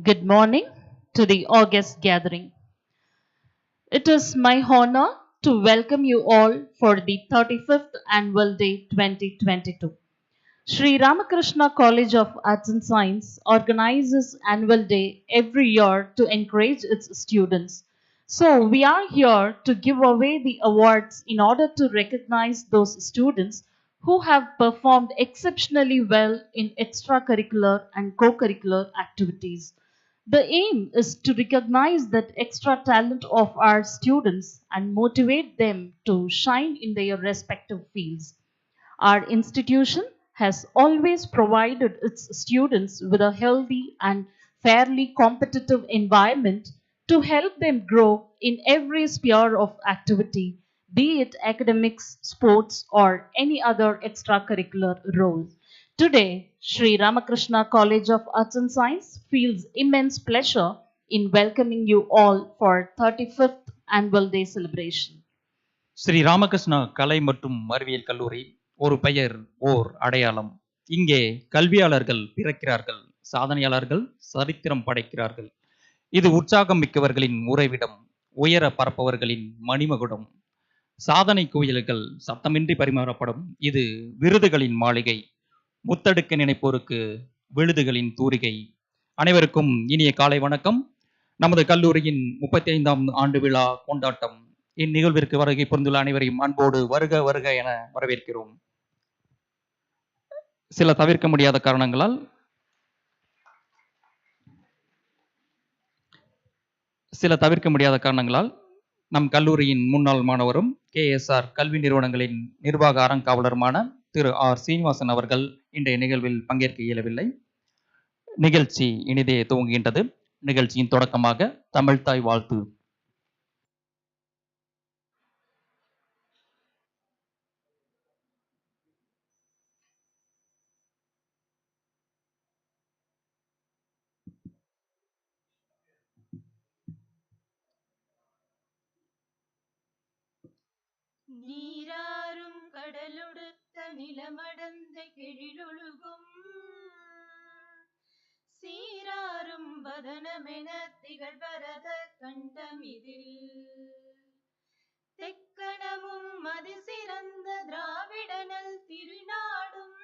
Good morning to the August gathering. It is my honor to welcome you all for the 35th Annual Day 2022. Sri Ramakrishna College of Arts and Science organizes annual day every year to encourage its students. So we are here to give away the awards in order to recognize those students who have performed exceptionally well in extracurricular and co-curricular activities. The aim is to recognize that extra talent of our students and motivate them to shine in their respective fields. Our institution has always provided its students with a healthy and fairly competitive environment to help them grow in every sphere of activity, be it academics, sports, or any other extracurricular role. Today, Sri Ramakrishna College of Arts and Science feels immense pleasure in welcoming you all for 35th Annual Day celebration. Sri Ramakrishna கலை மற்றும் அறிவியல் கல்லூரி ஒரு பெயர் ஓர் அடையாளம். இங்கே கல்வியாளர்கள் பிறக்கிறார்கள், சாதனையாளர்கள் சரித்திரம் படைக்கிறார்கள். இது உற்சாகம் மிக்கவர்களின் உறைவிடம், உயர பரப்பவர்களின் மணிமகுடம். சாதனை கோயில்கள் சத்தமின்றி பரிமாறப்படும் இது விருதுகளின் மாளிகை. முத்தெடுக்க நினைப்போருக்கு விழுதுகளின் தூரிகை. அனைவருக்கும் இனிய காலை வணக்கம். நமது கல்லூரியின் 35ஆம் ஆண்டு விழா கொண்டாட்டம். இந்நிகழ்விற்கு வருகை புரிந்துள்ள அனைவரையும் அன்போடு வருக வருக என வரவேற்கிறோம். சில தவிர்க்க முடியாத காரணங்களால் நம் கல்லூரியின் முன்னாள் மாணவரும் KSR கல்வி நிறுவனங்களின் நிர்வாக அறங்காவலருமான திரு ஆர் சீனிவாசன் அவர்கள் இன்றைய நிகழ்வில் பங்கேற்க இயலவில்லை. நிகழ்ச்சி இனிதே துவங்குகின்றது. நிகழ்ச்சியின் தொடக்கமாக தமிழ்தாய் வாழ்த்து. நீராறும் கடலுடுத்த நிலமடந்த கெழிலொழுகும் சீராறும் வதனமென திகழ்வரத கண்டமிதில் தெக்கணமும் மதி சிறந்த திராவிடனல் திருநாடும்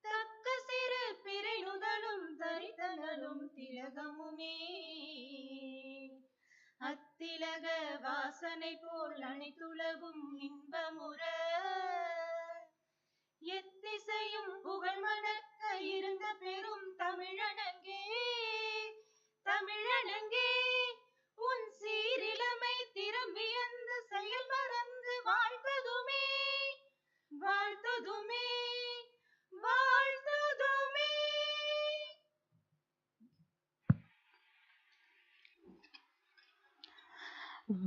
தக்க சிறு பிறை நுதலும் தரித்தனலும் திலகமுமே அத்திலக வாசனை போல் அனைத்துலகும் இன்பமுற எத்திசையும் புகழ் மணக்க இருந்த பெரும் தமிழனங்கே தமிழனங்கே உன் சீரிழமை திரும்பியந்து செயல் மறந்து வாழ்த்ததுமே வாழ்த்ததுமே வாழ்த்ததுமே.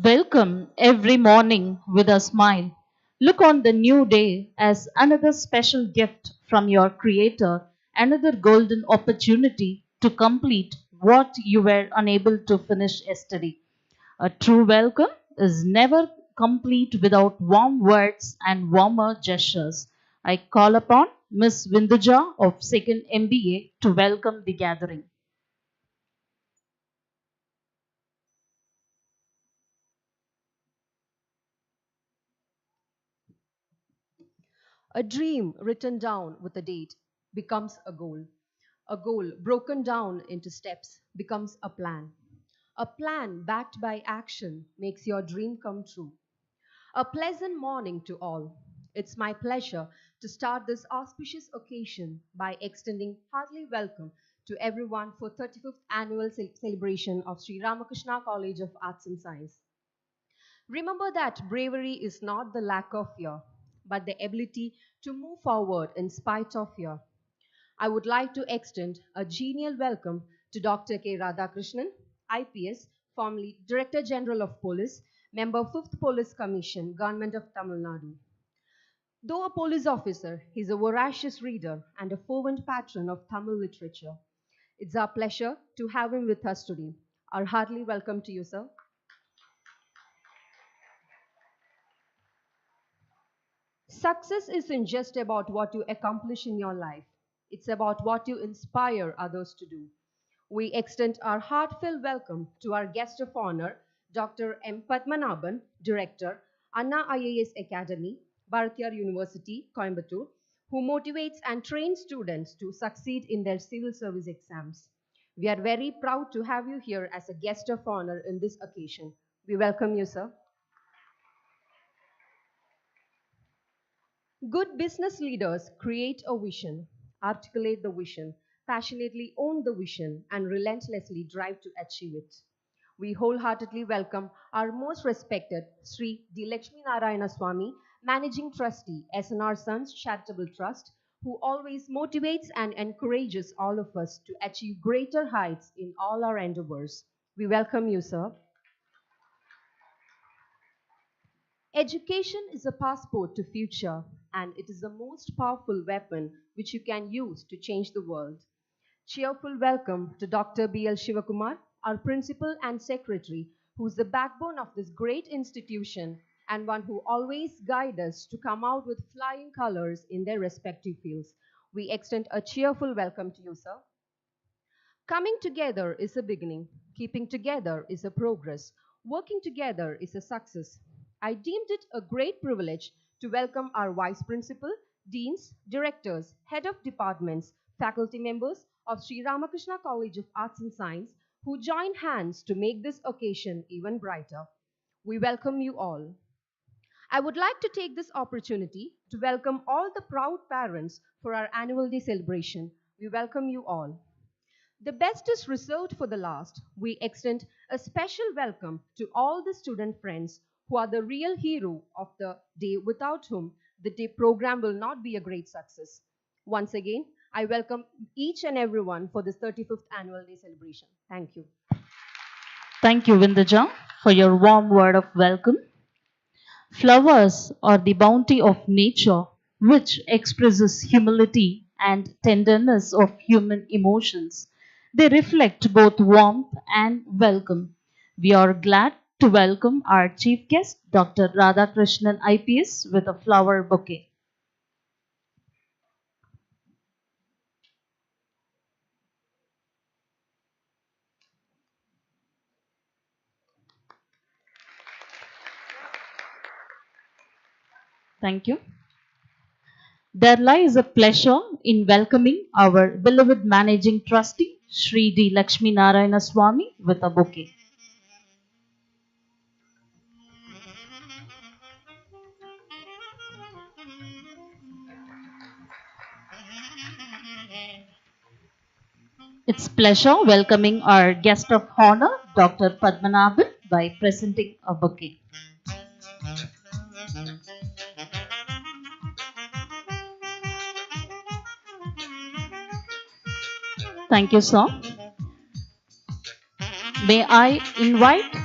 Welcome every morning with a smile. Look on the new day as another special gift from your Creator, another golden opportunity to complete what you were unable to finish yesterday. A true welcome is never complete without warm words and warmer gestures. I call upon Miss Vinduja of 2nd MBA to welcome the gathering. A dream written down with a date becomes a goal. A goal broken down into steps becomes a plan. A plan backed by action makes your dream come true. A pleasant morning to all. It's my pleasure to start this auspicious occasion by extending hearty welcome to everyone for 35th annual celebration of Sri Ramakrishna College of Arts and Science. Remember that bravery is not the lack of fear, but the ability to move forward in spite of fear. I would like to extend a genial welcome to Dr. K. Radhakrishnan, IPS, formerly Director General of Police, Member 5th Police Commission, Government of Tamil Nadu. Though a police officer, he is a voracious reader and a fervent patron of Tamil literature. It's our pleasure to have him with us today. Our hearty welcome to you, sir. Success isn't just about what you accomplish in your life, it's about what you inspire others to do. We extend our heartfelt welcome to our guest of honor, Dr. M. Padmanabhan, Director, Anna IAS Academy, Bharatiyar University, Coimbatore, who motivates and trains students to succeed in their civil service exams. We are very proud to have you here as a guest of honor in this occasion. We welcome you, sir. Good business leaders create a vision, articulate the vision, passionately own the vision, and relentlessly drive to achieve it. We wholeheartedly welcome our most respected Sri D. Lakshmi Narayana Swami, Managing Trustee, SNR Sons Charitable Trust, who always motivates and encourages all of us to achieve greater heights in all our endeavors. We welcome you, sir. Education is a passport to future, and it is the most powerful weapon which you can use to change the world. Cheerful welcome to Dr. B.L. Shivakumar, our principal and secretary, who is the backbone of this great institution and one who always guides us to come out with flying colors in their respective fields. We extend a cheerful welcome to you, sir. Coming together is a beginning. Keeping together is a progress. Working together is a success. I deemed it a great privilege to welcome our Vice Principal, Deans, Directors, Head of Departments, faculty members of Sri Ramakrishna College of Arts and Science who joined hands to make this occasion even brighter. We welcome you all. I would like to take this opportunity to welcome all the proud parents for our annual day celebration. We welcome you all. The best is reserved for the last. We extend a special welcome to all the student friends who are the real hero of the day, without whom the day program will not be a great success. Once again, I welcome each and everyone for this 35th annual day celebration. Thank you. Thank you, Vindaja, for your warm word of welcome. Flowers are the bounty of nature, which expresses humility and tenderness of human emotions. They reflect both warmth and welcome. We are glad to welcome our chief guest, Dr. Radhakrishnan IPS, with a flower bouquet. Thank you. There lies a pleasure in welcoming our beloved Managing Trustee, Sri D. Lakshmi Narayana Swami, with a bouquet. It's pleasure welcoming our guest of honor, Dr. Padmanabhan, by presenting a bouquet. Thank you, sir. May I invite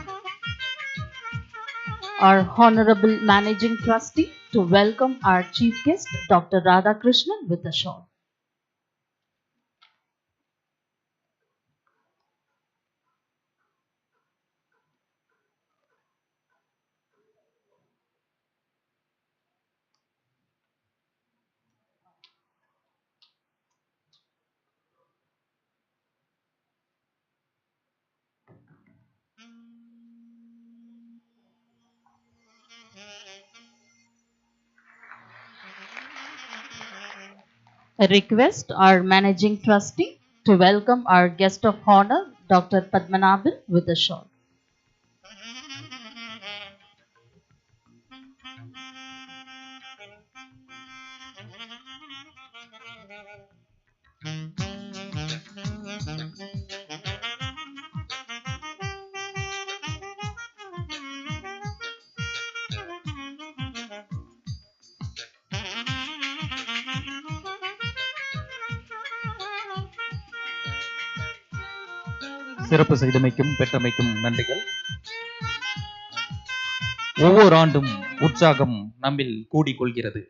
our Honorable Managing Trustee to welcome our Chief Guest, Dr. Radhakrishnan, with a shawl. I request our Managing Trustee to welcome our guest of honor, Dr. Padmanabhan, with a shawl. சிறப்பு செய்தமைக்கும் பெற்றமைக்கும் நன்றிகள். ஒவ்வொரு ஆண்டும் உற்சாகம் நம்மில் கூடிக்கொள்கிறது,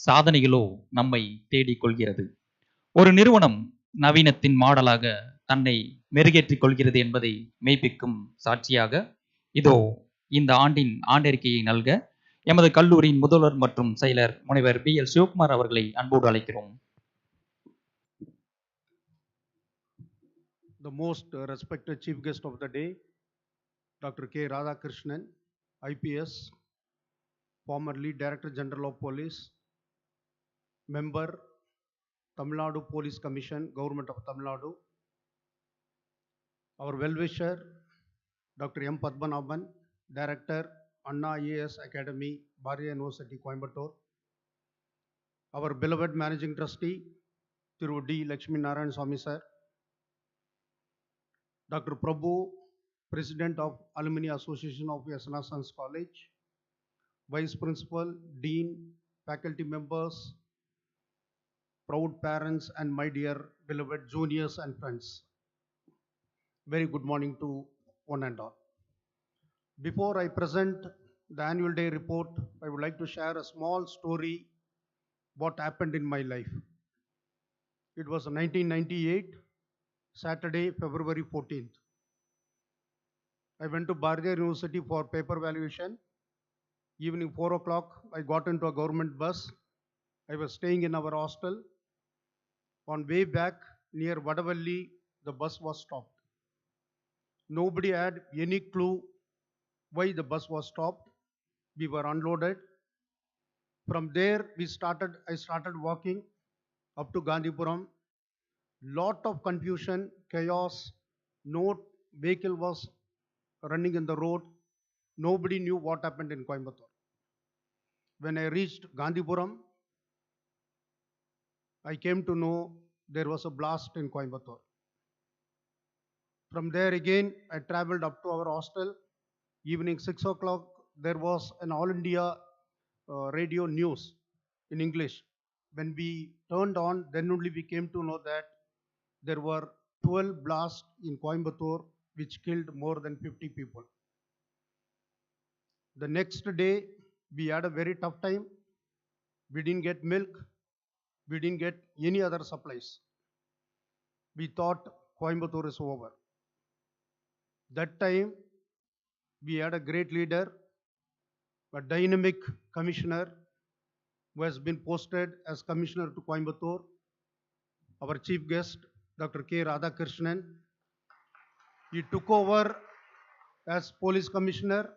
சாதனைகளோ நம்மை தேடிக்கொள்கிறது. ஒரு நிறுவனம் நவீனத்தின் மாடலாக தன்னை மெருகேற்றிக் கொள்கிறது என்பதை மெய்ப்பிக்கும் சாட்சியாக இதோ இந்த ஆண்டின் ஆண்டறிக்கையை நல்க எமது கல்லூரியின் முதல்வர் மற்றும் செயலர் முனைவர் B.L. சிவகுமார் அவர்களை அன்போடு அழைக்கிறோம். the most respected chief guest of the day, Dr. K. Radhakrishnan, IPS, formerly Director General of Police, member, Tamil Nadu Police Commission, Government of Tamil Nadu, our well-wisher, Dr. M. Padmanabhan, Director, Anna IAS Academy, Bharatiya University, Coimbatore, our beloved Managing Trustee, Thiru D. Lakshmi Narayan Swami Sir, Dr. Prabhu, President of Alumni Association of SRCAS College, Vice Principal, Dean, faculty members, proud parents, and my dear beloved juniors and friends. Very good morning to one and all. Before I present the annual day report, I would like to share a small story what happened in my life. It was 1998, Saturday, February 14th. I went to Bharatiya University for paper valuation. Evening 4 o'clock, I got into a government bus. I was staying in our hostel. On way back near Vadavalli, the bus was stopped. Nobody had any clue why the bus was stopped. We were unloaded. From there, I started walking up to Gandhipuram. Lot of confusion, chaos. No vehicle was running in the road. Nobody knew what happened in Coimbatore. When I reached Gandhipuram, I came to know there was a blast in Coimbatore. From there again, I traveled up to our hostel. Evening 6 o'clock, there was an All India radio news in English. When we turned on, then only we came to know that there were 12 blasts in Coimbatore which killed more than 50 people. The next day, we had a very tough time. We didn't get milk. We didn't get any other supplies. We thought Coimbatore is over. That time, we had a great leader, a dynamic commissioner who has been posted as commissioner to Coimbatore, our chief guest, Dr. K. Radhakrishnan. He took over as police commissioner,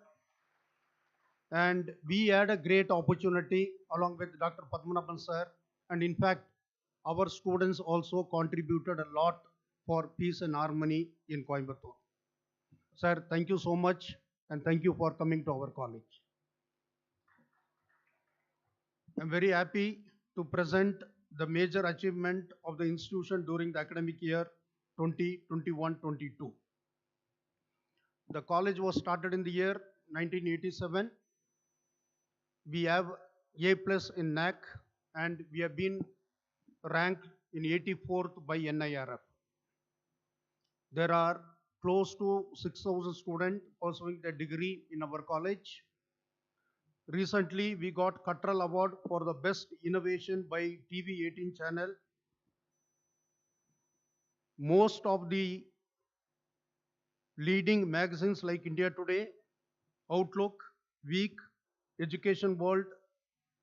and we had a great opportunity along with Dr. Padmanabhan sir, and in fact, our students also contributed a lot for peace and harmony in Coimbatore. Sir, thank you so much, and thank you for coming to our college. I'm very happy to present the major achievement of the institution during the academic year 2021-22. The college was started in the year 1987. We have A plus in NAC, and we have been ranked in 84th by NIRF. There are close to 6,000 students pursuing their degree in our college. Recently, we got Cuttrell Award for the best innovation by TV18 channel. Most of the leading magazines like India Today, Outlook, Week, Education World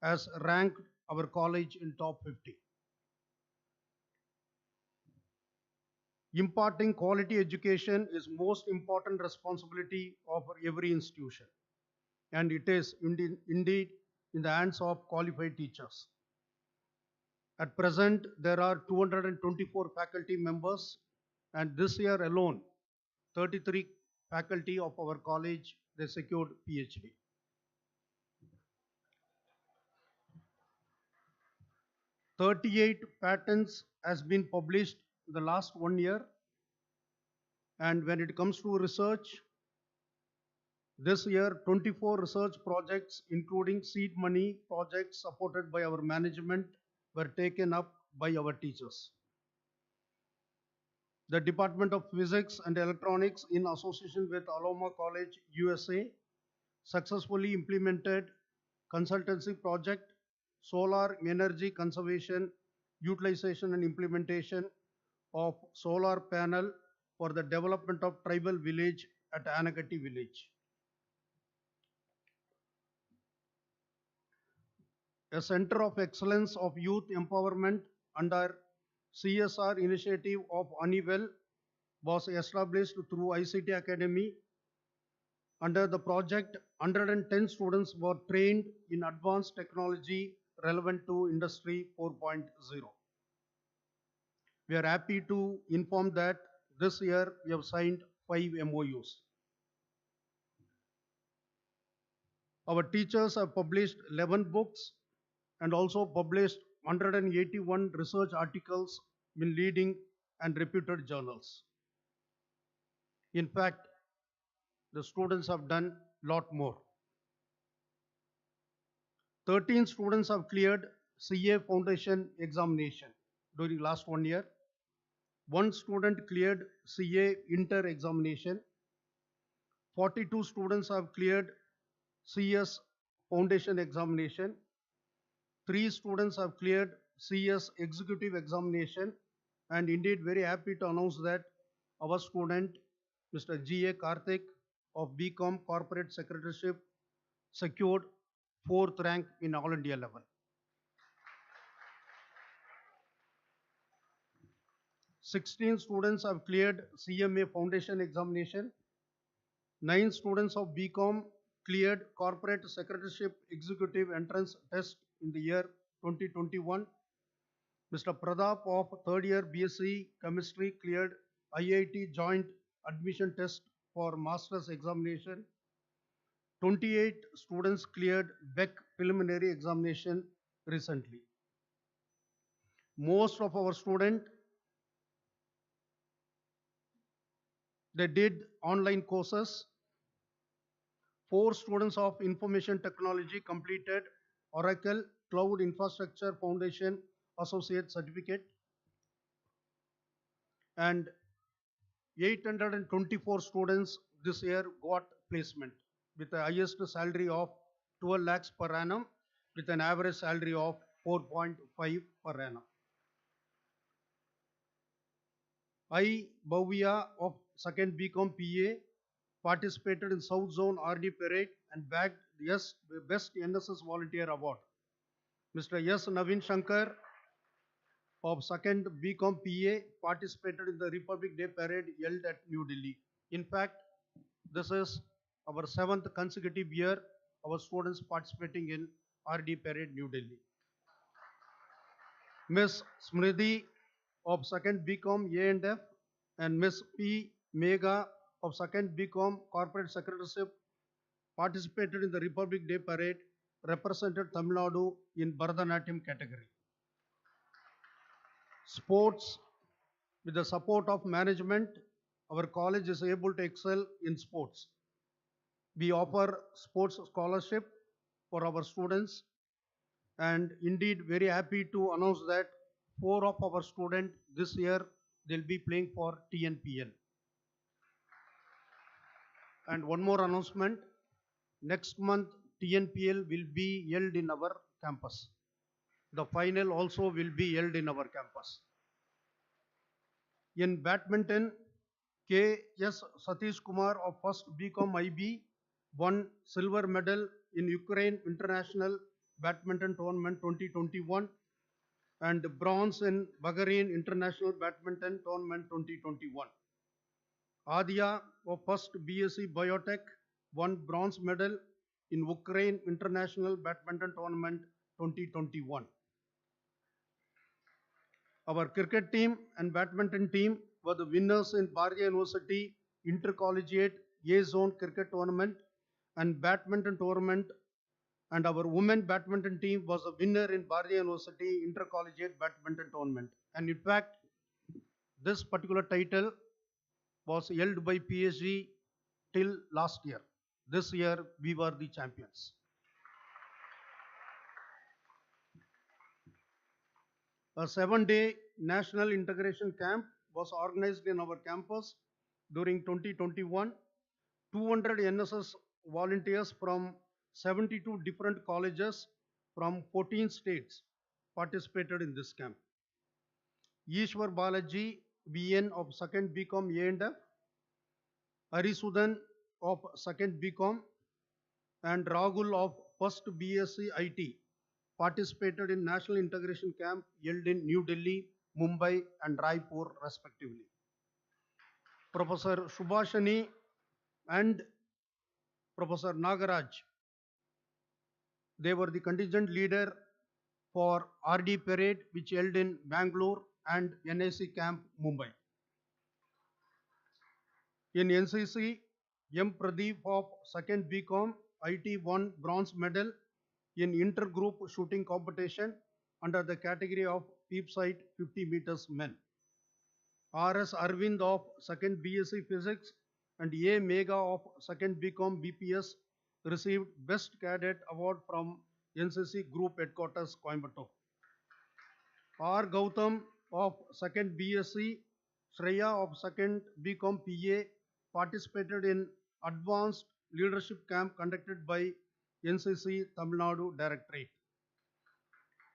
has ranked our college in top 50. Imparting quality education is most important responsibility of every institution, and it is indeed in the hands of qualified teachers. At present, there are 224 faculty members, and this year alone, 33 faculty of our college, they secured PhD. "38 patents has been published in the last 1 year, and when it comes to research, this year 24 research projects including seed money projects supported by our management were taken up by our teachers. The Department of Physics and Electronics, in association with Aloma College, USA, successfully implemented consultancy project solar energy conservation, utilization and implementation of solar panel for the development of tribal village at Anagatti village. A Center of Excellence of Youth Empowerment under CSR initiative of Honeywell was established through ICT Academy. Under the project, 110 students were trained in advanced technology relevant to Industry 4.0. We are happy to inform that this year we have signed 5 MOUs. Our teachers have published 11 books and also published 181 research articles in leading and reputed journals. In fact, the students have done a lot more. 13 students have cleared CA Foundation examination during last 1 year. One student cleared CA Inter examination. 42 students have cleared CS Foundation examination. 3 students have cleared CS Executive examination, and indeed very happy to announce that our student Mr. G.A. Karthik of BCom Corporate Secretaryship secured 4th rank in All India level. 16 students have cleared CMA Foundation examination. 9 students of BCom cleared Corporate Secretaryship Executive Entrance Test in the year 2021. Mr. Pradap of 3rd year BSc Chemistry cleared IIT Joint Admission Test for Master's examination. 28 students cleared BEC preliminary examination recently. Most of our students, they did online courses. 4 students of Information Technology completed Oracle Cloud Infrastructure Foundation Associate Certificate, and 824 students this year got placement with the highest salary of 12 lakhs per annum with an average salary of 4.5 per annum. I, Bhavya of 2nd BCom PA participated in South Zone RD Parade and bagged the Best NSS Volunteer Award. Mr. S. Navin Shankar of 2nd BCom PA participated in the Republic Day Parade held at New Delhi. In fact, this is our 7th consecutive year our students participating in RD Parade New Delhi. Ms. Smriti of 2nd BCom A&F and Ms. P. Megha of 2nd BCom Corporate Secretaryship participated in the Republic Day Parade, represented Tamil Nadu in Bharatanatyam category. Sports, with the support of management, our college is able to excel in sports. We offer sports scholarship for our students, and indeed very happy to announce that 4 of our students this year they'll be playing for TNPL. And one more announcement, next month TNPL will be held in our campus. The final also will be held in our campus. In badminton, K.S. Satish Kumar of 1st BCom IB won silver medal in Ukraine International Badminton Tournament 2021 and bronze in Bahrain International Badminton Tournament 2021. Adya of 1st BSc Biotech won bronze medal in Ukraine International Badminton Tournament 2021. Our cricket team and badminton team were the winners in Bharatiya University Intercollegiate A Zone Cricket Tournament and Badminton Tournament, and our women badminton team was a winner in Bharatiya University Intercollegiate Badminton Tournament. And in fact, this particular title was held by PSG till last year. This year we were the champions. A 7-day national integration camp was organized in our campus during 2021. 200 NSS volunteers from 72 different colleges from 14 states participated in this camp. Ishwar Balaji, VN of 2nd BCom A&F, Arisudan of 2nd BCom, and Rahul of 1st BSc IT participated in National Integration Camp held in New Delhi, Mumbai and Raipur respectively. Professor Subhashani, and Professor Nagaraj. They were the contingent leader for RD parade which held in Bangalore and NAC camp Mumbai. In NCC, M. Pradeep of 2nd BCom IT won bronze medal in intergroup shooting competition under the category of peep sight 50 meters men. R.S. Arvind of 2nd BSc Physics and A. Mega of 2nd BCom BPS received Best Cadet Award from NCC Group Headquarters, Coimbatore. R. Gautam of 2nd BSc, Shreya of 2nd BCom PA participated in Advanced Leadership Camp conducted by NCC Tamil Nadu Directorate.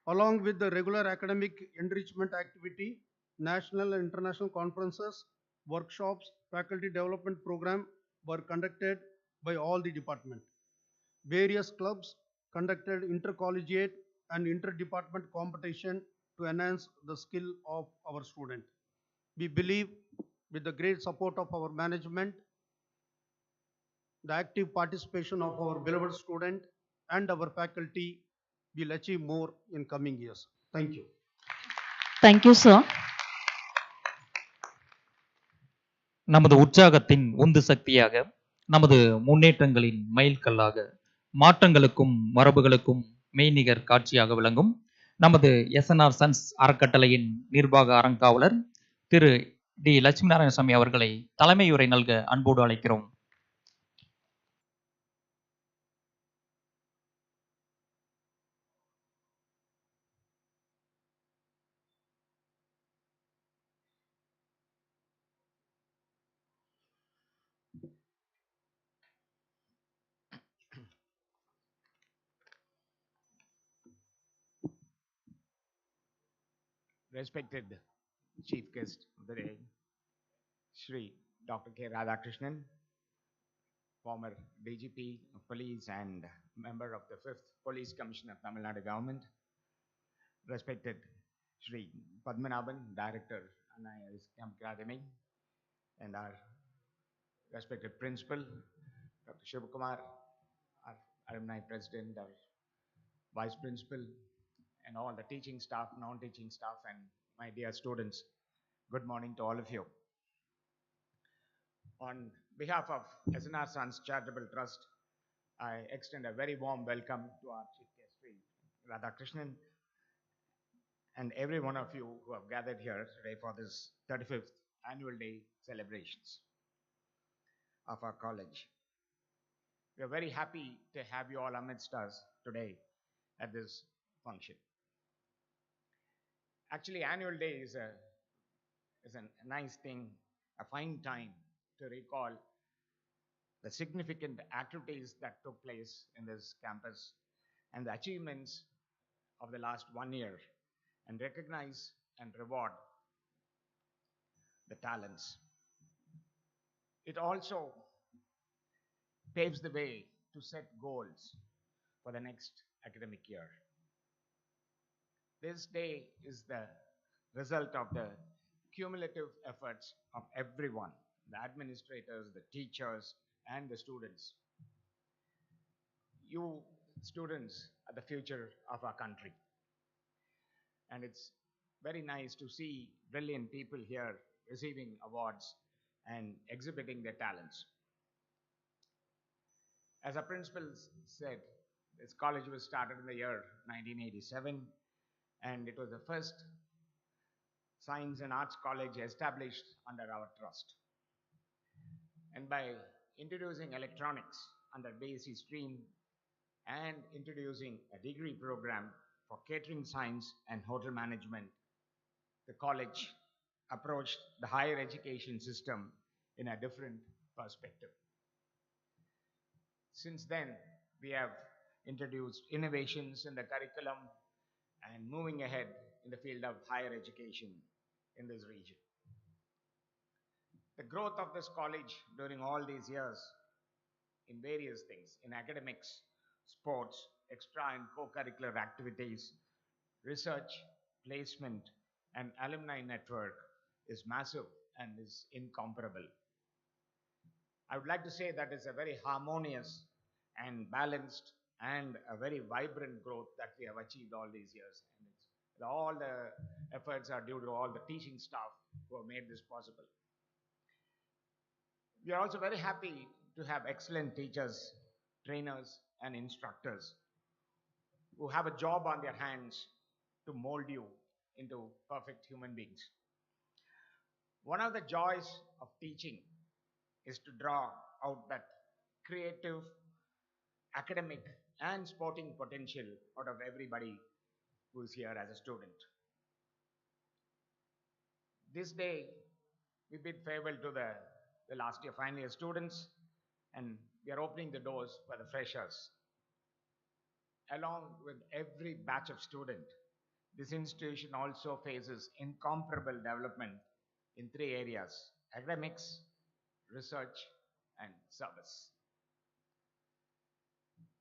Along with the regular academic enrichment activity, national and international conferences, workshops, faculty development program were conducted by all the department. Various clubs conducted intercollegiate and interdepartment competition to enhance the skill of our student. We believe with the great support of our management, the active participation of our beloved student and our faculty will achieve more in coming years. Thank you. Thank you, sir. நமது உற்சாகத்தின் உந்து சக்தியாக, நமது முன்னேற்றங்களின் மைல்கல்லாக, மாற்றங்களுக்கும் மரபுகளுக்கும் மெய்நிகர் காட்சியாக விளங்கும் நமது SNR sons அறக்கட்டளையின் நிர்வாக அறங்காவலர் திரு டி லட்சுமி நாராயணசாமி அவர்களை தலைமையுரை நல்க அன்போடு அழைக்கிறோம். Respected Chief Guest of the day, Shri Dr. K. Radhakrishnan, former DGP of Police and member of the 5th Police Commission of Tamil Nadu Government, respected Shri Padmanabhan, Director, NIS Camp Academy, and our respected Principal, Dr. Shivakumar, our Alumni President, our Vice Principal, and all the teaching staff, non-teaching staff, and my dear students, good morning to all of you. On behalf of SNR Sons Charitable Trust, I extend a very warm welcome to our Chief Guest, Sri Radhakrishnan, and every one of you who have gathered here today for this 35th Annual Day celebrations of our college. We are very happy to have you all amidst us today at this function. Actually, Annual Day is a nice thing, a fine time to recall the significant activities that took place in this campus and the achievements of the last 1 year, and recognize and reward the talents. It also paves the way to set goals for the next academic year. This day is the result of the cumulative efforts of everyone, the administrators, the teachers, and the students. You students are the future of our country. And it's very nice to see brilliant people here receiving awards and exhibiting their talents. As our principal said, this college was started in the year 1987, and it was the first science and arts college established under our trust. And by introducing electronics under BSc stream and introducing a degree program for catering science and hotel management, the college approached the higher education system in a different perspective. Since then, we have introduced innovations in the curriculum and moving ahead in the field of higher education in this region. The growth of this college during all these years in various things, in academics, sports, extra and co-curricular activities, research, placement, and alumni network is massive and is incomparable. I would like to say that it's a very harmonious and balanced and a very vibrant growth that we have achieved all these years. And all the efforts are due to all the teaching staff who have made this possible. We are also very happy to have excellent teachers, trainers, and instructors who have a job on their hands to mold you into perfect human beings. One of the joys of teaching is to draw out that creative, academic, and sporting potential out of everybody who is here as a student. This day, we bid farewell to the last year final year students, and we are opening the doors for the freshers. Along with every batch of student, this institution also faces incomparable development in three areas: academics, research, and service.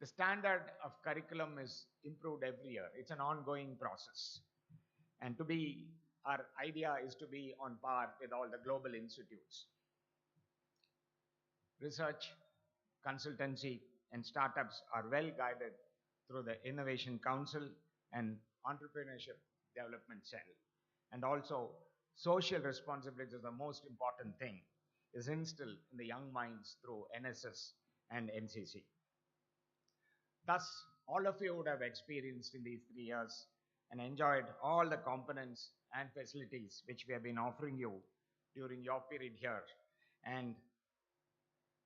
The standard of curriculum is improved every year. It's an ongoing process. And our idea is to be on par with all the global institutes. Research, consultancy, and startups are well guided through the Innovation Council and Entrepreneurship Development Cell. And also, social responsibility is the most important thing, is instilled in the young minds through NSS and NCC. Thus, all of you would have experienced in these 3 years and enjoyed all the components and facilities which we have been offering you during your period here. And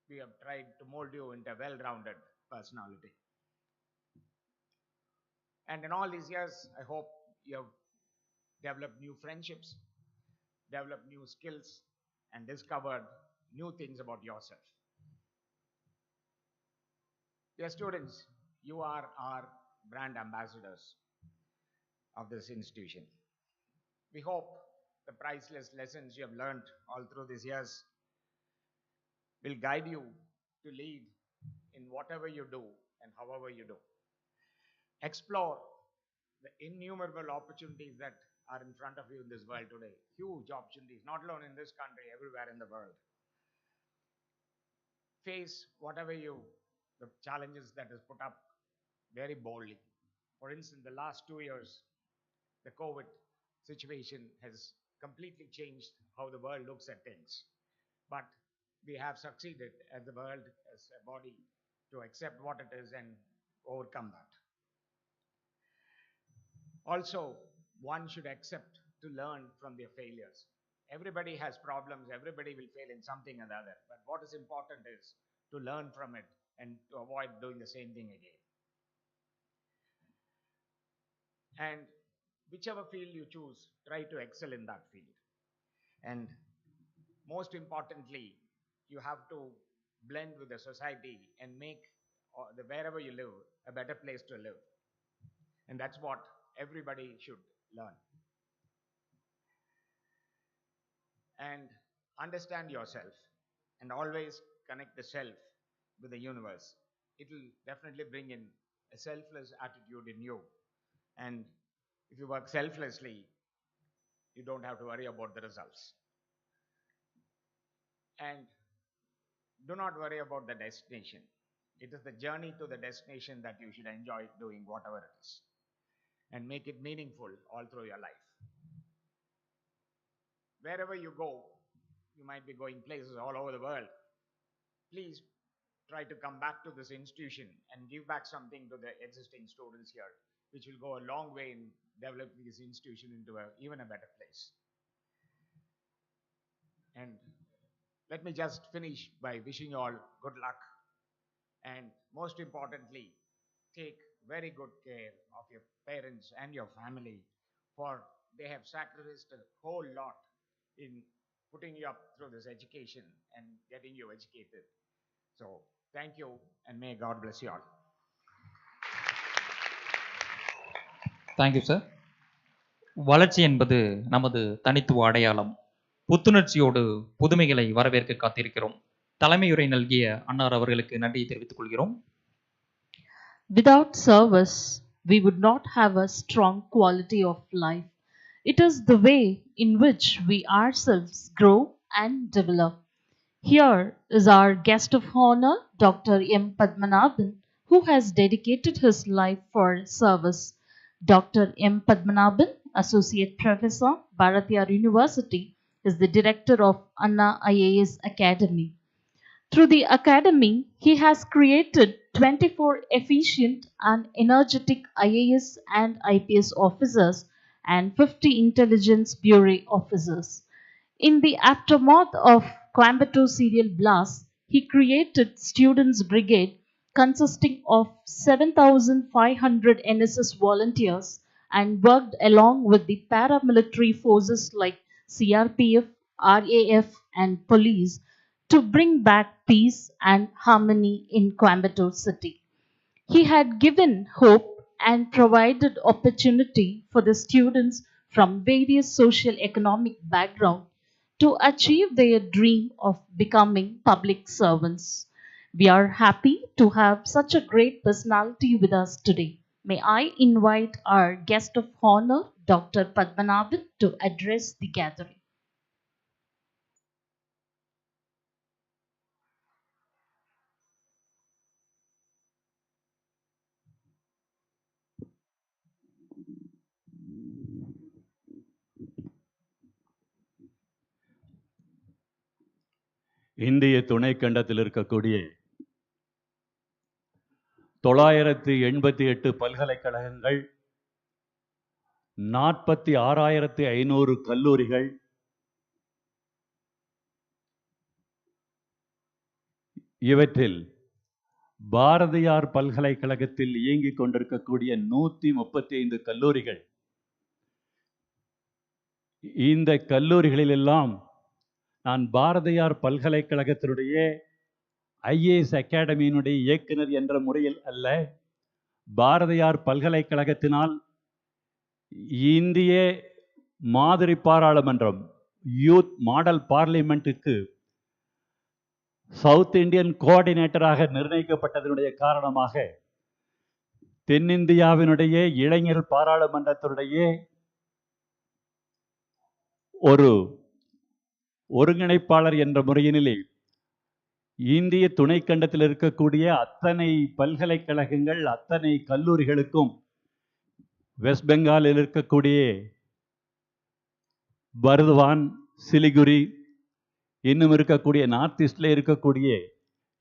we have tried to mold you into a well-rounded personality. And in all these years, I hope you have developed new friendships, developed new skills, and discovered new things about yourself. Dear students, you are our brand ambassadors of this institution. We hope the priceless lessons you have learned all through these years will guide you to lead in whatever you do and however you do. Explore the innumerable opportunities that are in front of you in this world today. Huge opportunities, not alone in this country, everywhere in the world. Face whatever the challenges that is put up very boldly. For instance, the last 2 years, the COVID situation has completely changed how the world looks at things. But we have succeeded as the world, as a body, to accept what it is and overcome that. Also, one should accept to learn from their failures. Everybody has problems, everybody will fail in something or the other. But what is important is to learn from it and to avoid doing the same thing again. And whichever field you choose, try to excel in that field. And most importantly, you have to blend with the society and make wherever you live a better place to live. And that's what everybody should learn. And understand yourself and always connect the self with the universe. It will definitely bring in a selfless attitude in you. And if you work selflessly, you don't have to worry about the results. And do not worry about the destination. It is the journey to the destination that you should enjoy doing whatever it is. And make it meaningful all through your life. Wherever you go, you might be going places all over the world. Please try to come back to this institution and give back something to the existing students here, which will go a long way in developing this institution into even a better place. And let me just finish by wishing you all good luck. And most importantly, take very good care of your parents and your family, for they have sacrificed a whole lot in putting you up through this education and getting you educated. So thank you, and may God bless you all. Thank you sir. வளர்ச்சி என்பது நமது தனித்துவ அடையாளம். புத்துணர்ச்சியோடு புதுமைகளை வரவேற்க காத்திருக்கிறோம். தலைமையுரை நல்கிய அன்னார் அவர்களுக்கு நன்றியை தெரிவித்துக் கொள்கிறோம். Without service, we would not have a strong quality of life. It is the way in which we ourselves grow and develop. Here is our guest of honor, Dr. M. Padmanabhan, who has dedicated his life for service. Dr. M. Padmanabhan, Associate Professor, Bharatiyar University, is the director of Anna IAS Academy. Through the academy, he has created 24 efficient and energetic IAS and IPS officers and 50 intelligence bureau officers. In the aftermath of Coimbatore serial blast, he created Students' Brigade consisting of 7,500 NSS volunteers and worked along with the paramilitary forces like CRPF, RAF, and police to bring back peace and harmony in Coimbatore city. He had given hope and provided opportunity for the students from various social economic backgrounds to achieve their dream of becoming public servants. We are happy to have such a great personality with us today. May I invite our guest of honor, Dr. Padmanabhan, to address the gathering. இந்திய துணைக்கண்டத்தில் இருக்கக்கூடிய 988 பல்கலைக்கழகங்கள், 46,500 கல்லூரிகள், இவற்றில் பாரதியார் பல்கலைக்கழகத்தில் இயங்கிக் கொண்டிருக்கக்கூடிய 135 கல்லூரிகள். இந்த கல்லூரிகளிலெல்லாம் நான் பாரதியார் பல்கலைக்கழகத்தினுடைய ஐஏஎஸ் அகாடமியினுடைய இயக்குனர் என்ற முறையில் அல்ல, பாரதியார் பல்கலைக்கழகத்தினால் இந்திய மாதிரி பாராளுமன்றம் யூத் மாடல் பார்லிமெண்ட்டுக்கு சவுத் இந்தியன் கோஆர்டினேட்டராக நிர்ணயிக்கப்பட்டதனுடைய காரணமாக தென்னிந்தியாவினுடைய இளைஞர் பாராளுமன்றத்தினுடைய ஒரு ஒருங்கிணைப்பாளர் என்ற முறையினிலே இந்திய துணைக்கண்டத்தில் இருக்கக்கூடிய அத்தனை பல்கலைக்கழகங்கள், அத்தனை கல்லூரிகளுக்கும் வெஸ்ட் பெங்காலில் இருக்கக்கூடிய பர்துவான், சிலிகுரி, இன்னும் இருக்கக்கூடிய நார்த் ஈஸ்டில் இருக்கக்கூடிய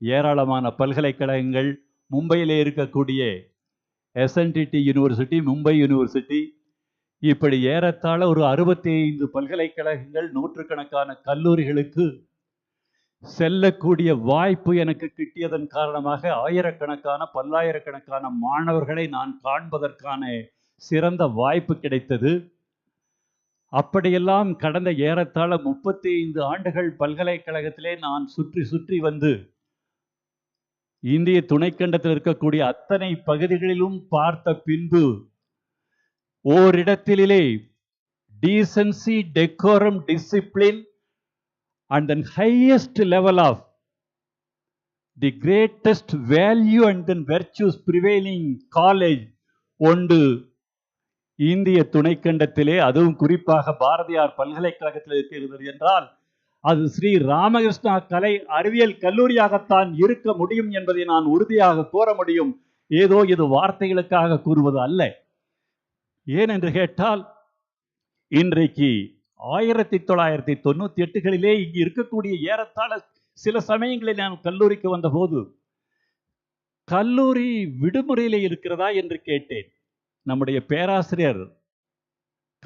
ஏராளமான பல்கலைக்கழகங்கள், மும்பையிலே இருக்கக்கூடிய SNTT யூனிவர்சிட்டி, மும்பை யூனிவர்சிட்டி, இப்படி ஏறத்தாழ ஒரு 65 பல்கலைக்கழகங்கள், நூற்றுக்கணக்கான கல்லூரிகளுக்கு செல்லக்கூடிய வாய்ப்பு எனக்கு கிட்டியதன் காரணமாக ஆயிரக்கணக்கான பல்லாயிரக்கணக்கான மாணவர்களை நான் காண்பதற்கான சிறந்த வாய்ப்பு கிடைத்தது. அப்படியெல்லாம் கடந்த ஏறத்தாழ 35 ஆண்டுகள் பல்கலைக்கழகத்திலே நான் சுற்றி சுற்றி வந்து இந்திய துணைக்கண்டத்தில் இருக்கக்கூடிய அத்தனை பகுதிகளிலும் பார்த்த பின்பு ஓரிடத்திலே decency, decorum, discipline and the highest level of the greatest value and then virtues prevailing college ஒன்று இந்திய துணைக்கண்டத்திலே, அதுவும் குறிப்பாக பாரதியார் பல்கலைக்கழகத்தில் இருக்கிறது என்றால் அது ஸ்ரீ ராமகிருஷ்ணா கலை அறிவியல் கல்லூரியாகத்தான் இருக்க முடியும் என்பதை நான் உறுதியாக கூற முடியும். ஏதோ இது வார்த்தைகளுக்காக கூறுவது அல்ல. ஏனென்று கேட்டால் இன்றைக்கு 1998களிலே இங்கு இருக்கக்கூடிய ஏறத்தாழ சில சமயங்களில் நான் கல்லூரிக்கு வந்தபோது கல்லூரி விடுமுறையிலே இருக்கிறதா என்று கேட்டேன். நம்முடைய பேராசிரியர்,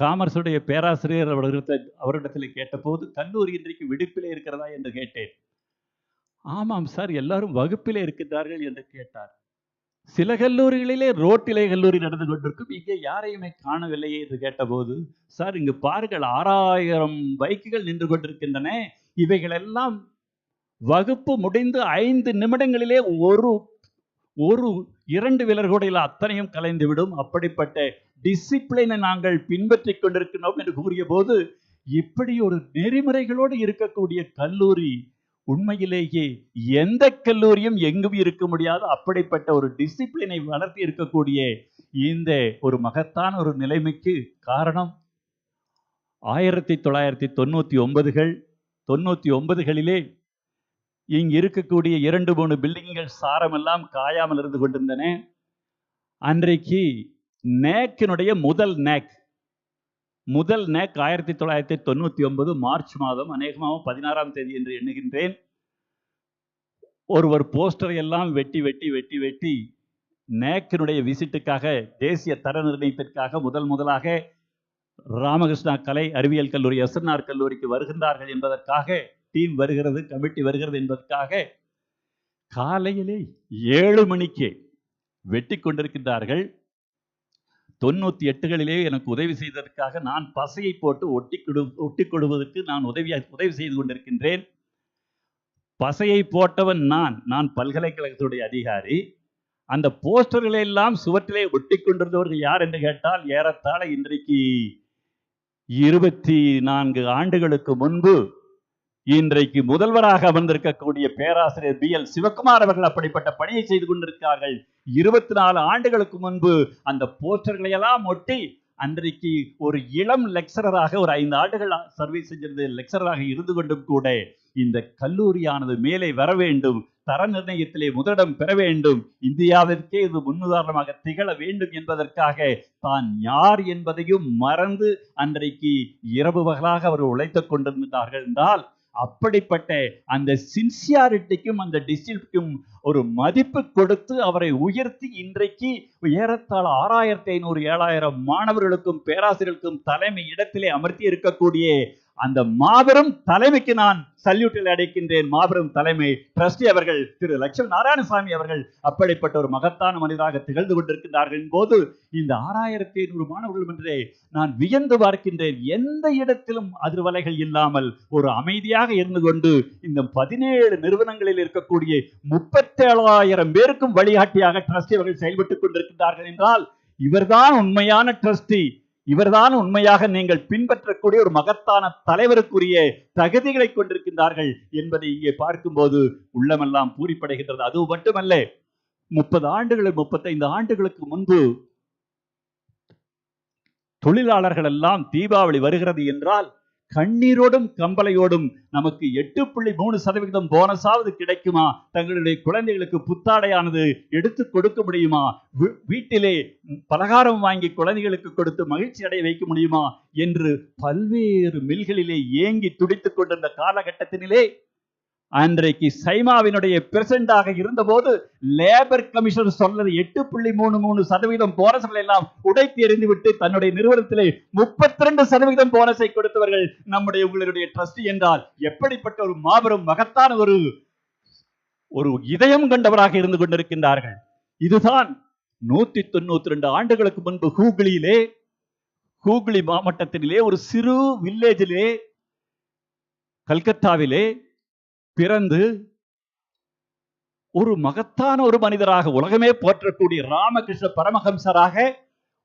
காமர்ஸுடைய பேராசிரியர் அவரிடத்தில் கேட்டபோது கல்லூரி இன்றைக்கு விடுப்பிலே இருக்கிறதா என்று கேட்டேன். ஆமாம் சார், எல்லாரும் வகுப்பிலே இருக்கின்றார்கள் என்று கேட்டார். சில கல்லூரிகளிலே ரோட்டிலே கல்லூரி நடந்து கொண்டிருக்கும், இங்கே யாரையுமே காணவில்லையே என்று கேட்டபோது, சார் இங்கு பாருங்கள் 6000 பைக்குகள் நின்று கொண்டிருக்கின்றன, இவைகளெல்லாம் வகுப்பு முடிந்து 5 நிமிடங்களிலே ஒரு 2 வீலர் கூட இல்லை, அத்தனையும் கலைந்துவிடும். அப்படிப்பட்ட டிசிப்ளினை நாங்கள் பின்பற்றி கொண்டிருக்கிறோம் என்று கூறிய போது, இப்படி ஒரு நெறிமுறைகளோடு இருக்கக்கூடிய கல்லூரி உண்மையிலேயே எந்த கல்லூரியும் எங்கும் இருக்க முடியாது. அப்படிப்பட்ட ஒரு டிசிப்ளினை வளர்த்தி இருக்கக்கூடிய இந்த ஒரு மகத்தான ஒரு நிலைமைக்கு காரணம் 1999கள், 99களிலே இங்கு இருக்கக்கூடிய 2-3 பில்டிங்குகள் சாரமெல்லாம் காயாமல் இருந்து கொண்டிருந்தன. அன்றைக்கு நேக்கினுடைய முதல் நேக் 1999 மார்ச் மாதம், அநேகமாக 16ஆம் தேதி என்று எண்ணுகின்றேன், ஒருவர் போஸ்டரை எல்லாம் வெட்டி வெட்டி வெட்டி வெட்டி நேக்கினுடைய விசிட்டுக்காக, தேசிய தர நிர்ணயத்திற்காக முதலாக ராமகிருஷ்ணா கலை அறிவியல் கல்லூரி SRCAS கல்லூரிக்கு வருகின்றார்கள் என்பதற்காக, டீம் வருகிறது, கமிட்டி வருகிறது என்பதற்காக காலையிலே 7 மணிக்கே வெட்டி கொண்டிருக்கின்றார்கள். 98களிலே எனக்கு உதவி செய்ததற்காக நான் பசையை போட்டு ஒட்டி கொடுவதற்கு நான் உதவி செய்து கொண்டிருக்கின்றேன். பசையை போட்டவன் நான் பல்கலைக்கழகத்துடைய அதிகாரி. அந்த போஸ்டர்களை எல்லாம் சுவற்றிலே ஒட்டி கொண்டிருந்தவர்கள் யார் என்று கேட்டால், ஏறத்தாழ இன்றைக்கு 24 ஆண்டுகளுக்கு முன்பு இன்றைக்கு முதல்வராக அமர்ந்திருக்கக்கூடிய பேராசிரியர் BL சிவகுமார் அவர்கள் அப்படிப்பட்ட பணியை செய்து கொண்டிருக்கிறார்கள். 24 ஆண்டுகளுக்கு முன்பு அந்த போஸ்டர்களை எல்லாம் ஒட்டி, அன்றைக்கு ஒரு இளம் லெக்சரராக, ஒரு 5 ஆண்டுகள் சர்வீஸ் செஞ்சிருந்த லெக்சரராக இருந்து கொண்டும் கூட இந்த கல்லூரியானது மேலே வர வேண்டும், தர நிர்ணயத்திலே முதலிடம் பெற வேண்டும், இந்தியாவிற்கே இது முன்னுதாரணமாக திகழ வேண்டும் என்பதற்காக தான் யார் என்பதையும் மறந்து அன்றைக்கு இரவு பகலாக அவர் உழைத்துக் கொண்டிருந்தார்கள் என்றால், அப்படிப்பட்ட அந்த சின்சியாரிட்டிக்கும் அந்த டிசிப்ளினுக்கும் ஒரு மதிப்பு கொடுத்து அவரை உயர்த்தி இன்றைக்கு ஏறத்தாழ 6500-7000 மாணவர்களுக்கும் பேராசிரியர்களுக்கும் தலைமை இடத்திலே அமர்த்தி இருக்கக்கூடிய அந்த மாபெரும் தலைமைக்கு நான் சல்யூட்டில் அடைக்கின்றேன். மாபெரும் தலைமை ட்ரஸ்டி அவர்கள், திரு லட்சுமி நாராயணசாமி அவர்கள் அப்படிப்பட்ட ஒரு மகத்தான மனிதராக திகழ்ந்து கொண்டிருக்கின்றார்கள் போது, இந்த 6500 மாணவர்கள் என்றே நான் வியந்து பார்க்கின்றேன். எந்த இடத்திலும் அதிர்வலைகள் இல்லாமல் ஒரு அமைதியாக இருந்து கொண்டு இந்த 17 நிறுவனங்களில் இருக்கக்கூடிய 37,000 பேருக்கும் வழிகாட்டியாக ட்ரஸ்டி அவர்கள் செயல்பட்டுக் கொண்டிருக்கின்றார்கள் என்றால், இவர்தான் உண்மையான ட்ரஸ்டி, இவர்தான் உண்மையாக நீங்கள் பின்பற்றக்கூடிய ஒரு மகத்தான தலைவருக்குரிய தகுதிகளை கொண்டிருக்கின்றார்கள் என்பதை இங்கே பார்க்கும்போது உள்ளமெல்லாம் பூரிப்படைகின்றது. அது மட்டுமல்ல, 30 ஆண்டுகள் 35 ஆண்டுகளுக்கு முன்பு தொழிலாளர்கள் எல்லாம் தீபாவளி வருகிறது என்றால் கண்ணீரோடும் கம்பளையோடும் நமக்கு 8.3% போனஸாவது கிடைக்குமா, தங்களுடைய குழந்தைகளுக்கு புத்தாடையானது எடுத்து கொடுக்க முடியுமா, வீட்டிலே பலகாரம் வாங்கி குழந்தைகளுக்கு கொடுத்து மகிழ்ச்சி அடைய வைக்க முடியுமா என்று பல்வேறு மில்களிலே ஏங்கி துடித்துக் கொண்டிருந்த காலகட்டத்தினிலே, அன்றைக்கு சைமாவினுடைய பிரசிடண்டாக இருந்தபோது லேபர் கமிஷனர் சொன்னது 8.33% போனஸ்களை எல்லாம் உடைத்து எறிந்துவிட்டு தன்னுடைய நிறுவனத்திலே 32% போனஸை கொடுத்தவர்கள் நம்முடைய உங்களுடைய ட்ரஸ்டி என்றால், எப்படிப்பட்ட ஒரு மாபெரும் மகத்தான ஒரு இதயம் கொண்டவராக இருந்து கொண்டிருக்கின்றார்கள். இதுதான் 192 ஆண்டுகளுக்கு முன்பு ஹூக்ளி மாவட்டத்திலே ஒரு சிறு வில்லேஜிலே, கல்கத்தாவிலே பிறந்து ஒரு மகத்தான ஒரு மனிதராக, உலகமே போற்றக்கூடிய ராமகிருஷ்ண பரமஹம்சராக,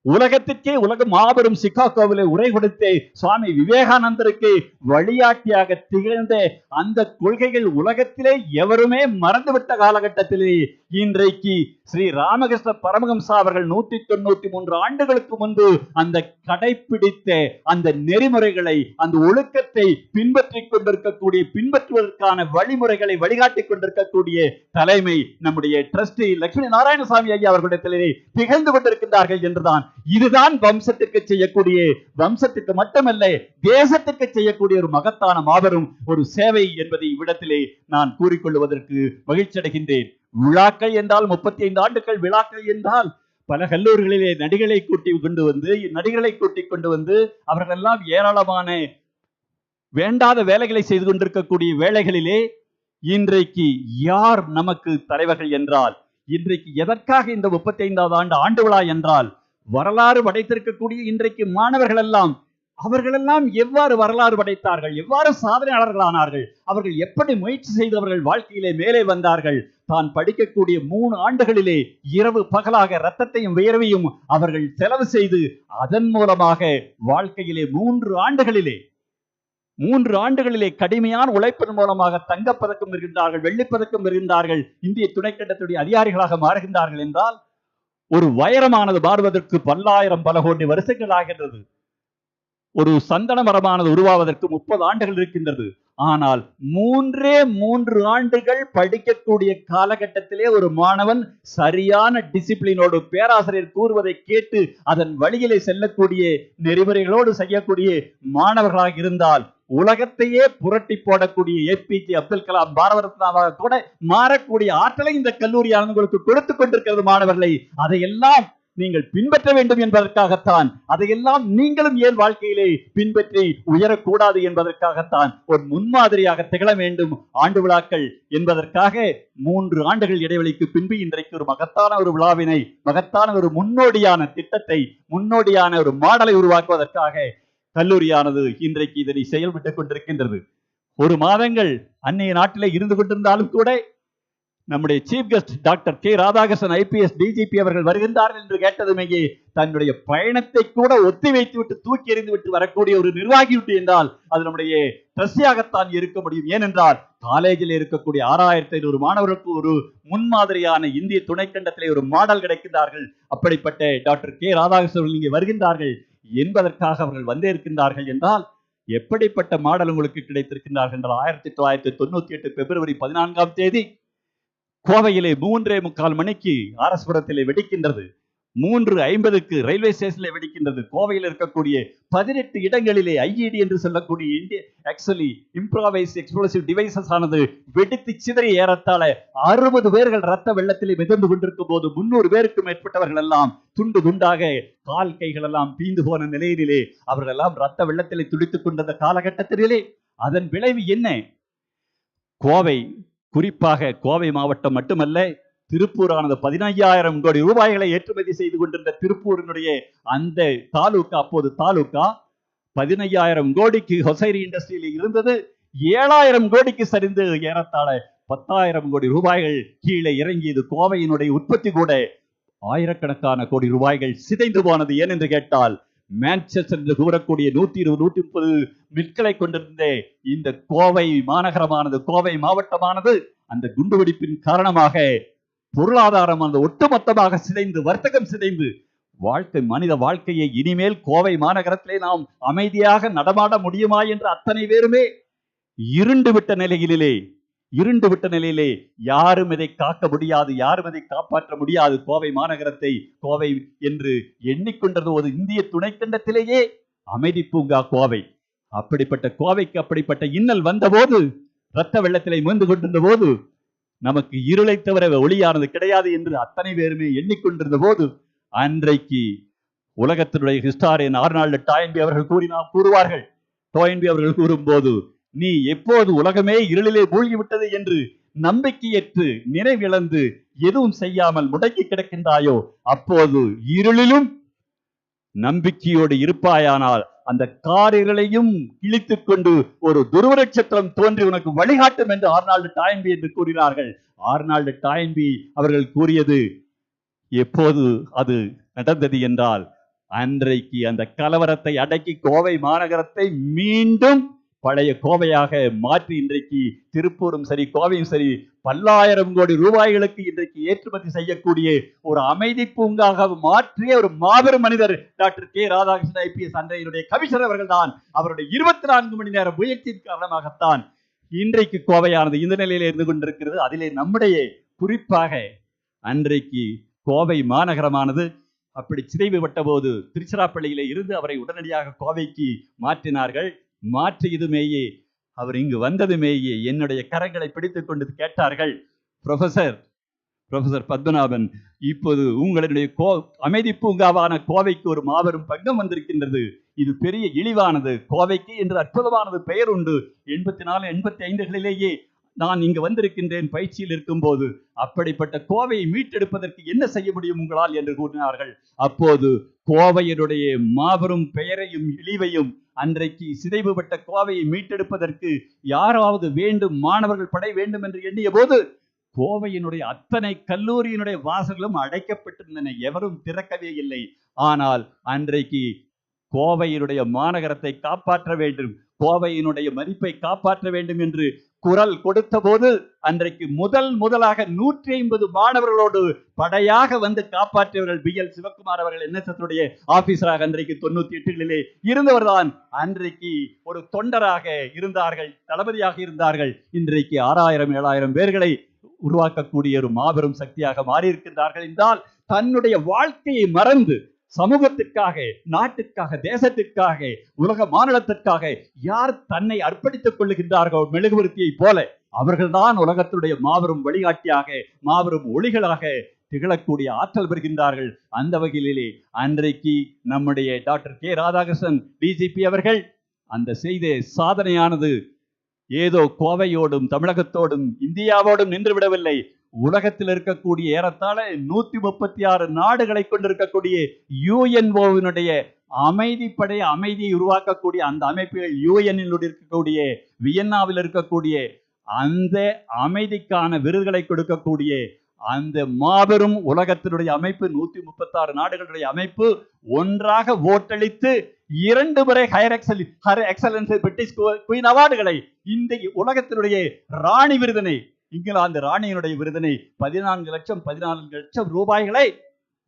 உலகத்திற்கே மாபெரும் சிகாகோவிலே உரை கொடுத்த சுவாமி விவேகானந்தருக்கு வழிகாட்டியாக திகழ்ந்த அந்த கொள்கைகள் உலகத்திலே எவருமே மறந்துவிட்ட காலகட்டத்திலே இன்றைக்கு ஸ்ரீ ராமகிருஷ்ண பரமஹம்சா அவர்கள் 193 ஆண்டுகளுக்கு முன்பு அந்த கடைபிடித்த அந்த நெறிமுறைகளை, அந்த ஒழுக்கத்தை பின்பற்றிக் கொண்டிருக்கக்கூடிய, பின்பற்றுவதற்கான வழிமுறைகளை வழிகாட்டிக் கொண்டிருக்கக்கூடிய தலைமை நம்முடைய ட்ரஸ்டி லட்சுமி நாராயணசாமி ஐயா அவர்களிடத்திலே திகழ்ந்து கொண்டிருக்கின்றார்கள் என்றுதான். இதுதான் வம்சத்திற்கு செய்யக்கூடிய, வம்சத்திற்கு மட்டுமல்ல தேசத்திற்கு செய்யக்கூடிய ஒரு மகத்தான மாபெரும் ஒரு சேவை என்பதை இவ்விடத்திலே நான் கூறிக்கொள்வதற்கு மகிழ்ச்சி அடைகின்றேன். விழாக்கள் என்றால் 35 ஆண்டுகள் விழாக்கள் என்றால் பல கல்லூரிகளிலே நடிகளை கூட்டிக் கொண்டு வந்து அவர்கள் எல்லாம் ஏராளமான வேண்டாத வேலைகளை செய்து கொண்டிருக்கக்கூடிய வேளைகளிலே இன்றைக்கு யார் நமக்கு தலைவர்கள் என்றால், இன்றைக்கு எதற்காக இந்த 35வது ஆண்டு விழா என்றால், வரலாறு படைத்திருக்கக்கூடிய இன்றைக்கு மாணவர்கள் எல்லாம், அவர்களெல்லாம் எவ்வாறு வரலாறு படைத்தார்கள், எவ்வாறு சாதனையாளர்கள் ஆனார்கள், அவர்கள் எப்படி முயற்சி செய்து அவர்கள் வாழ்க்கையிலே மேலே வந்தார்கள். தான் படிக்கக்கூடிய 3 ஆண்டுகளிலே இரவு பகலாக இரத்தத்தையும் வியர்வையும் அவர்கள் செலவு செய்து அதன் மூலமாக வாழ்க்கையிலே 3 ஆண்டுகளிலே கடுமையான உழைப்பின் மூலமாக தங்கப்பதக்கம் பெறுகின்றார்கள், வெள்ளிப்பதக்கம் பெறுகின்றார்கள், இந்திய துணைக்கண்டத்துடைய அதிகாரிகளாக மாறுகின்றார்கள் என்றால், ஒரு வைரமானது மாறுவதற்கு பல்லாயிரம் பல கோடி வருஷங்கள் ஆகின்றது. ஒரு சந்தன மரமானது உருவாவதற்கு 30 ஆண்டுகள் இருக்கின்றது. ஆனால் 3 ஆண்டுகள் படிக்கக்கூடிய காலகட்டத்திலே ஒரு மாணவன் சரியான டிசிப்ளினோடு பேராசிரியர் கூறுவதை கேட்டு அதன் வழியிலே செல்லக்கூடிய நெறிமுறைகளோடு செய்யக்கூடிய மாணவர்களாக இருந்தால் உலகத்தையே புரட்டி போடக்கூடிய ஏபிஜே அப்துல் கலாம் பாரத ரத்னாவாக கூட மாறக்கூடிய ஆற்றலை இந்த கல்லூரியானது உங்களுக்கு கொடுத்துக் கொண்டிருக்கிறது மாணவர்களை. அதையெல்லாம் நீங்கள் பின்பற்ற வேண்டும் என்பதற்காகத்தான், அதையெல்லாம் நீங்களும் ஏன் வாழ்க்கையிலே பின்பற்றி உயரக்கூடாது என்பதற்காகத்தான் ஒரு முன்மாதிரியாக திகழ வேண்டும் ஆண்டு விழாக்கள் என்பதற்காக 3 ஆண்டுகள் இடைவெளிக்கு பின்பு இன்றைக்கு ஒரு மகத்தான ஒரு விழாவினை, மகத்தான ஒரு முன்னோடியான திட்டத்தை, முன்னோடியான ஒரு மாடலை உருவாக்குவதற்காக கல்லூரியானது இன்றைக்கு இதனை செயல்பட்டுக் கொண்டிருக்கின்றது. ஒரு மாதங்கள் அன்னைய நாட்டிலே இருந்து கொண்டிருந்தாலும் கூட நம்முடைய chief guest doctor K Radhakrishnan IPS DGP அவர்கள் வருகின்றார்கள் என்று கேட்டதுமே தன்னுடைய பயணத்தை கூட ஒத்தி வைத்து விட்டு தூக்கி எறிந்து விட்டு வரக்கூடிய ஒரு நிர்வாகி விட்டு என்றால் அது நம்முடைய ட்ரஸ்டியாகத்தான் இருக்க முடியும். ஏனென்றால் காலேஜில் இருக்கக்கூடிய 6500 மாணவர்களுக்கு ஒரு முன்மாதிரியான இந்திய துணைக்கண்டத்திலே ஒரு மாடல் கிடைக்கின்றார்கள். அப்படிப்பட்ட டாக்டர் கே ராதாகிருஷ்ணன் இங்கே வருகின்றார்கள் என்பதற்காக அவர்கள் வந்தே இருக்கின்றார்கள் என்றால் எப்படிப்பட்ட மாடல் உங்களுக்கு கிடைத்திருக்கின்றார்கள் என்றால் 1998 பிப்ரவரி 14ஆம் தேதி கோவையிலே 3:45 மணிக்கு ஆர்எஸ்புரத்திலே வெடிக்கின்றது. 3:50க்கு ரயில்வே ஸ்டேஷனில் வெடிக்கின்றது. கோவையில் இருக்கக்கூடிய 18 இடங்களிலே ஐஇடி என்று சொல்லக்கூடிய இந்திய ஆக்சுவலி இம்ப்ரோவைஸ் எக்ஸ்ப்ளோசிவ் டிவைசஸ் ஆனது வெடித்து சிதறி ஏறத்தாழ 60 பேர்கள் ரத்த வெள்ளத்திலே மிதந்து கொண்டிருக்கும் போது 300 பேருக்கு மேற்பட்டவர்கள் எல்லாம் துண்டு துண்டாக கால் கைகள் எல்லாம் பீந்து போன நிலையிலே அவர்கள் எல்லாம் ரத்த வெள்ளத்திலே துடித்துக் கொண்ட காலகட்டத்திலே அதன் விளைவு என்ன? கோவை, குறிப்பாக கோவை மாவட்டம் மட்டுமல்ல, திருப்பூரானது 15,000 கோடி ரூபாய்களை ஏற்றுமதி செய்து கொண்டிருந்த திருப்பூரினுடைய அந்த தாலுகா, அப்போது தாலுகா 15,000 கோடிக்கு ஹொசைரி இண்டஸ்ட்ரியில் இருந்தது 7,000 கோடிக்கு சரிந்து ஏறத்தாழ 10,000 கோடி ரூபாய்கள் கீழே இறங்கியது. கோவையினுடைய உற்பத்தி கூட ஆயிரக்கணக்கான கோடி ரூபாய்கள் சிதைந்து போனது. ஏன் என்று கேட்டால் மான்செஸ்டர் என்று கூறக்கூடிய 120-130 மிற்களை கொண்டிருந்த இந்த கோவை மாநகரமானது, கோவை மாவட்டமானது அந்த குண்டுவெடிப்பின் காரணமாக பொருளாதாரமானது ஒட்டுமொத்தமாக சிதைந்து, வர்த்தகம் சிதைந்து, மனித வாழ்க்கையை இனிமேல் கோவை மாநகரத்திலே நாம் அமைதியாக நடமாட முடியுமா என்று அத்தனை பேருமே இருண்டு விட்ட நிலையிலே யாரும் இதை காக்க முடியாது, யாரும் இதை காப்பாற்ற முடியாது. கோவை மாநகரத்தை கோவை என்று எண்ணிக்கொண்டது ஒரு இந்திய துணைக்கண்டத்திலேயே அமைதி பூங்கா கோவை. அப்படிப்பட்ட கோவைக்கு அப்படிப்பட்ட இன்னல் வந்த போது, ரத்த வெள்ளத்திலே மீண்டு கொண்டிருந்த போது, நமக்கு இருளை தவிர ஒளியானது கிடையாது என்று அத்தனை பேருமே எண்ணிக்கொண்டிருந்த போது, அன்றைக்கு உலகத்தினுடைய ஹிஸ்டாரியன் ஆர்னால்டு டாயன்பி அவர்கள் கூறுவார்கள். டாயன்பி அவர்கள் கூறும்போது, நீ எப்போது உலகமே இருளிலே மூழ்கிவிட்டது என்று நம்பிக்கையற்று நினைவிழந்து எதுவும் செய்யாமல் முடங்கி கிடக்கின்றாயோ, அப்போது இருளிலும் நம்பிக்கையோடு இருப்பாயானால் அந்த காரிருளையும் கிழித்துக் கொண்டு ஒரு துருவ நட்சத்திரம் தோன்றி உனக்கு வழிகாட்டும் என்று ஆர்னால்டு டாயன்பி என்று கூறினார்கள். ஆர்னால்டு டாயன்பி அவர்கள் கூறியது எப்போது அது நடந்தது என்றால், அன்றைக்கு அந்த கலவரத்தை அடக்கி கோவை மாநகரத்தை மீண்டும் பழைய கோவையாக மாற்றி இன்றைக்கு திருப்பூரும் சரி, கோவையும் சரி, பல்லாயிரம் கோடி ரூபாய்களுக்கு இன்றைக்கு ஏற்றுமதி செய்யக்கூடிய ஒரு அமைதி பூங்காக மாற்றிய ஒரு மாபெரும் மனிதர் டாக்டர் கே ராதாகிருஷ்ணன் ஐபிஎஸ் அன்றையினுடைய கமிஷனர் அவர்கள் தான். அவருடைய 24 மணி நேர முயற்சியின் காரணமாகத்தான் இன்றைக்கு கோவையானது இந்த நிலையில இருந்து கொண்டிருக்கிறது. அதிலே நம்முடைய குறிப்பாக அன்றைக்கு கோவை மாநகரமானது அப்படி சிதைவுபட்ட போது திருச்சிராப்பள்ளியிலே இருந்து அவரை உடனடியாக கோவைக்கு மாற்றினார்கள். மாற்றியதுமேயே அவர் இங்கு வந்ததுமேயே என்னுடைய கரங்களை பிடித்துக் கொண்டு கேட்டார்கள், ப்ரொஃபசர் பத்மநாபன், இப்போது உங்களுடைய அமைதி பூங்காவான கோவைக்கு ஒரு மாபெரும் பங்கம் வந்திருக்கின்றது. இது பெரிய இழிவானது. கோவைக்கு என்று அற்புதமானது பெயர் உண்டு. 84-85களிலேயே நான் இங்கு வந்திருக்கின்றேன் பயிற்சியில் இருக்கும் போது. அப்படிப்பட்ட கோவையை மீட்டெடுப்பதற்கு என்ன செய்ய முடியும் உங்களால் என்று கூறினார்கள். அப்போது கோவையினுடைய மாபெரும் பெயரையும் இழிவையும், அன்றைக்கு சிதைவுபட்ட கோவையை மீட்டெடுப்பதற்கு யாராவது வேண்டும், மாணவர்கள் படை வேண்டும் என்று எண்ணிய போது கோவையினுடைய அத்தனை கல்லூரியினுடைய வாசல்களும் அடைக்கப்பட்டிருந்தன. எவரும் திறக்கவே இல்லை. ஆனால் அன்றைக்கு கோவையினுடைய மாநகரத்தை காப்பாற்ற வேண்டும், கோவையினுடைய மதிப்பை காப்பாற்ற வேண்டும் என்று குரல் கொடுத்த போது அன்றைக்கு முதலாக 150 மாணவர்களோடு படையாக வந்து காப்பாற்றியவர்கள் BL சிவகுமார் அவர்கள் NSS ஆபீசராக அன்றைக்கு 98களிலே இருந்தவர்தான். அன்றைக்கு ஒரு தொண்டராக இருந்தார்கள், தளபதியாக இருந்தார்கள். இன்றைக்கு 6000 7000 பேர்களை உருவாக்கக்கூடிய ஒரு மாபெரும் சக்தியாக மாறியிருக்கின்றார்கள் என்றால் தன்னுடைய வாழ்க்கையை மறந்து சமூகத்திற்காக, நாட்டுக்காக, தேசத்திற்காக, உலக மாநிலத்திற்காக யார் தன்னை அர்ப்பணித்துக் கொள்ளுகின்றார்கள் மெழுகுவர்த்தியை போல அவர்கள்தான் உலகத்துடைய மாபெரும் வழிகாட்டியாக, மாபெரும் ஒளிகளாக திகழக்கூடிய ஆற்றல் பெறுகின்றார்கள். அந்த வகையிலே அன்றைக்கு நம்முடைய டாக்டர் கே ராதாகிருஷ்ணன் DGP அவர்கள் அந்த செய்த சாதனையானது ஏதோ கோவையோடும் தமிழகத்தோடும் இந்தியாவோடும் நின்று விடவில்லை. உலகத்தில் இருக்கக்கூடிய ஏறத்தாழ 136 நாடுகளை கொண்டிருக்கக்கூடிய UNO-வினுடைய அமைதிப்படை, அமைதியை உருவாக்கக்கூடிய அந்த அமைப்புகள், UN-இல் இருக்கக்கூடிய வியன்னாவில் இருக்கக்கூடிய அந்த அமைதிக்கான விருதுகளை கொடுக்கக்கூடிய அந்த மாபெரும் உலகத்தினுடைய அமைப்பு, 136 நாடுகளுடைய அமைப்பு ஒன்றாக ஓட்டளித்து 2 முறை ஹையர் எக்ஸலன்ஸ் பிரிட்டிஷ் குயின் அவார்டுகளை, இந்த உலகத்தினுடைய ராணி விருதினை, இங்கிலாந்து ராணியினுடைய விருதினை 14 லட்சம் ரூபாய்களை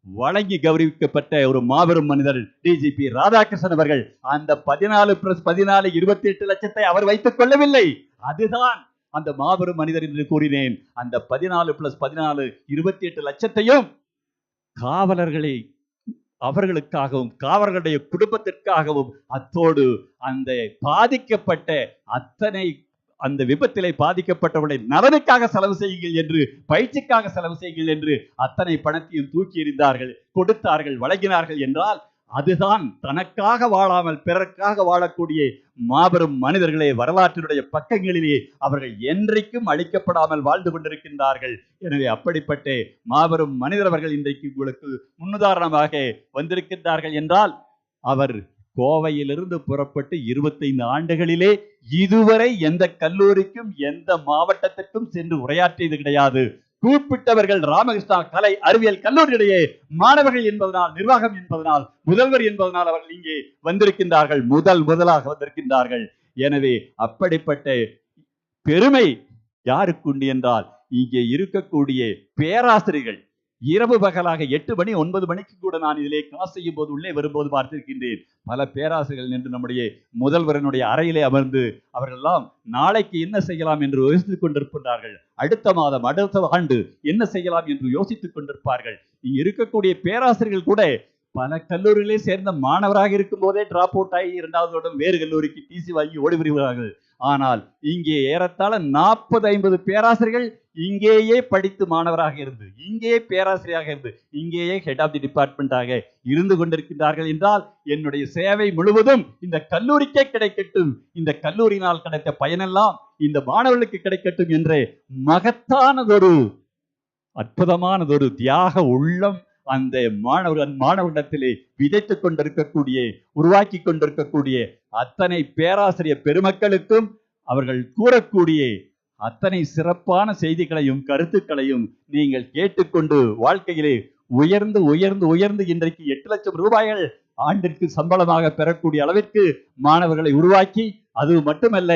வழங்கி கௌரவிக்கப்பட்ட ஒரு மாபெரும் மனிதர் DGP ராதாகிருஷ்ணன் அவர்கள். அந்த 14+14 28 லட்சத்தை அவர் வைத்துக் கொள்ளவில்லை. அதுதான் அந்த மாபெரும் மனிதர் என்று கூறினேன். அந்த 14+14 28 லட்சத்தையும் காவலர்களை அவர்களுக்காகவும் காவலர்களுடைய குடும்பத்திற்காகவும் அத்தோடு அந்த பாதிக்கப்பட்ட அத்தனை அந்த விபத்திலே பாதிக்கப்பட்டவர்களை நலனுக்காக செலவு செய்யுங்கள் என்று, பயிற்சிக்காக செலவு செய்யுங்கள் என்று அத்தனை பணத்தையும் தூக்கி எறிந்தார்கள், கொடுத்தார்கள், வழங்கினார்கள் என்றால் அதுதான் தனக்காக வாழாமல் பிறர்க்காக வாழக்கூடிய மாபெரும் மனிதர்களே வரலாற்றினுடைய பக்கங்களிலே அவர்கள் என்றைக்கும் அழிக்கப்படாமல் வாழ்ந்து கொண்டிருக்கின்றார்கள். எனவே அப்படிப்பட்ட மாபெரும் மனிதர்கள் இன்றைக்கு உங்களுக்கு முன்னுதாரணமாக வந்திருக்கின்றார்கள் என்றால் அவர் கோவையிலிருந்து புறப்பட்டு 25 ஆண்டுகளிலே இதுவரை எந்த கல்லூரிக்கும் எந்த மாவட்டத்திற்கும் சென்று உரையாற்றியது கிடையாது. கூப்பிட்டவர்கள் ராமகிருஷ்ணா கலை அறிவியல் கல்லூரியிடையே மாணவர்கள் என்பதனால், நிர்வாகம் என்பதனால், முதல்வர் என்பதனால் அவர்கள் இங்கே வந்திருக்கின்றார்கள், முதலாக வந்திருக்கின்றார்கள். எனவே அப்படிப்பட்ட பெருமை யாருக்கு உண்டு என்றால் இங்கே இருக்கக்கூடிய பேராசிரியர்கள் இரவு பகலாக 8 மணி 9 மணிக்கு கூட நான் இதிலே கிளாஸ் செய்யும் போது உள்ளே வரும்போது பார்த்திருக்கின்றேன். பல பேராசிரியர்கள் நின்று நம்முடைய முதல்வரனுடைய அறையிலே அமர்ந்து அவர்களெல்லாம் நாளைக்கு என்ன செய்யலாம் என்று யோசித்துக் கொண்டிருக்கின்றார்கள். அடுத்த மாதம், அடுத்த ஆண்டு என்ன செய்யலாம் என்று யோசித்துக் கொண்டிருப்பார்கள். இங்கு இருக்கக்கூடிய பேராசிரியர்கள் கூட பல கல்லூரிகளே சேர்ந்த மாணவராக இருக்கும் போதே டிராப் அவுட் ஆகி 2வது வருடம் வேறு கல்லூரிக்கு டிசி வாங்கி ஓடி வருகிறார்கள். ஆனால் இங்கே ஏறத்தாழ 40-50 பேராசிரியர்கள் இங்கேயே படித்து மாணவராக இருந்து, இங்கேயே பேராசிரியராக இருந்து, இங்கேயே ஹெட் ஆஃப் தி டிபார்ட்மெண்டாக இருந்து கொண்டிருக்கின்றார்கள் என்றால் என்னுடைய சேவை முழுவதும் இந்த கல்லூரிக்கே கிடைக்கட்டும், இந்த கல்லூரியினால் கிடைத்த பயனெல்லாம் இந்த மாணவர்களுக்கு கிடைக்கட்டும் என்ற மகத்தானதொரு அற்புதமானதொரு தியாக உள்ளம் அந்த மாணவரிடத்திலே விதைத்துக் கொண்டிருக்கக்கூடிய, உருவாக்கி கொண்டிருக்கக்கூடிய அத்தனை பேராசிரியர் பெருமக்களுக்கும் அவர்கள் கூறக்கூடிய அத்தனை சிறப்பான செய்திகளையும் கருத்துக்களையும் நீங்கள் கேட்டுக்கொண்டு வாழ்க்கையிலே உயர்ந்து உயர்ந்து உயர்ந்து இன்றைக்கு 8 லட்சம் ரூபாய்கள் ஆண்டிற்கு சம்பளமாக பெறக்கூடிய அளவிற்கு மாணவர்களை உருவாக்கி, அது மட்டுமல்ல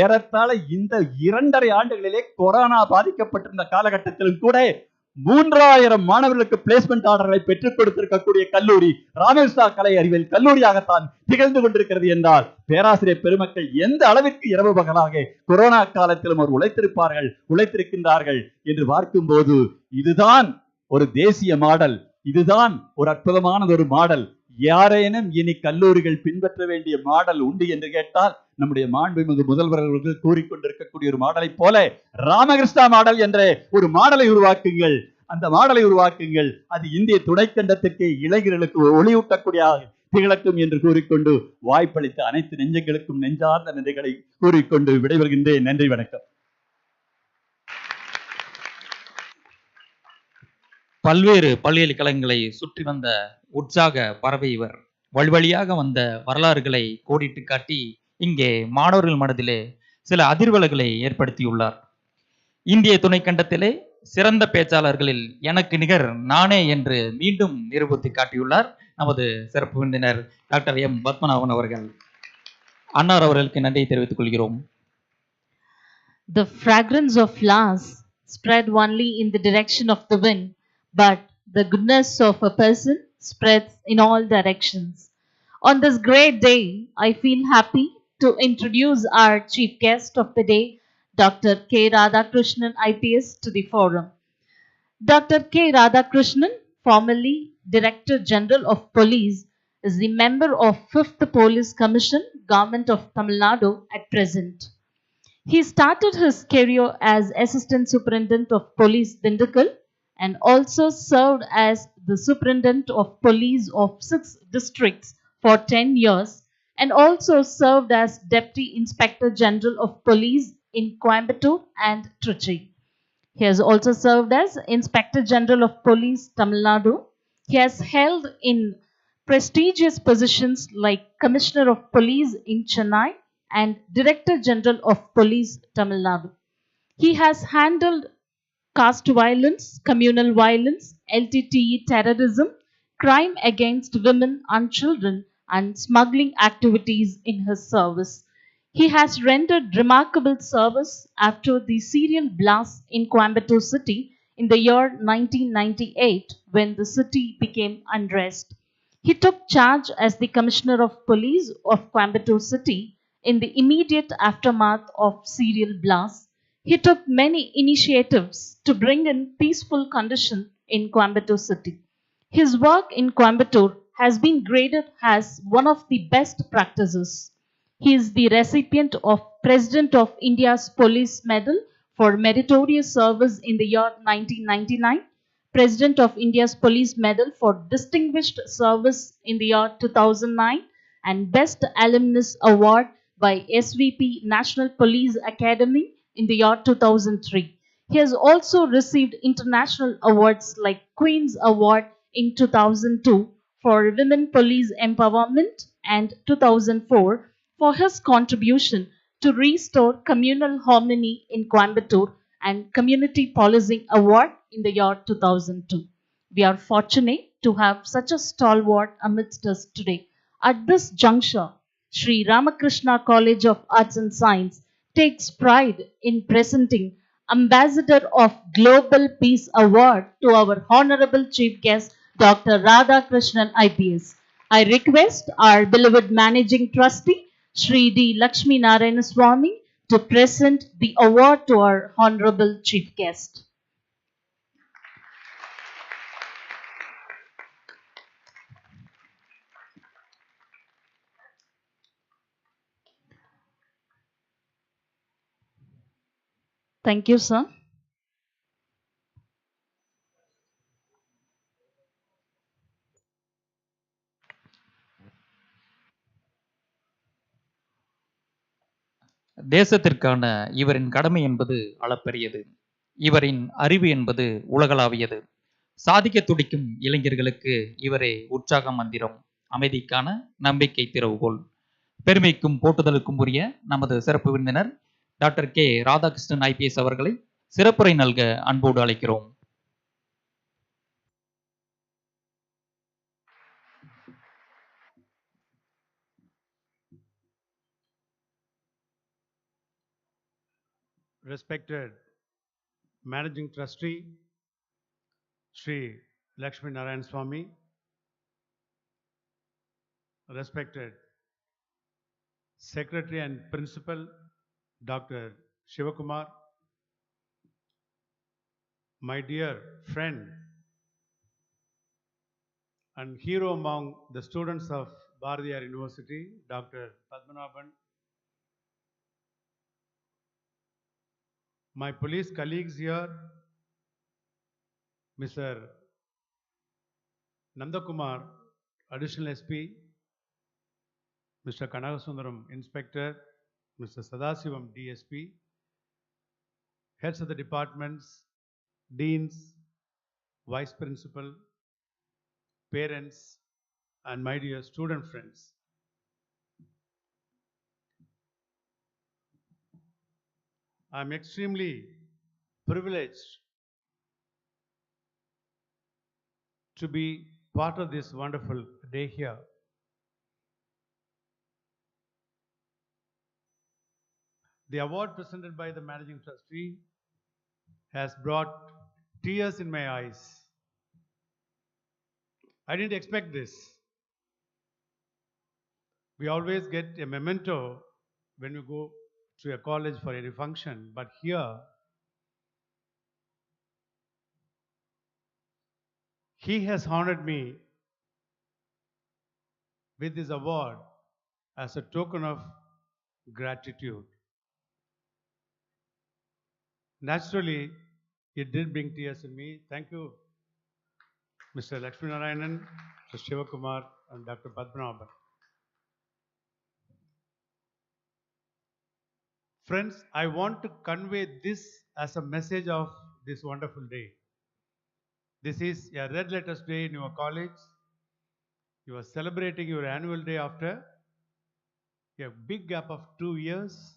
ஏறத்தாழ இந்த 2.5 ஆண்டுகளிலே கொரோனா பாதிக்கப்பட்டிருந்த காலகட்டத்திலும் கூட 3000 மாணவர்களுக்கு பிளேஸ்மெண்ட் ஆர்டர்களை பெற்றுக் கொடுத்திருக்கக்கூடிய கல்லூரி ராமகிருஷ்ணா கலை அறிவியல் கல்லூரியாகத்தான் திகழ்ந்து கொண்டிருக்கிறது என்றால் பேராசிரியர் பெருமக்கள் எந்த அளவிற்கு இரவு பகலாக கொரோனா காலத்திலும் அவர் உழைத்திருக்கின்றார்கள் என்று பார்க்கும்போது இதுதான் ஒரு தேசிய மாடல், இதுதான் ஒரு அற்புதமான ஒரு மாடல். யாரேனும் இனி கல்லூரிகள் பின்பற்ற வேண்டிய மாடல் உண்டு என்று கேட்டால் நம்முடைய மாண்புமிகு முதல்வர் அவர்கள் கூறிக்கொண்டிருக்கக்கூடிய ஒரு மாடலை போல ராமகிருஷ்ணா மாடல் என்ற ஒரு மாடலை உருவாக்குங்கள், அந்த மாடலை உருவாக்குங்கள். அது இந்திய துணைக்கண்டத்திற்கு இளைஞர்களுக்கு ஒளியூட்டக்கூடிய திகழட்டும் என்று கூறிக்கொண்டு வாய்ப்பளித்த அனைத்து நெஞ்சங்களுக்கும் நெஞ்சார்ந்த நன்றிகளை கூறிக்கொண்டு விடைபெறுகின்றேன். நன்றி, வணக்கம். பல்வேறு பல்கலைக்கழகங்களை சுற்றி வந்த உற்சாக பறவை இவர் வழிவழியாக வந்த வரலாறுகளை கோடிட்டு காட்டி இங்கே மாணவர்கள் மனதிலே சில அதிர்வலைகளை ஏற்படுத்தியுள்ளார். இந்திய துணைக்கண்டத்திலே சிறந்த பேச்சாளர்களில் எனக்கு நிகர் நானே என்று மீண்டும் நிரூபித்து காட்டியுள்ளார் நமது சிறப்பு விருந்தினர் டாக்டர் எம் பத்மநாபன் அவர்கள். அன்னார் அவர்களுக்கு நன்றியை தெரிவித்துக் கொள்கிறோம். The fragrance of flowers spread only in the direction of the wind, but the goodness of a person spreads in all directions. On this great day, I feel happy to introduce our chief guest of the day, Dr. K. Radhakrishnan, IPS, to the forum. Dr. K. Radhakrishnan, formerly Director General of Police, is the member of 5th Police Commission, Government of Tamil Nadu at present. He started his career as Assistant Superintendent of Police Dindigul and also served as the Superintendent of Police of 6 districts for 10 years and also served as Deputy Inspector General of Police in Coimbatore and Trichy. He has also served as Inspector General of Police, Tamil Nadu. He has held in prestigious positions like Commissioner of Police in Chennai and Director General of Police, Tamil Nadu. He has handled caste violence, communal violence, LTTE terrorism, crime against women and children, and smuggling activities in his service. He has rendered remarkable service after the serial blast in Coimbatore city in the year 1998 when the city became unrest. He took charge as the Commissioner of Police of Coimbatore city in the immediate aftermath of serial blasts. He took many initiatives to bring in peaceful condition in Coimbatore city. His work in Coimbatore has been graded as one of the best practices. He is the recipient of President of India's Police Medal for meritorious service in the year 1999, President of India's Police Medal for distinguished service in the year 2009, and Best Alumnus Award by SVP National Police Academy in the year 2003. He has also received international awards like Queen's Award in 2002 for Women Police Empowerment and 2004 for his contribution to restore communal harmony in Coimbatore and Community Policing Award in the year 2002. We are fortunate to have such a stalwart amidst us today. At this juncture, Sri Ramakrishna College of Arts and Science takes pride in presenting Ambassador of Global Peace Award to our Honorable Chief Guest, Dr. Radhakrishnan IPS. I request our beloved Managing Trustee, Sri D. Lakshmi Narayana Swami, to present the award to our Honorable Chief Guest. Thank you, sir. தேசத்திற்கான இவரின் கடமை என்பது அளப்பரியது. இவரின் அறிவு என்பது உலகளாவியது. சாதிக்க துடிக்கும் இளைஞர்களுக்கு இவரே உற்சாக மந்திரம், அமைதிக்கான நம்பிக்கை திறவுகோல். பெருமைக்கும் போற்றுதலுக்கும் உரிய நமது சிறப்பு விருந்தினர் டாக்டர் கே ராதாகிருஷ்ணன் ஐபிஎஸ் அவர்களை சிறப்புரை நல்க அன்போடு அழைக்கிறோம். Respected Managing Trustee, Sri Lakshmi Narayan Swami, respected Secretary and Principal, Dr. Shivakumar, my dear friend and hero among the students of Bharatiyar University, Dr. Padmanabhan, my police colleagues here, Mr. Nandakumar, Additional SP, Mr. Kanagasundaram, Inspector, Mr. Sadasivam, DSP, heads of the departments, deans, vice principal, parents, and my dear student friends. I'm extremely privileged to be part of this wonderful day here. The award presented by the managing trustee has brought tears in my eyes. I didn't expect this. We always get a memento when we go to a college for any function, but here he has honored me with this award as a token of gratitude. Naturally, it did bring tears in me. Thank you, Mr. Lakshmi Narayanan, Mr. Shivakumar, and Dr. Padmanabhan. Friends, I want to convey this as a message of this wonderful day. This is a red letters day in your college. You are celebrating your annual day after a big gap of 2 years.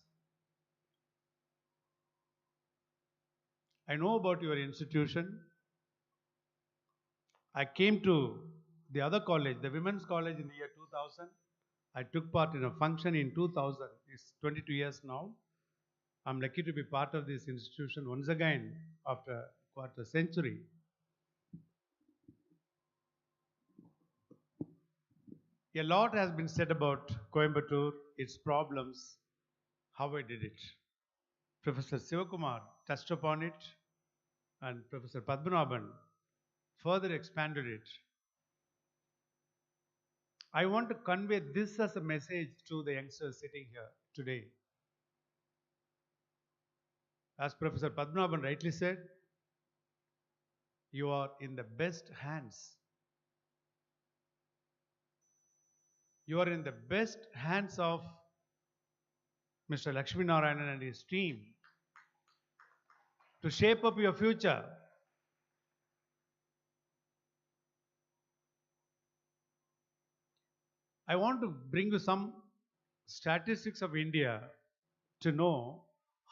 I know about your institution. I came to the other college, the women's college in the year 2000. I took part in a function in 2000. It's 22 years now. I'm lucky to be part of this institution once again after a quarter century. A lot has been said about Coimbatore, its problems, how I did it. Professor Sivakumar touched upon it, and Professor Padmanabhan further expanded it. I want to convey this as a message to the youngsters sitting here today. As Professor Padmanabhan rightly said, you are in the best hands. You are in the best hands of Mr. Lakshmi Narayanan and his team to shape up your future. I want to bring you some statistics of India to know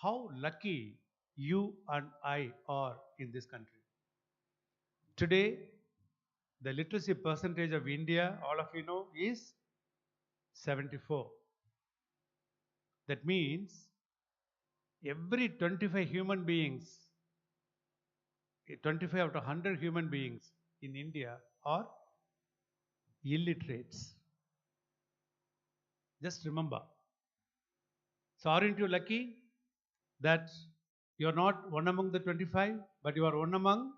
how lucky you and I are in this country. Today, the literacy percentage of India, all of you know, is 74. That means every 25 human beings, 25 out of 100 human beings in India are illiterates. Just remember. So aren't you lucky that you are not one among the 25, but you are one among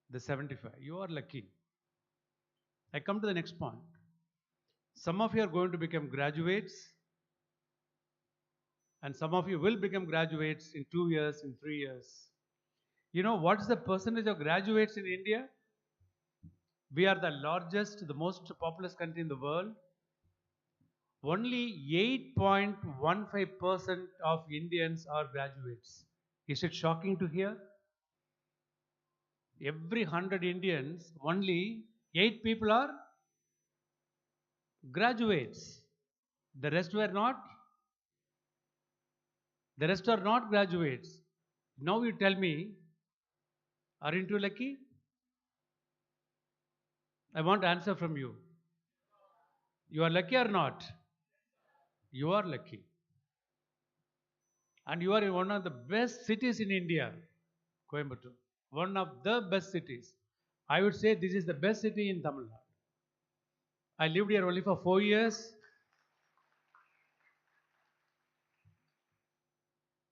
the 75? You are lucky. I come to the next point. Some of you are going to become graduates, and some of you will become graduates in 2 years, in 3 years. You know what's the percentage of graduates in India? We are the largest, the most populous country in the world. Only 8.15% of Indians are graduates. Is it shocking to hear? Every 100 Indians, only 8 people are graduates. The rest were not. The rest are not graduates. Now you tell me, aren't you lucky? I want answer from you. You are lucky or not? You are lucky. And you are in one of the best cities in India, Coimbatore. One of the best cities. I would say this is the best city in Tamil Nadu. I lived here only for 4 years.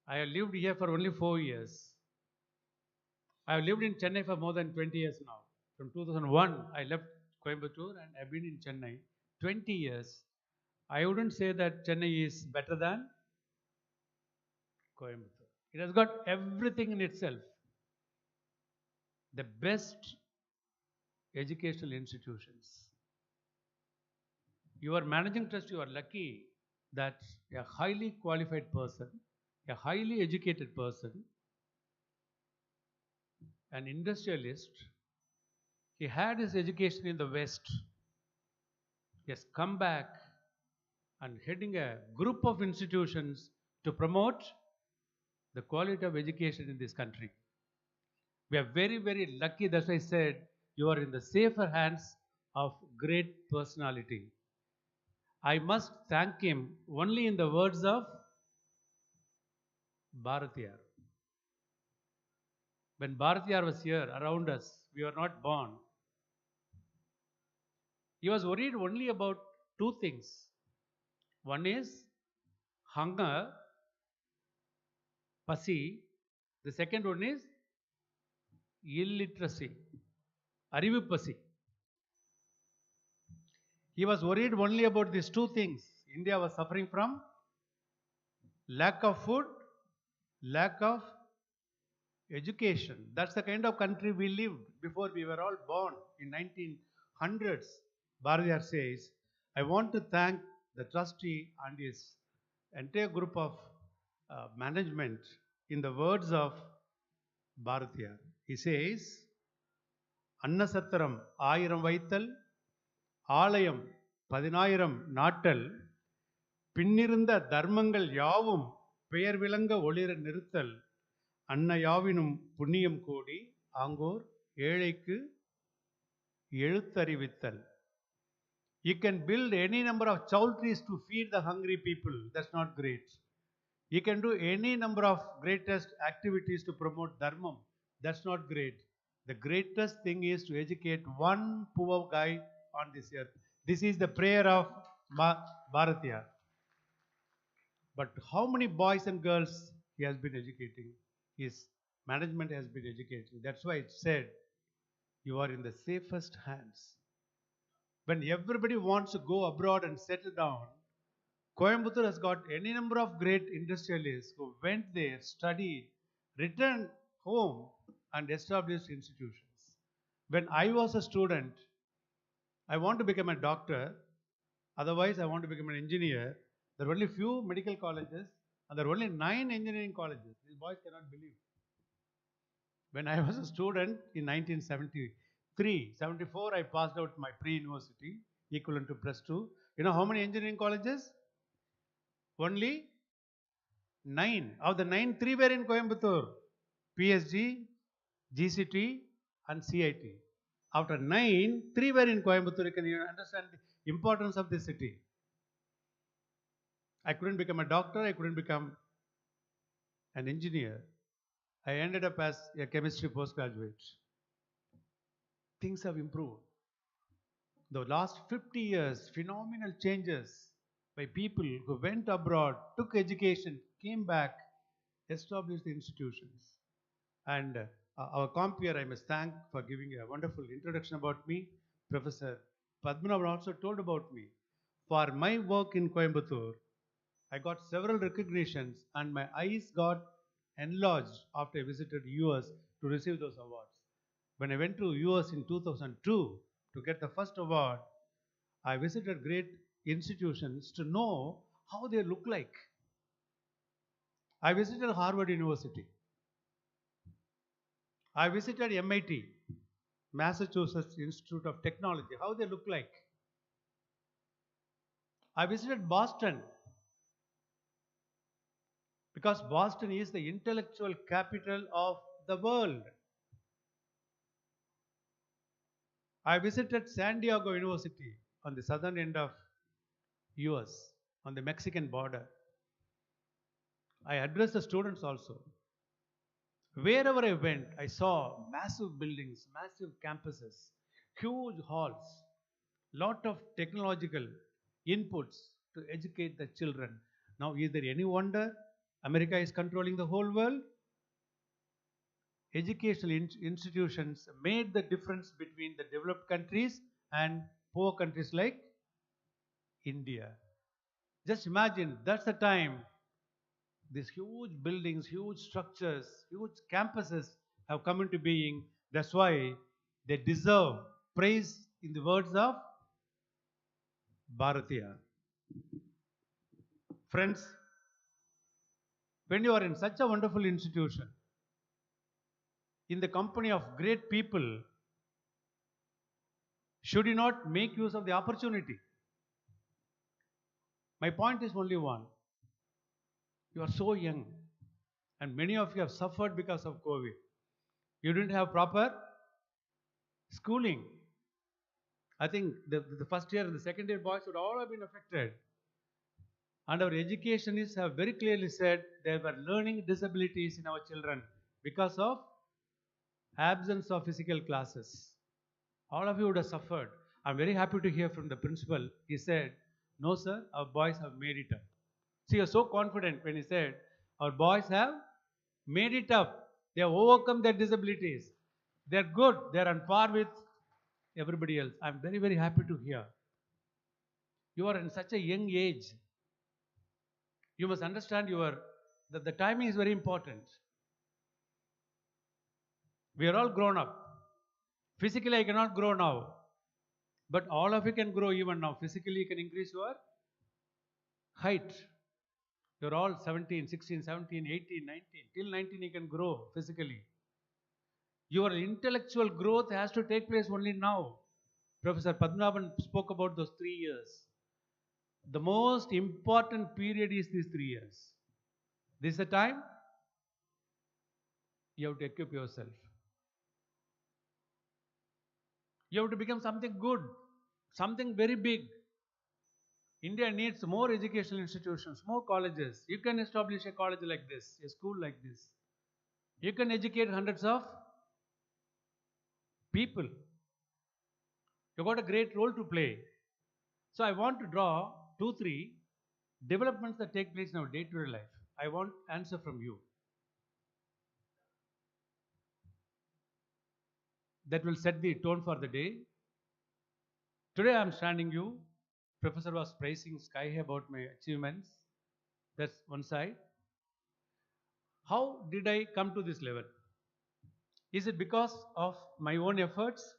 I have lived here for only 4 years. I have lived in Chennai for more than 20 years now. From 2001, I left Coimbatore and I've been in Chennai 20 years. I wouldn't say that Chennai is better than Coimbatore. It has got everything in itself. The best educational institutions. You are managing trust, you are lucky that a highly qualified person, a highly educated person, an industrialist, he had his education in the West. He has come back and heading a group of institutions to promote the quality of education in this country. We are very, very lucky. That's why I said you are in the safer hands of great personality. I must thank him only in the words of Bharatiyar. When Bharatiyar was here around us, we were not born. He was worried only about two things. One is hunger, pasi. The second one is illiteracy, arivu pasi. He was worried only about these two things. India was suffering from lack of food, lack of education. That's the kind of country we lived before we were all born in 1900s. Bharatiyar says, I want to thank the trustee and his entire group of management in the words of Bharatiyar. He says, அன்னசத்திரம் 1000 வைத்தல், ஆலயம் 10000 நாட்டல், பின்னிருந்த தர்மங்கள் யாவும் பெயர் விளங்க ஒளிர நிறுத்தல், அன்ன யாவினும் புண்ணியம் கோடி, anchor ஏழைக்கு எழுத்தறிவித்தல். You can build any number of chowdhuries to feed the hungry people. That's not great. You can do any number of greatest activities to promote dharmam. That's not great. The greatest thing is to educate one poor guy on this earth. This is the prayer of Bharatiyar. But how many boys and girls he has been educating? His management has been educating. That's why it said, you are in the safest hands. When everybody wants to go abroad and settle down, Coimbatore has got any number of great industrialists who went there, studied, returned home and established institutions. When I was a student, I want to become a doctor, otherwise I want to become an engineer. There are only few medical colleges and there are only 9 engineering colleges. These boys cannot believe. When I was a student in 1973, 74, I passed out my pre-university, equivalent to +2. You know how many engineering colleges? Only 9. Of the 9, 3 were in Coimbatore. PSG, GCT and CIT. After 9, 3 were in Coimbatore. You can understand the importance of this city. I couldn't become a doctor. I couldn't become an engineer. I ended up as a chemistry postgraduate. Things have improved. The last 50 years, phenomenal changes by people who went abroad, took education, came back, established the institutions. And our compeer, I must thank for giving a wonderful introduction about me. Professor Padmanabhan also told about me. For my work in Coimbatore, I got several recognitions and my eyes got enlarged after I visited US to receive those awards. When I went to US in 2002 to get the first award, I visited great institutions to know how they look like. I visited Harvard University. I visited MIT, Massachusetts Institute of Technology, how they look like. I visited Boston because Boston is the intellectual capital of the world. I visited San Diego University on the southern end of US, on the Mexican border. I addressed the students also. Wherever I went, I saw massive buildings, massive campuses, huge halls, lot of technological inputs to educate the children. Now, is there any wonder America is controlling the whole world? Educational institutions made the difference between the developed countries and poor countries like India. Just imagine, that's the time these huge buildings, huge structures, huge campuses have come into being. That's why they deserve praise in the words of Bharatiyar. Friends, when you are in such a wonderful institution, in the company of great people, should you not make use of the opportunity? My point is only one. You are so young, and many of you have suffered because of COVID. You didn't have proper schooling. I think the first year and the second year boys would all have been affected. And our educationists have very clearly said there were learning disabilities in our children because of absence of physical classes. All of you would have suffered. I'm very happy to hear from the principal. He said, no, sir, our boys have made it up. See, you're so confident when he said, our boys have made it up. They have overcome their disabilities. They're good. They're on par with everybody else. I'm very, very happy to hear. You are in such a young age. You must understand that the timing is very important. We are all grown up. Physically, I cannot grow now. But all of you can grow even now. Physically, you can increase your height. You're all 17, 16, 17, 18, 19. Till 19, you can grow physically. Your intellectual growth has to take place only now. Professor Padmanabhan spoke about those 3 years. The most important period is these 3 years. This is the time you have to equip yourself. You have to become something good, something very big. India needs more educational institutions, more colleges. You can establish a college like this, a school like this. You can educate hundreds of people. You've got a great role to play. So I want to draw 2, 3 developments that take place in our day-to-day life. I want answer from you. That will set the tone for the day. Today I am standing you. Professor was praising sky about my achievements. That's one side. How did I come to this level? Is it because of my own efforts?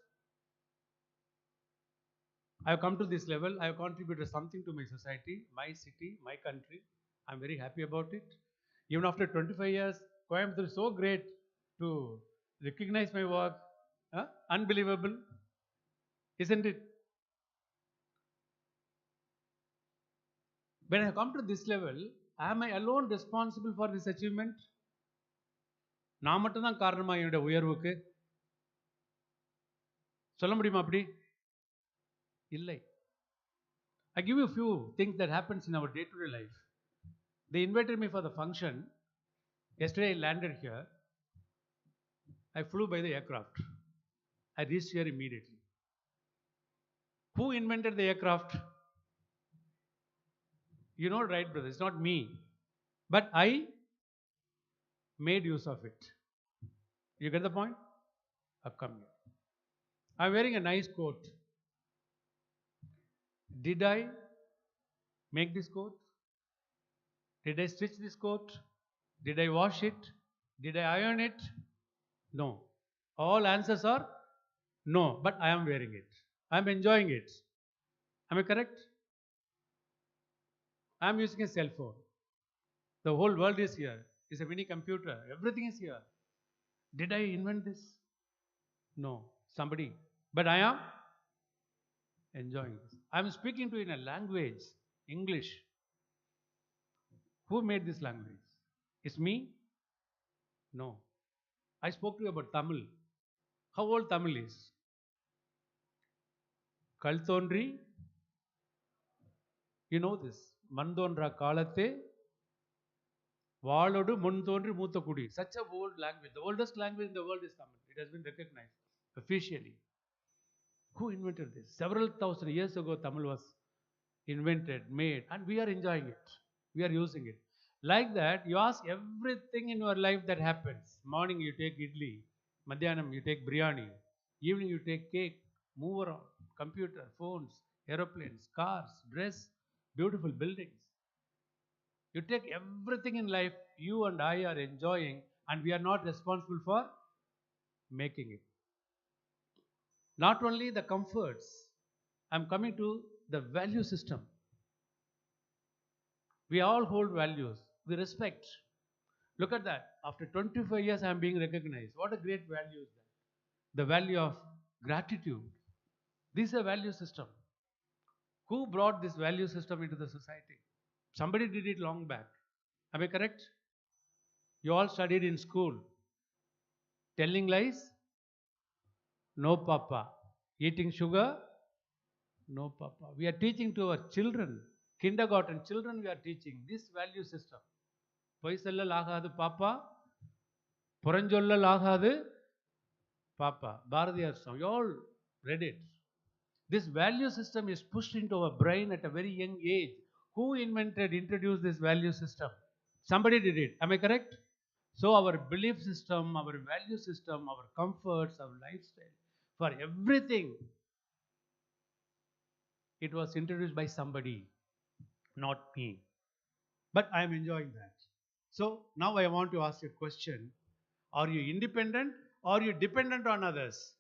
I have come to this level. I have contributed something to my society, my city, my country. I'm very happy about it. Even after 25 years, Coimbatore is so great to recognize my work. Unbelievable, isn't it? When I come to this level, am I alone responsible for this achievement? நான் மட்டும்தான் காரணமா என்னுடைய உயர்வுக்கு? சொல்ல முடியுமா அப்படி? இல்லை. I give you a few things that happens in our day-to-day life. They invited me for the function. Yesterday I landed here. I flew by the aircraft. I reached here immediately. Who invented the aircraft? You know, right, brother? It's not me. But I made use of it. You get the point? I've come here. I'm wearing a nice coat. Did I make this coat? Did I stitch this coat? Did I wash it? Did I iron it? No. All answers are no, but I am wearing it. I am enjoying it. Am I correct? I am using a cell phone. The whole world is here. It's a mini computer. Everything is here. Did I invent this? No. Somebody. But I am enjoying this. I am speaking to you in a language, English. Who made this language? It's me? No. I spoke to you about Tamil. How old Tamil is? Kalthondri? You know this. Mandondra Kalate? Valodu Mundondri Mutakudi. Such a old language. The oldest language in the world is Tamil. It has been recognized officially. Who invented this? Several thousand years ago, Tamil was invented, made, and we are enjoying it. We are using it. Like that, you ask everything in your life that happens. Morning you take idli, Madhyanam you take biryani, evening you take cake, move around, computer, phones, aeroplanes, cars, dress, beautiful buildings. You take everything in life, you and I are enjoying, and we are not responsible for making it. Not only the comforts, I'm coming to the value system. We all hold values. We respect. Look at that. After 25 years, I am being recognized. What a great value is that. The value of gratitude. This is a value system. Who brought this value system into the society? Somebody did it long back. Am I correct? You all studied in school. Telling lies? No, Papa. Eating sugar? No, Papa. We are teaching to our children. kindergarten children, we are teaching this value system. Poisallal agadu papa, puranjollal agadu papa. Bharatiyar song. You all read it. This value system is pushed into our brain at a very young age. Who introduced this value system? Somebody did it. Am I correct? So our belief system, our value system, our comforts, our lifestyle, for everything, it was introduced by somebody, not me. But I am enjoying that. So now I want to ask you a question. Are you independent or are you dependent on others?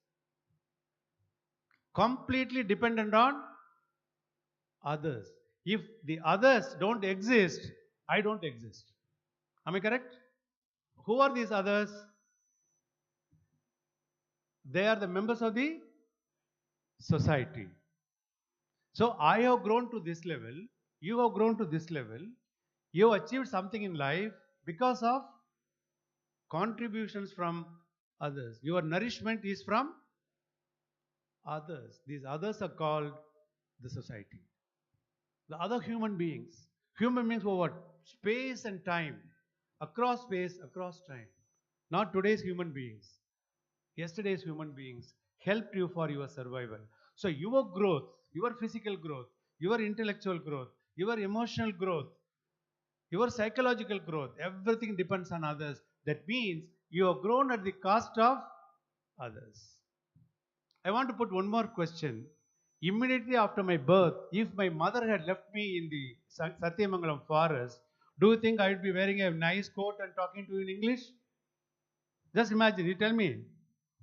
Completely dependent on others. If the others don't exist, I don't exist. Am I correct? Who are these others? They are the members of the society. So I have grown to this level, you have grown to this level, you have achieved something in life because of contributions from others. Your nourishment is from others. These others are called the society. The other human beings. Human beings over space and time. Across space, across time. Not today's human beings. Yesterday's human beings helped you for your survival. So your growth, your physical growth, your intellectual growth, your emotional growth, your psychological growth, everything depends on others. That means you have grown at the cost of others. I want to put one more question. Immediately after my birth, if my mother had left me in the Satyamangalam forest, do you think I would be wearing a nice coat and talking to you in English? Just imagine, you tell me,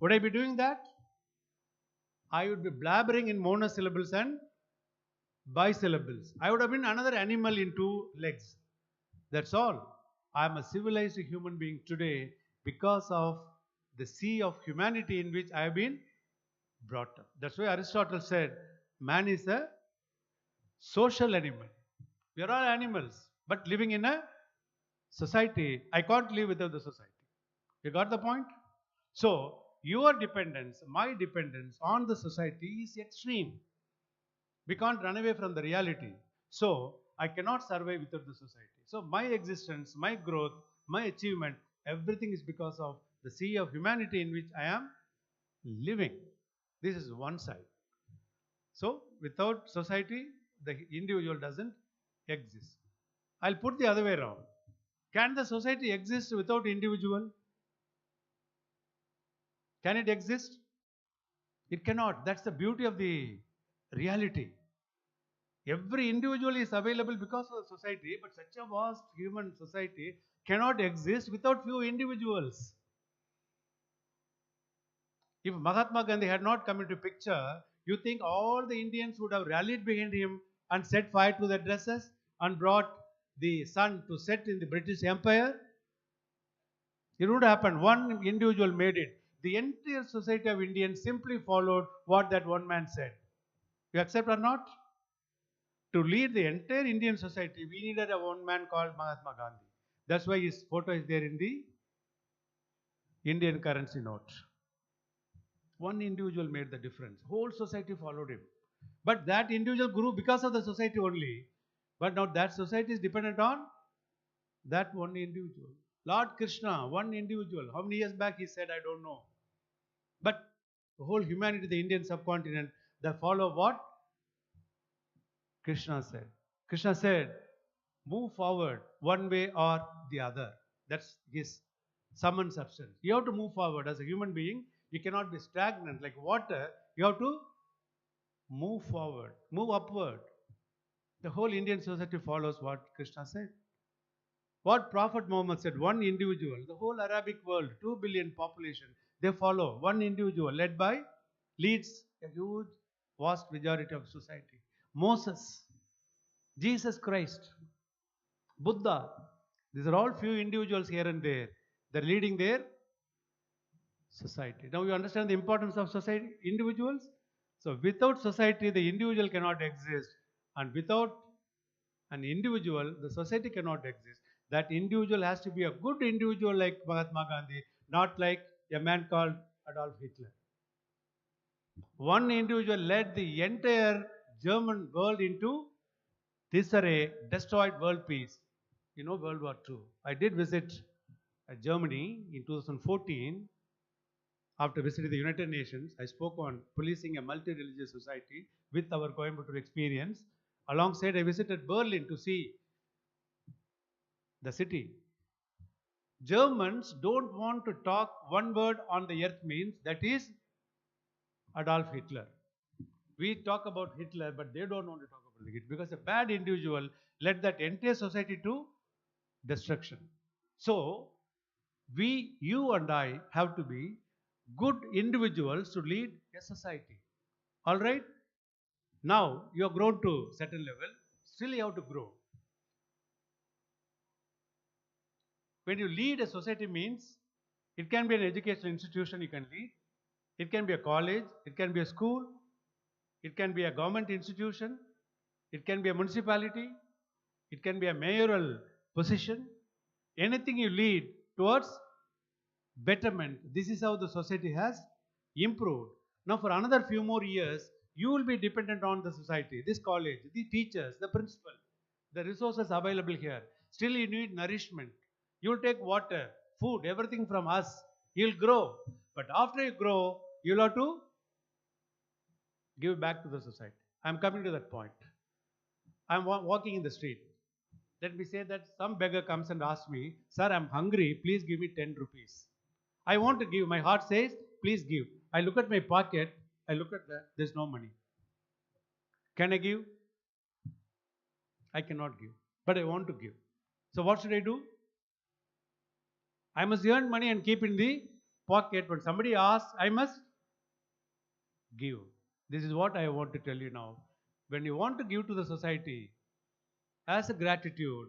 would I be doing that? I would be blabbering in monosyllables and bisyllables. I would have been another animal in two legs. That's all. I am a civilized human being today because of the sea of humanity in which I have been brought up. That's why Aristotle said, man is a social animal. We are all animals, but living in a society. I can't live without the society. You got the point? So, your dependence, my dependence on the society is extreme. We can't run away from the reality. So, I cannot survive without the society. So, my existence, my growth, my achievement, everything is because of the sea of humanity in which I am living. This is one side. So, without society, the individual doesn't exist. I'll put the other way around. Can the society exist without individual? Can it exist? It cannot. That's the beauty of the reality. Every individual is available because of the society, but such a vast human society cannot exist without few individuals. If Mahatma Gandhi had not come into picture, you think all the Indians would have rallied behind him and set fire to their dresses and brought the sun to set in the British Empire? It would happen. One individual made it. The entire society of Indians simply followed what that one man said. You accept or not? To lead the entire Indian society, we needed a one man called Mahatma Gandhi. That's why his photo is there in the Indian currency note. One individual made the difference. Whole society followed him. But that individual grew because of the society only. But now that society is dependent on that one individual. Lord Krishna, one individual. How many years back he said, I don't know. But the whole humanity, the Indian subcontinent, they follow what Krishna said. Krishna said, move forward one way or the other. That's his summon substance. You have to move forward as a human being. You cannot be stagnant like water. You have to move forward, move upward. The whole Indian society follows what Krishna said. What Prophet Muhammad said, one individual, the whole Arabic world, 2 billion population, they follow one individual leads a huge, vast majority of society. Moses, Jesus Christ, Buddha, these are all few individuals here and there. They're leading their society. Now you understand the importance of society, individuals? So without society, the individual cannot exist. And without an individual, the society cannot exist. That individual has to be a good individual like Mahatma Gandhi, not like a man called Adolf Hitler. One individual led the entire German world into These are a destroyed world peace. You know, World War II. I did visit Germany in 2014. After visiting the United Nations, I spoke on policing a multi-religious society with our Coimbatore experience. Alongside, I visited Berlin to see the city. Germans don't want to talk one word on the earth means that is Adolf Hitler. We talk about Hitler, but they don't want to talk about Hitler because a bad individual led that entire society to destruction. So, you and I have to be good individuals to lead a society. All right? Now, you have grown to certain level, still you have to grow. When you lead a society means, it can be an educational institution you can lead, it can be a college, it can be a school, it can be a government institution, it can be a municipality, it can be a mayoral position. Anything you lead towards betterment, this is how the society has improved. Now, for another few more years, you will be dependent on the society, this college, the teachers, the principal, the resources available here. Still, you need nourishment. You will take water, food, everything from us. You'll grow. But after you grow, you'll have to give back to the society. I'm coming to that point. I'm walking in the street. Let me say that some beggar comes and asks me, Sir, I'm hungry, please give me 10 rupees. I want to give. My heart says, please give. I look at my pocket, I look at that, there's no money. Can I give? I cannot give. But I want to give. So what should I do? I must earn money and keep in the pocket. When somebody asks, I must give. This is what I want to tell you now. When you want to give to the society, as a gratitude,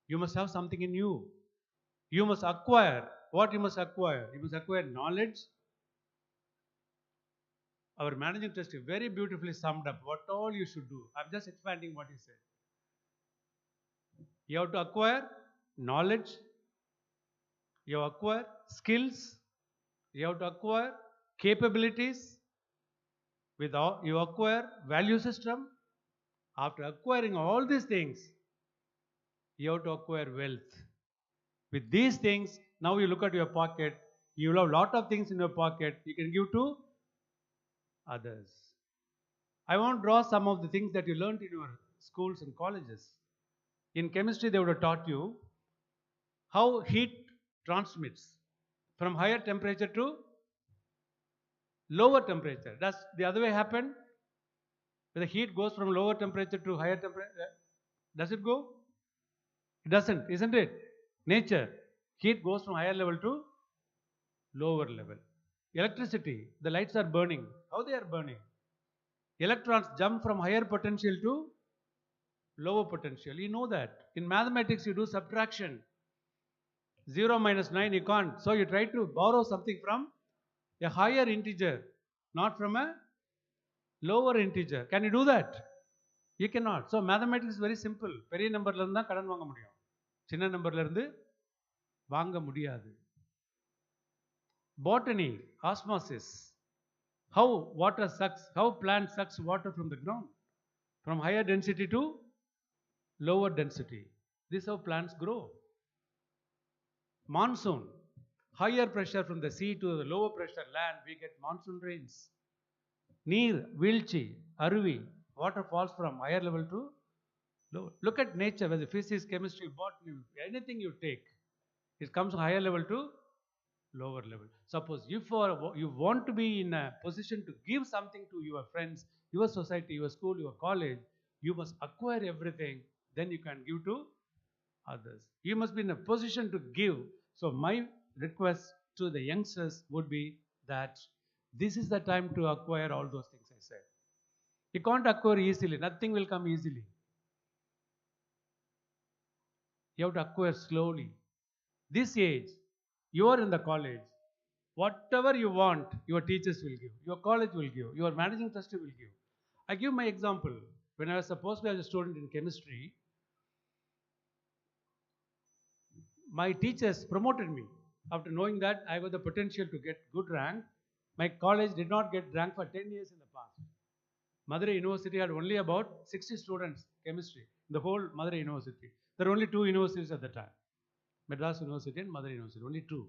you must have something in you. You must acquire. What you must acquire? You must acquire knowledge. Our managing trustee very beautifully summed up what all you should do. I'm just expanding what he said. You have to acquire knowledge. You have to acquire skills. You have to acquire capabilities. You acquire value system. After acquiring all these things, you have to acquire wealth. With these things, now you look at your pocket, you will have a lot of things in your pocket you can give to others. I want to draw some of the things that you learned in your schools and colleges. In chemistry, they would have taught you how heat transmits from higher temperature to lower temperature. Does the other way happen? When the heat goes from lower temperature to higher temperature, does it go? It doesn't, isn't it? Nature, heat goes from higher level to lower level. Electricity, the lights are burning. How they are burning? Electrons jump from higher potential to lower potential. You know that. In mathematics, you do subtraction. 0 minus 9, you can't. So you try to borrow something from a higher integer, not from a lower integer. Can you do that? You cannot. So mathematics is very simple. பெரிய நம்பர்ல இருந்து தான் கடன் வாங்க முடியும். சின்ன நம்பர்ல இருந்து வாங்க முடியாது. Botany, osmosis. How water sucks, how plant sucks water from the ground. From higher density to lower density. This is how plants grow. Monsoon. Higher pressure from the sea to the lower pressure land, we get monsoon rains. Neer, Vilchi, Aruvi. Water falls from higher level to lower. Look at nature, whether physics, chemistry, botany, anything you take, it comes from higher level to lower level. Suppose if you want to be in a position to give something to your friends, your society, your school, your college, you must acquire everything, then you can give to others. You must be in a position to give. So my request to the youngsters would be that this is the time to acquire all those things I said. You can't acquire easily. Nothing will come easily. You have to acquire slowly. This age, you are in the college. Whatever you want, your teachers will give. Your college will give. Your managing trustee will give. I give my example. When I was supposed to be a student in chemistry, my teachers promoted me. After knowing that I got the potential to get good rank, my college did not get rank for 10 years in the past. Madurai University had only about 60 students, chemistry, the whole Madurai University. There were only two universities at the time, Madras University and Madurai University, only two.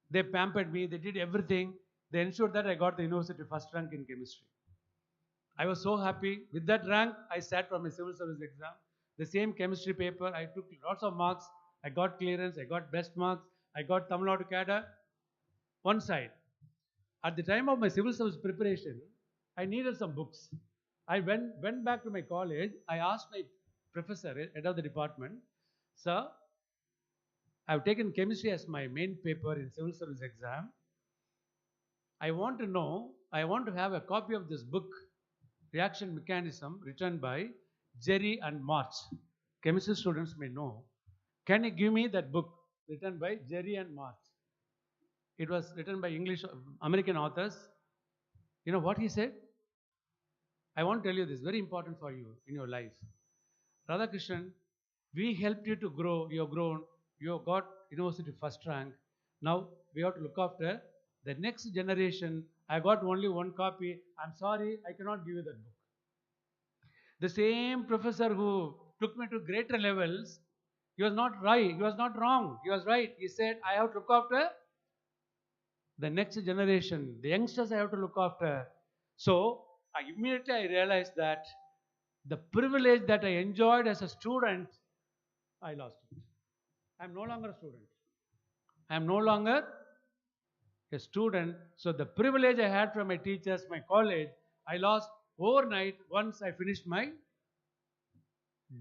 They pampered me, they did everything. They ensured that I got the university first rank in chemistry. I was so happy. With that rank, I sat for my civil service exam. The same chemistry paper, I took lots of marks. I got clearance, I got best marks, I got Tamil Nadu cadre. One side. At the time of my civil service preparation, I needed some books. I went back to my college. I asked my professor, head of the department, sir, I've taken chemistry as my main paper in civil service exam. I want to have a copy of this book, Reaction Mechanism, written by Jerry and March. Chemistry students may know. Can you give me that book written by Jerry and March? It was written by American authors. You know what he said? I want to tell you this, very important for you in your life. Radhakrishnan, we helped you to grow, you have grown, you have got university first rank. Now we have to look after the next generation. I got only one copy. I'm sorry, I cannot give you that book. The same professor who took me to greater levels, he was not right, he was not wrong, he was right. He said, I have to look after the next generation, the youngsters I have to look after. So immediately I realized that the privilege that I enjoyed as a student, I lost it. I am no longer a student. I am no longer a student. So the privilege I had from my teachers, my college, I lost overnight once I finished my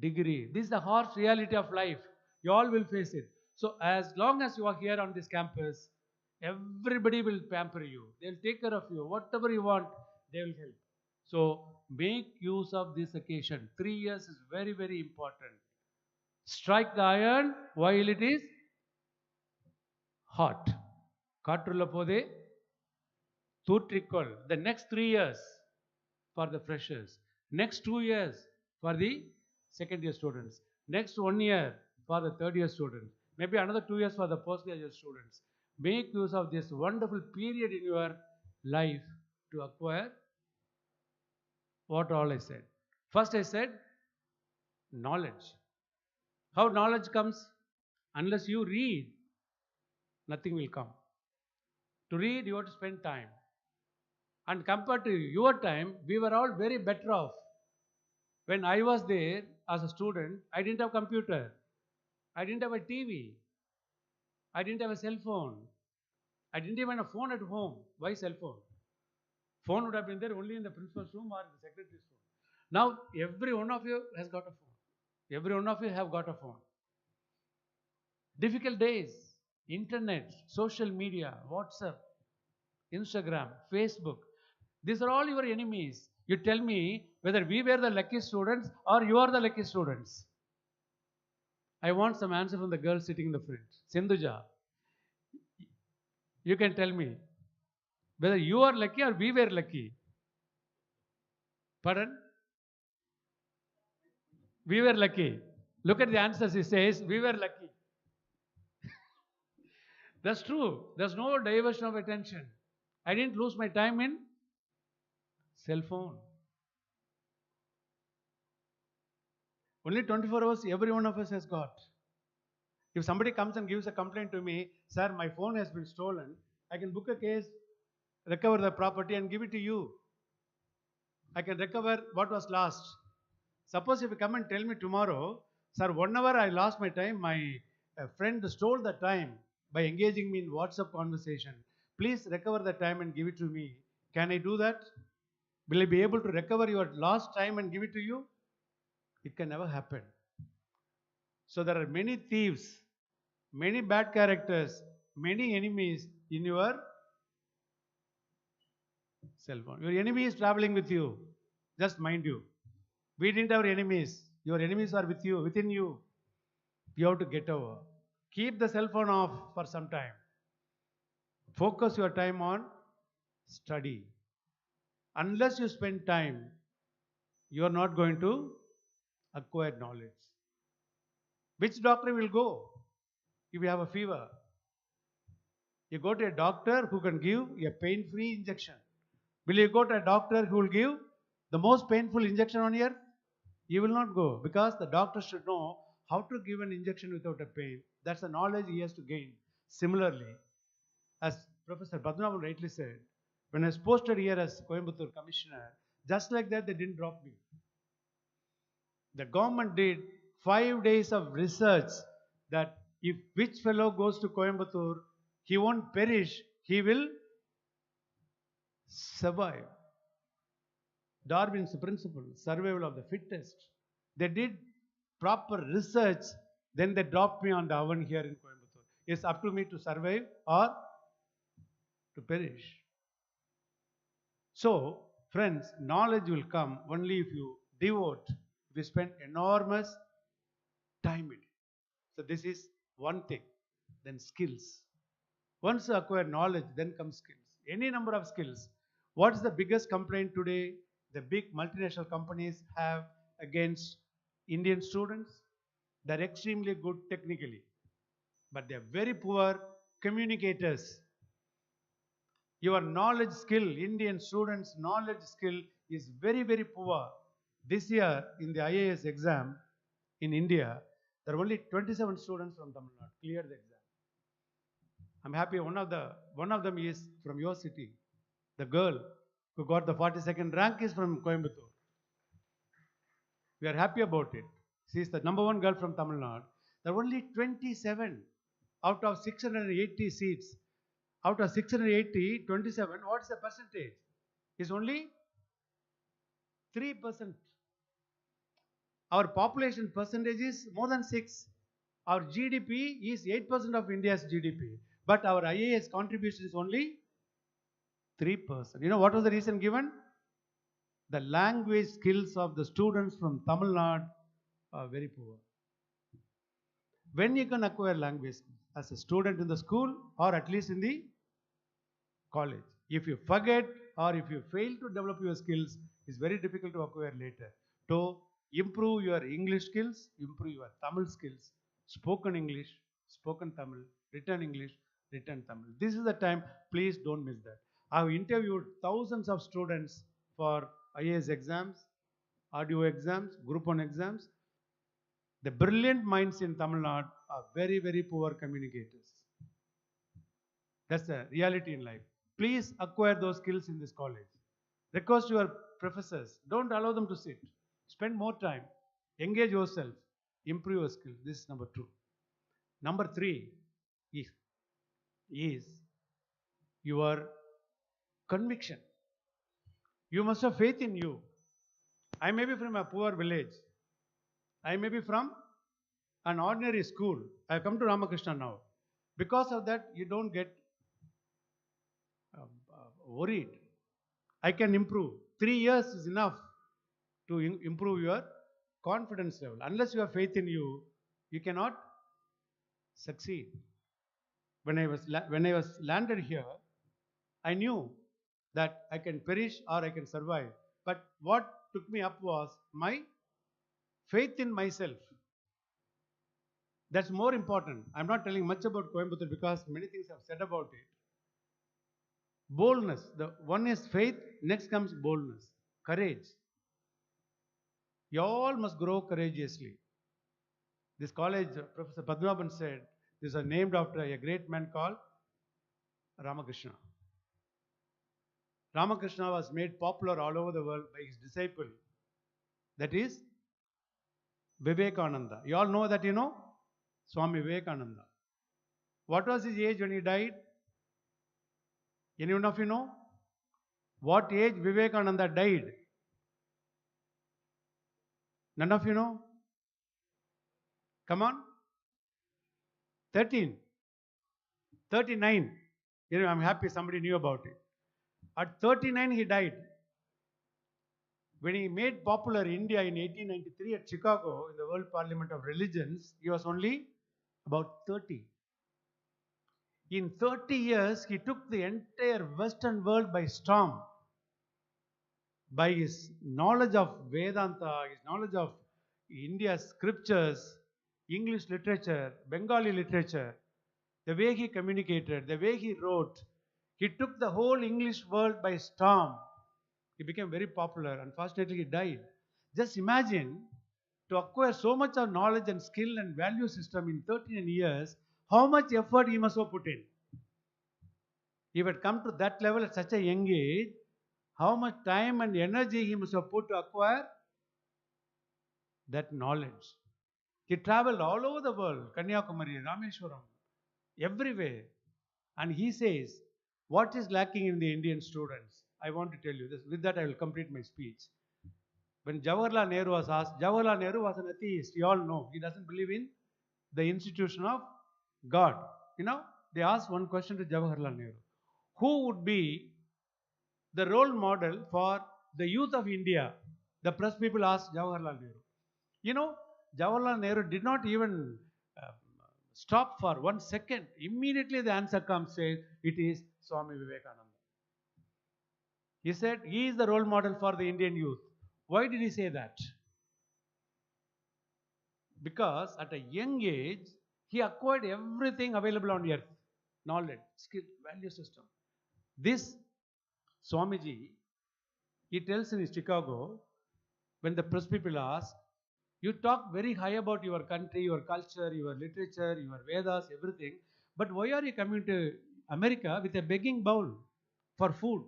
degree. This is the harsh reality of life. You all will face it. So as long as you are here on this campus, everybody will pamper you. They'll take care of you. Whatever you want, they will help. So make use of this occasion. 3 years is very, very important. Strike the iron while it is hot. காற்றுள்ள போதே தூற்றிக்கொள். The next 3 years for the freshers. Next 2 years for the second year students. Next 1 year for the third year students. Maybe another 2 years for the postgraduate students. Make use of this wonderful period in your life to acquire what all I said. First I said knowledge. How knowledge comes? Unless you read, nothing will come. To read, you have to spend time. And compared to your time, we were all very better off. When I was there as a student, I didn't have computer. I didn't have a TV. I didn't have a cell phone. I didn't even have a phone at home. Why cell phone? Phone would have been there only in the principal's room or the secretary's room. Now, every one of you has got a phone. Every one of you have got a phone. Difficult days, internet, social media, WhatsApp, Instagram, Facebook. These are all your enemies. You tell me whether we were the lucky students or you are the lucky students. I want some answer from the girl sitting in the front. Sindhuja, you can tell me whether you are lucky or we were lucky. Pardon? We were lucky. Look at the answers. He says, we were lucky. That's true. There's no diversion of attention. I didn't lose my time in cell phone. Only 24 hours every one of us has got. If somebody comes and gives a complaint to me, sir, my phone has been stolen, I can book a case, recover the property and give it to you. I can recover what was lost. Suppose if you come and tell me tomorrow, sir, 1 hour I lost my time, my friend stole the time by engaging me in WhatsApp conversation. Please recover the time and give it to me. Can I do that? Will I be able to recover your lost time and give it to you? It can never happen. So there are many thieves, many bad characters, many enemies in your cell phone. Your enemy is traveling with you. Just mind you. We didn't have enemies. Your enemies are with you, within you. You have to get over. Keep the cell phone off for some time. Focus your time on study. Unless you spend time, you are not going to acquire knowledge. Which doctor will go if you have a fever? You go to a doctor who can give a pain-free injection. Will you go to a doctor who will give the most painful injection on earth? You will not go, because the doctor should know how to give an injection without a pain. That's the knowledge he has to gain. Similarly, as Professor Padmanabhan rightly said, when I was posted here as Coimbatore Commissioner, just like that they didn't drop me. The government did 5 days of research that if which fellow goes to Coimbatore, he won't perish, he will survive. Darwin's principle, survival of the fittest. They did proper research, then they dropped me on the oven here in Coimbatore. It's up to me to survive or to perish. So, friends, knowledge will come only if you devote, if you spend enormous time in it. So, this is one thing. Then skills. Once you acquire knowledge, then comes skills. Any number of skills. What's the biggest complaint today the big multinational companies have against Indian students? They're extremely good technically, but they're very poor communicators. Your knowledge skill, Indian students' knowledge skill is very, very poor. This year in the IAS exam in India, there are only 27 students from Tamil Nadu cleared the exam. I'm happy one of them is from your city. The girl who got the 42nd rank is from Coimbatore. We are happy about it. She is the number one girl from Tamil Nadu. There are only 27 out of 680 seats. Out of 680, 27, what's the percentage? It's only 3%. Our population percentage is more than 6. Our GDP is 8% of India's GDP. But our IAS contribution is only 3%. You know what was the reason given? The language skills of the students from Tamil Nadu are very poor. When you can acquire language as a student in the school or at least in the college. If you forget or if you fail to develop your skills, it's very difficult to acquire later. To improve your English skills, improve your Tamil skills, spoken English, spoken Tamil, written English, written Tamil. This is the time, please don't miss that. I have interviewed thousands of students for IAS exams, audio exams, group 1 exams. The brilliant minds in Tamil Nadu are very, very poor communicators. That's the reality in life. Please acquire those skills in this college. Request your professors, don't allow them to sit. Spend more time. Engage yourself. Improve your skills. This is number 2. Number 3 is your conviction. You must have faith in you. I may be from a poor village. I may be from an ordinary school. I have come to Ramakrishna now. Because of that, you don't get worried. I can improve. 3 years is enough to improve your confidence level. Unless you have faith in you, you cannot succeed. When I was landed here, I knew that I can perish or I can survive. But what took me up was my faith in myself. That's more important. I'm not telling much about Coimbatore because many things I've said about it. Boldness. The one is faith, next comes boldness, courage. You all must grow courageously. This college, Professor Padmanabhan said, these are named after a great man called Ramakrishna. Ramakrishna was made popular all over the world by his disciple. That is Vivekananda. You all know that, you know? Swami Vivekananda. What was his age when he died? Anyone of you know? What age Vivekananda died? None of you know? Come on. 13. 39. You know, I'm happy somebody knew about it. At 39 he died. When he made popular India in 1893 at Chicago in the World Parliament of Religions, he was only about 30. In 30 years, he took the entire Western world by storm. By his knowledge of Vedanta, his knowledge of India's scriptures, English literature, Bengali literature, the way he communicated, the way he wrote, he took the whole English world by storm. He became very popular. Unfortunately, he died. Just imagine to acquire so much of knowledge and skill and value system in 13 years, how much effort he must have put in. He had come to that level at such a young age, how much time and energy he must have put to acquire that knowledge. He traveled all over the world, Kanyakumari, Rameshwaram, everywhere. And he says, what is lacking in the Indian students? I want to tell you this. With that, I will complete my speech. When Jawaharlal Nehru was asked, Jawaharlal Nehru was an atheist. You all know. He doesn't believe in the institution of God. You know, they asked one question to Jawaharlal Nehru. Who would be the role model for the youth of India? The press people asked Jawaharlal Nehru. You know, Jawaharlal Nehru did not even stop for 1 second. Immediately the answer comes, says, it is Swami Vivekananda. He said, he is the role model for the Indian youth. Why did he say that? Because at a young age, he acquired everything available on earth. Knowledge, skill, value system. This Swamiji, he tells in Chicago, when the press people ask, you talk very high about your country, your culture, your literature, your Vedas, everything. But why are you coming to America with a begging bowl for food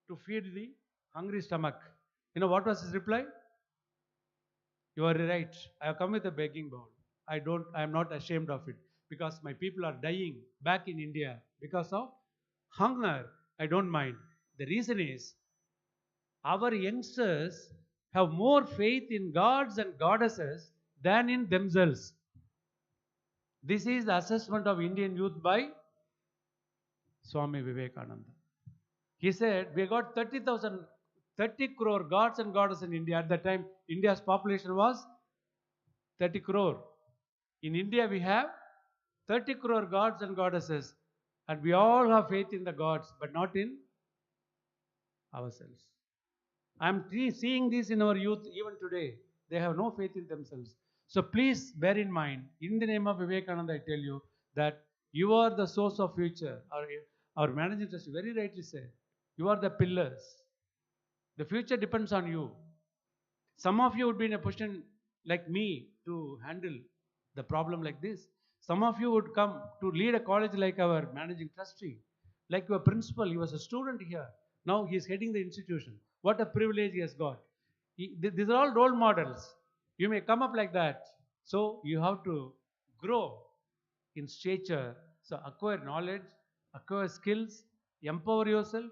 to feed the hungry stomach? You know what was his reply? You are right. I have come with a begging bowl. I am not ashamed of it because my people are dying back in India because of hunger. I don't mind. The reason is our youngsters have more faith in gods and goddesses than in themselves. This is the assessment of Indian youth by Swami Vivekananda. He said, we got 30 crore gods and goddesses in India. At that time, India's population was 30 crore. In India, we have 30 crore gods and goddesses. And we all have faith in the gods, but not in ourselves. I am seeing this in our youth even today. They have no faith in themselves. So please bear in mind, in the name of Vivekananda, I tell you that you are the source of future. Our managing trustee very rightly said, you are the pillars. The future depends on you. Some of you would be in a position like me to handle the problem like this. Some of you would come to lead a college like our managing trustee, like your principal. He was a student here. Now he is heading the institution. What a privilege he has got. These are all role models. You may come up like that. So you have to grow in stature. So acquire knowledge, acquire skills, empower yourself,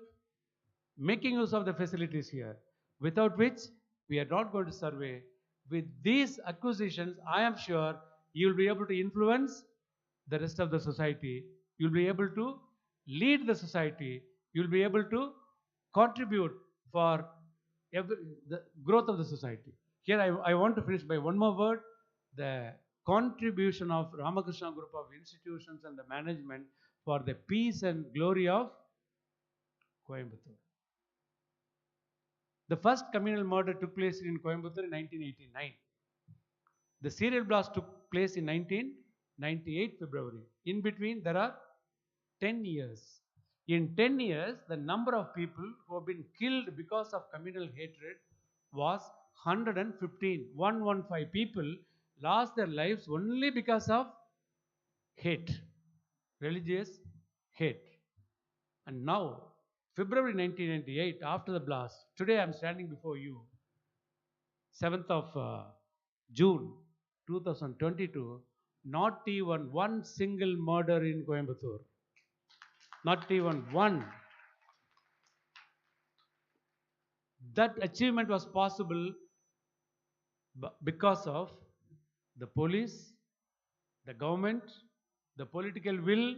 making use of the facilities here, without which we are not going to survey. With these acquisitions, I am sure you will be able to influence the rest of the society. You will be able to lead the society. You will be able to contribute for the growth of the society. Here I want to finish by one more word. The contribution of Ramakrishna Group of institutions and the management for the peace and glory of Coimbatore. The first communal murder took place in Coimbatore in 1989. The serial blast took place in 1998 February. In between, there are 10 years. In 10 years, the number of people who have been killed because of communal hatred was 115. 115 people lost their lives only because of hate, religious hate. And now, February 1998, after the blast, today I am standing before you, 7th of June 2022, not even one single murder in Coimbatore. Not even one. That achievement was possible because of the police, the government, the political will,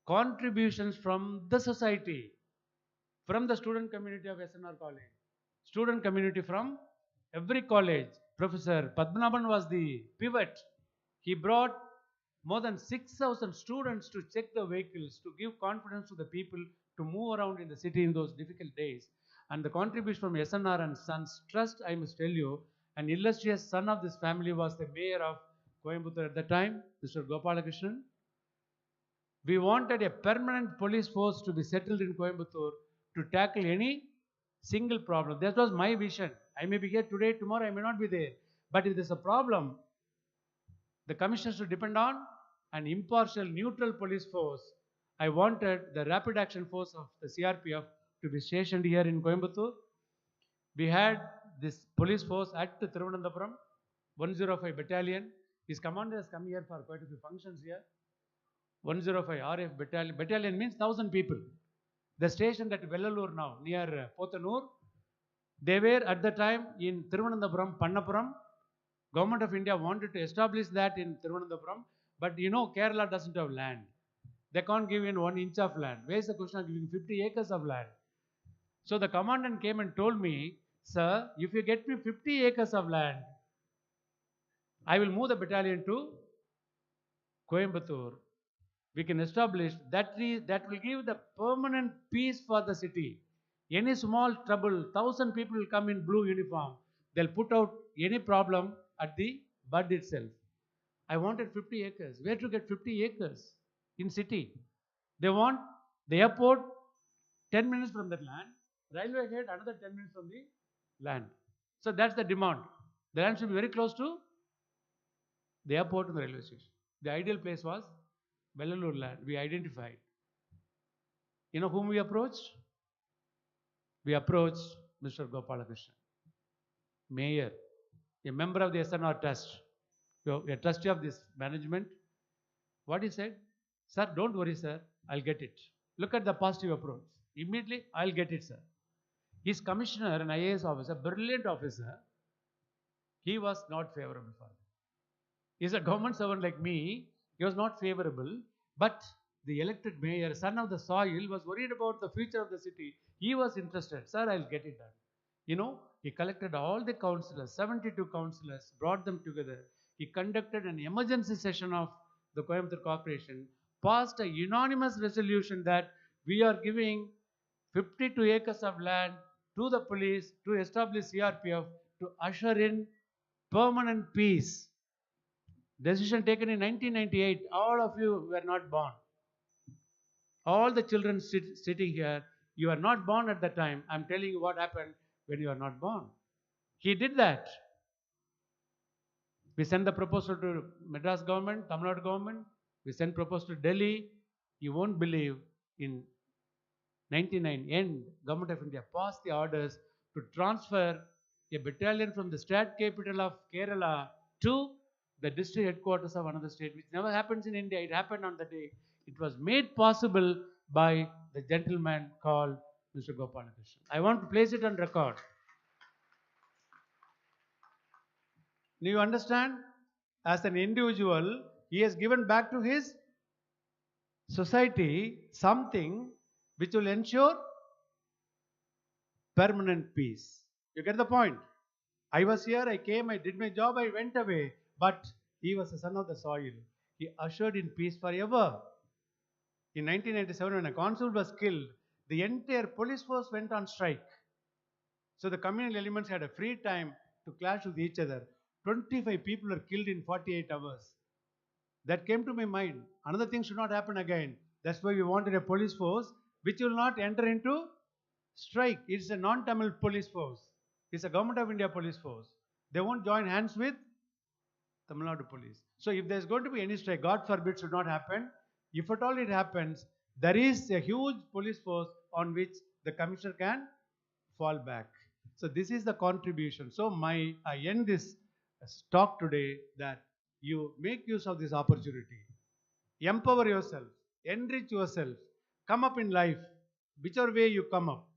contributions from the society, from the student community of SNR College, student community from every college. Professor Padmanabhan was the pivot. He brought more than 6,000 students to check the vehicles, to give confidence to the people to move around in the city in those difficult days. And the contribution from SNR and Sons Trust, I must tell you, an illustrious son of this family was the mayor of Coimbatore at the time, Mr. Gopalakrishnan. We wanted a permanent police force to be settled in Coimbatore to tackle any single problem. That was my vision. I may be here today, tomorrow I may not be there. But if there's a problem, the commissioners should depend on an impartial, neutral police force. I wanted the rapid action force of the CRPF to be stationed here in Coimbatore. We had this police force at Thiruvananthapuram, 105 battalion. His commander has come here for quite a few functions here. 105 RF battalion. Battalion means 1,000 people. The station at Vellalur now, near Pothanur, they were at the time in Thiruvananthapuram, Pannapuram. Government of India wanted to establish that in Thiruvananthapuram, but you know Kerala doesn't have land. They can't give in 1 inch of land. Where is the question of giving 50 acres of land? So the commandant came and told me, sir, if you get me 50 acres of land, I will move the battalion to Coimbatore. We can establish that will give the permanent peace for the city. Any small trouble, 1,000 people will come in blue uniform. They'll put out any problem at the bud itself. I wanted 50 acres. Where to get 50 acres in city? They want the airport 10 minutes from that land, railway head another 10 minutes from the land. So that's the demand. The land should be very close to the airport and the railway station. The ideal place was Vellalur land. We identified. You know whom we approached? We approached Mr. Gopalakrishnan, mayor, a member of the SNR trust, a trustee of this management. What he said? Sir, don't worry, sir. I'll get it. Look at the positive approach. Immediately, I'll get it, sir. His commissioner, an IAS officer, brilliant officer, he was not favorable for me. He's a government servant like me. He was not favorable, but the elected mayor, son of the soil, was worried about the future of the city. He was interested. Sir, I'll get it done. You know, he collected all the councillors, 72 councillors, brought them together. He conducted an emergency session of the Coimbatore Corporation, passed a unanimous resolution that we are giving 52 acres of land to the police to establish CRPF to usher in permanent peace. Decision taken in 1998. All of you were not born. All the children sitting here, you are not born at that time. I'm telling you what happened when you are not born. He did that. We sent the proposal to Madras government, Tamil Nadu government. We sent proposal to Delhi. You won't believe, in 99 end, Government of India passed the orders to transfer a battalion from the state capital of Kerala to the district headquarters of another state, which never happens in India. It happened on the day. It was made possible by the gentleman called Mr. Gopalakrishnan. I want to place it on record. Do you understand? As an individual, he has given back to his society something which will ensure permanent peace. You get the point? I was here, I came, I did my job, I went away. But he was the son of the soil. He ushered in peace forever. In 1997, when a consul was killed, the entire police force went on strike. So the communal elements had a free time to clash with each other. 25 people were killed in 48 hours. That came to my mind. Another thing should not happen again. That's why we wanted a police force which will not enter into strike. It's a non-Tamil police force. It's a Government of India police force. They won't join hands with Tamil Nadu police. So if there's going to be any strike, God forbid, should not happen. If at all it happens, there is a huge police force on which the commissioner can fall back. So this is the contribution. So I end this talk today that you make use of this opportunity. Empower yourself, enrich yourself, come up in life, whichever way you come up,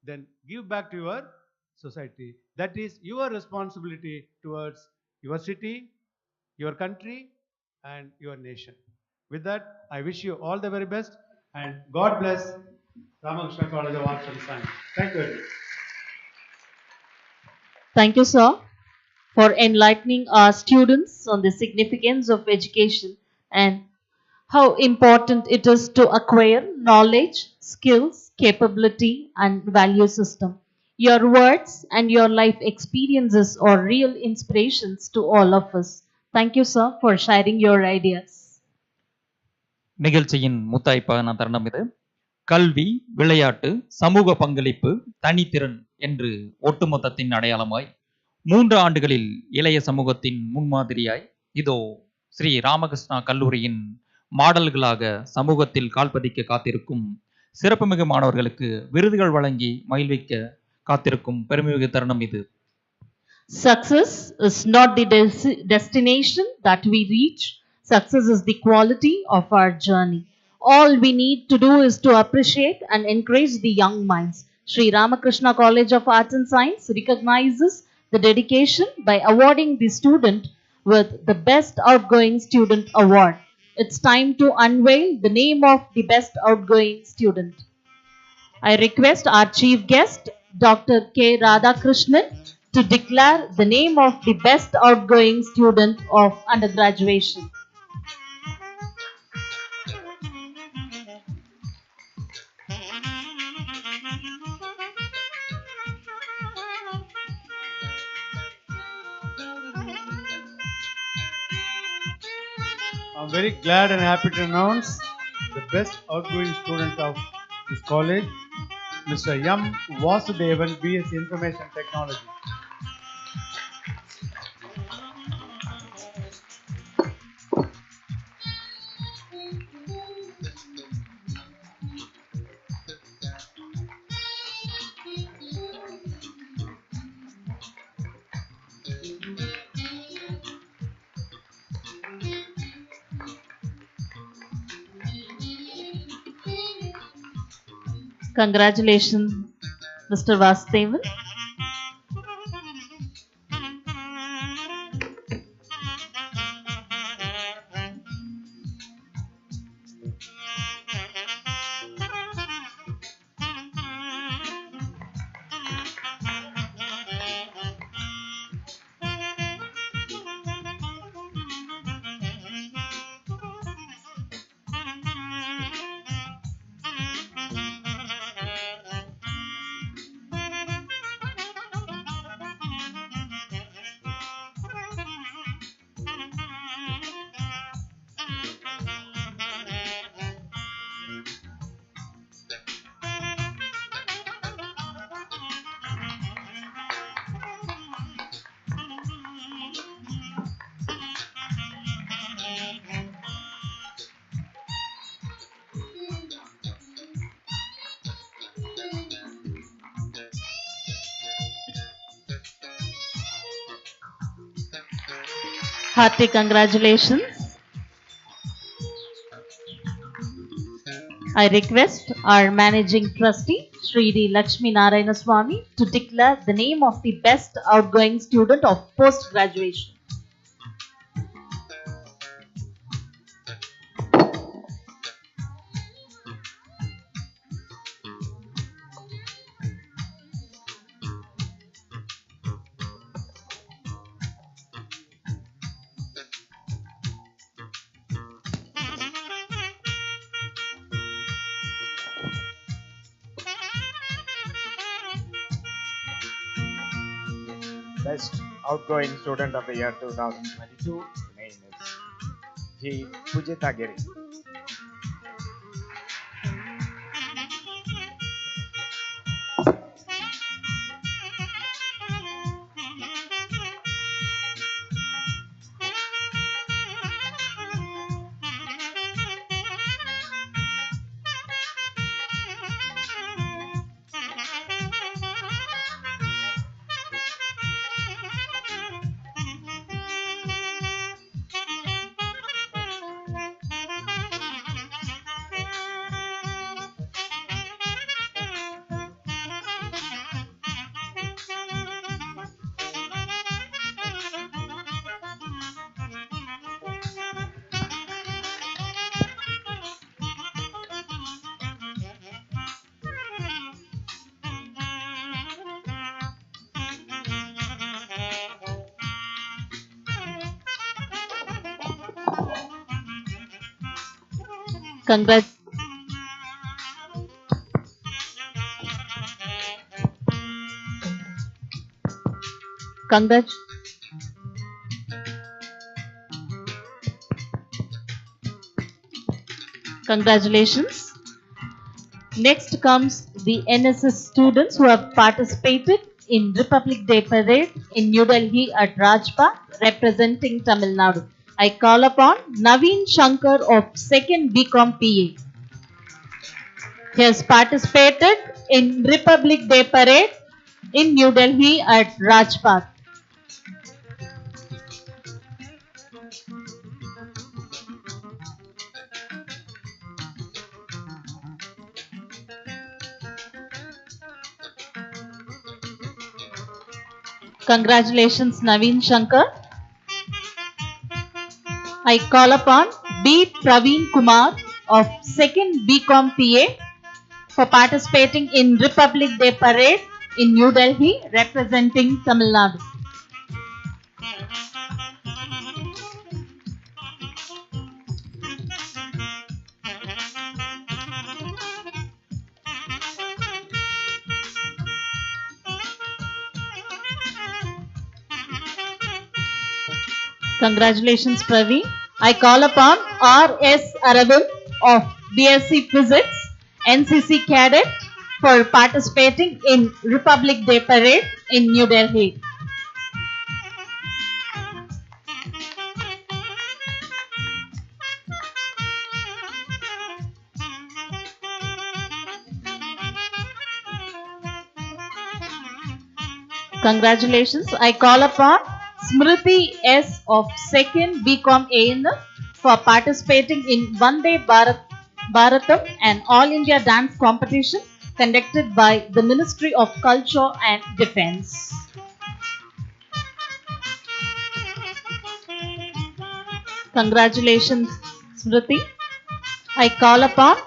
then give back to your society. That is your responsibility towards your city, your country, and your nation. With that, I wish you all the very best, and God bless Ramakrishna College of Arts and Science. Thank you very much. Thank you, sir, for enlightening our students on the significance of education and how important it is to acquire knowledge, skills, capability, and value system. Your words and your life experiences are real inspirations to all of us. Thank you, sir, for sharing your ideas. நிகழ்ச்சியின் முத்தாய்ப்பான தருணம் இது. கல்வி, விளையாட்டு, சமூக பங்களிப்பு, தனித்திறன் என்று ஒட்டுமொத்தத்தின் அடையாளமாய் 3 ஆண்டுகளில் இளைய சமூகத்தின் முன்மாதிரியாய் இதோ ஸ்ரீ ராமகிருஷ்ணா கல்லூரியின் மாடல்களாக சமூகத்தில் கால்பதிக்க காத்திருக்கும் சிறப்புமிகு மாணவர்களுக்கு விருதுகள் வழங்கி மகிழ்விக்க காத்திருக்கும் பெருமைமிகு தருணம் இது. Success is not the destination that we reach. Success is the quality of our journey. All we need to do is to appreciate and encourage the young minds. Sri Ramakrishna College of Arts and Science recognizes the dedication by awarding the student with the Best Outgoing Student Award. It's time to unveil the name of the Best Outgoing Student. I request our chief guest, Dr. K. Radhakrishnan, to declare the name of the Best Outgoing Student of Undergraduation. I'm very glad and happy to announce the best outgoing student of this college, Mr. M. Vasudevan, BSc Information Technology. Congratulations, Mr. Vasudevan. Hearty congratulations. I request our managing trustee, Sri D. Lakshmi Narayana Swami, to declare the name of the best outgoing student of post-graduation. Best outgoing student of the year 2022. The name is G. Pujitagiri. Congrats. Congrats. Congratulations. Next comes the NSS students who have participated in Republic Day Parade in New Delhi at Rajpath representing Tamil Nadu. I call upon Naveen Shankar of 2nd BCom PA. He has participated in Republic Day Parade in New Delhi at Rajpath. Congratulations, Naveen Shankar. I call upon B. Praveen Kumar of 2nd BCom PA for participating in Republic Day Parade in New Delhi representing Tamil Nadu. Congratulations, Praveen. I call upon R.S. Aravind of BSc Physics, NCC Cadet for participating in Republic Day Parade in New Delhi. Congratulations. I call upon Smriti S. of 2nd BCom AN for participating in Vande Bharatam, an All India dance competition conducted by the Ministry of Culture and Defence. Congratulations, Smriti. I call upon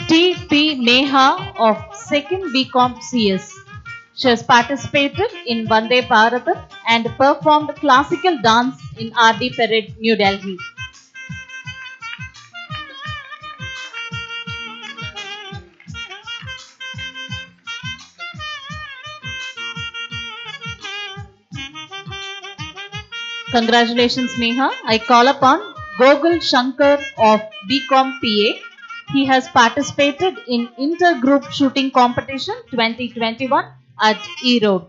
T.P. Neha of 2nd BCom CS. She has participated in Vande Bharatam and performed classical dance in RD Parade, New Delhi. Congratulations, Neha. I call upon Gogul Shankar of BCom PA. He has participated in Intergroup Shooting Competition 2021 at E-Road.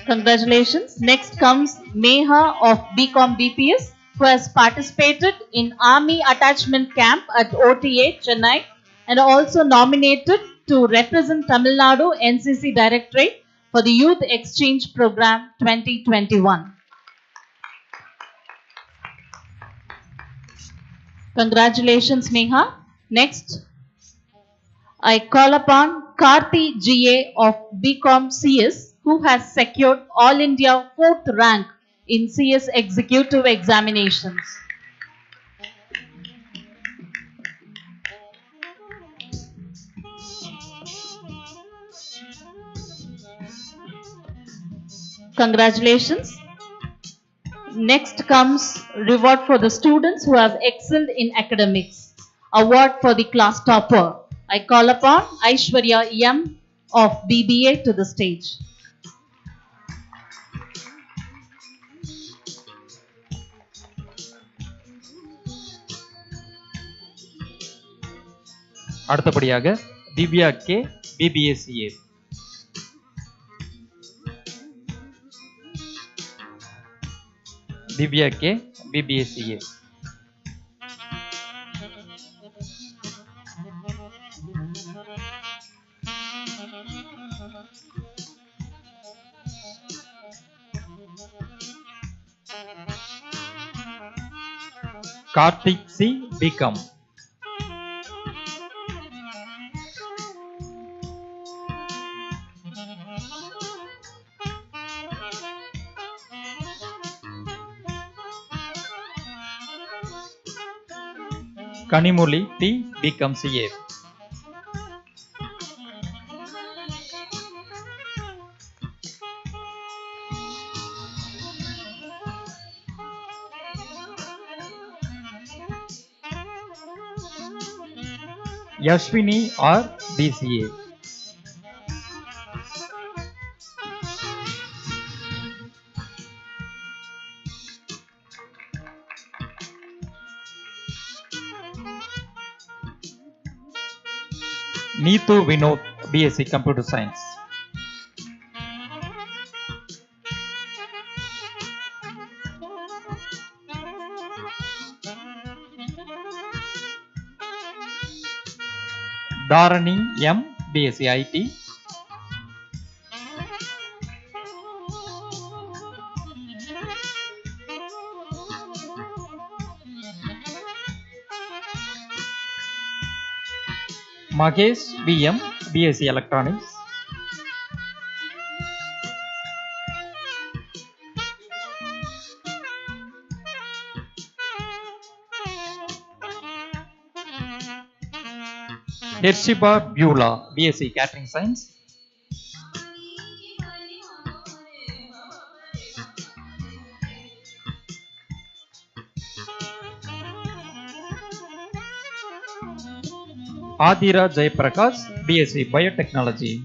Congratulations. Next comes Meha of BCom BPS, who has participated in Army Attachment Camp at OTA, Chennai, and also nominated to represent Tamil Nadu NCC Directorate for the Youth Exchange Program 2021. Congratulations, Meha. Next, I call upon Karthi GA of BCom CS, who has secured All India 4th rank in CS Executive Examinations. Congratulations. Next comes reward for the students who have excelled in academics. Award for the class topper. I call upon Aishwarya M of BBA to the stage. அடுத்தபடியாக Divya K BBSCA. Divya K BBSCA. Karthik C BCom. Kanimozhi D BCom CA. Yashwini R BCA. Neetu Vinod, BSc Computer Science. Dharani M, BSc IT. Mahesh VM, BSc Electronics. Hershiba Beulah, BSc Catering Science. Adira Jayaprakash, BSc Biotechnology.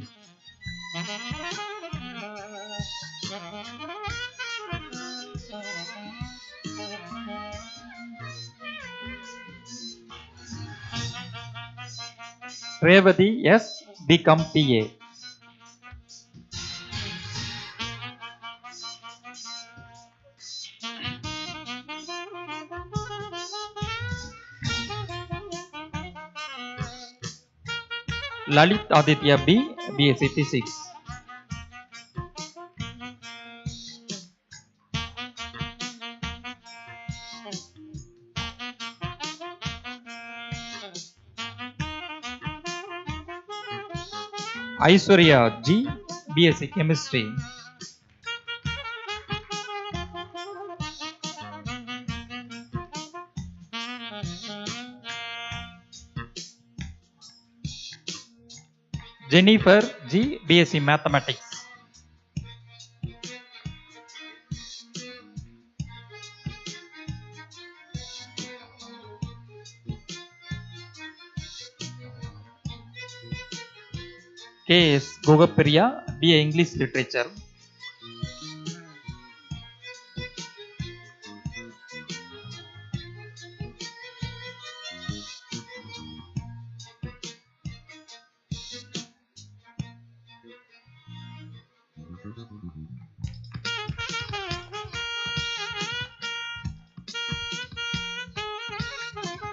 Revati S, BCom TA. Lalit Aditya B, BSc Physics. Aishwarya G, BSc Chemistry. Jennifer G, BSc Mathematics. KS Gogapriya, BA English Literature.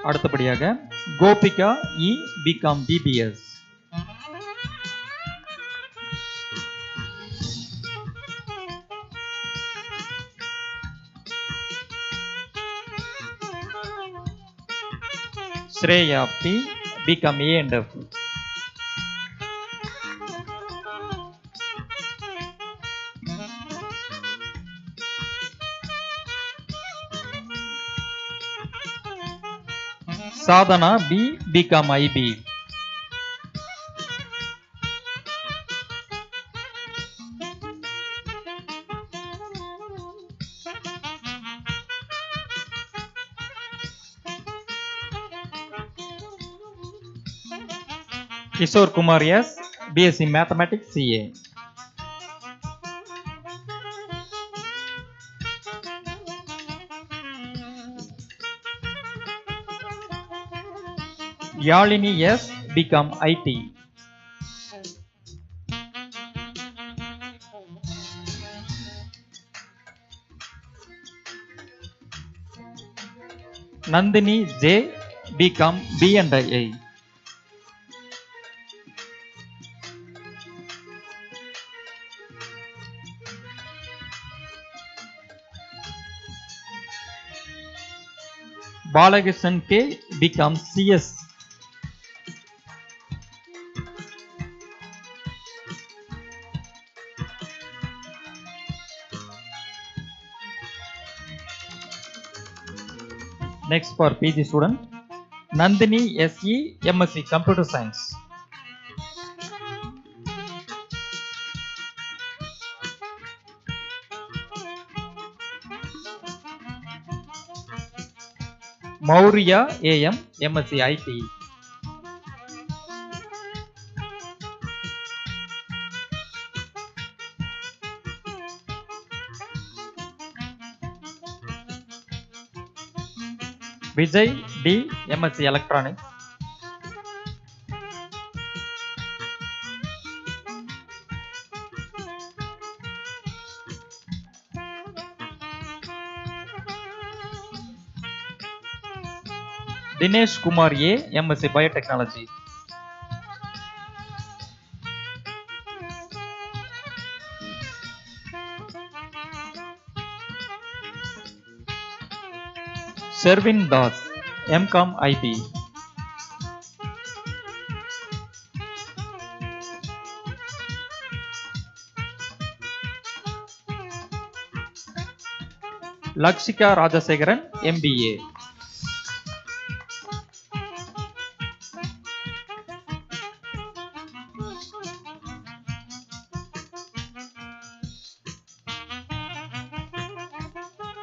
அடுத்தபடியாக கோபிகா இ, BCom BBS. Shreya P, BCom A&F. Sadhana B, BCom IB. Kishore Kumar S, BSc Mathematics CA. Yalini S, BCom IT. Nandini J, BCom B&I. Balakrishnan K, BCom CS. Next for PG student, Nandini SE, MSc Computer Science. Maurya AM, MSc IT. Vijay D, MSc Electronics. Dinesh Kumar A, MSc Biotechnology. Sherwin Das, MCom IB. Lakshika Rajasekharan, MBA.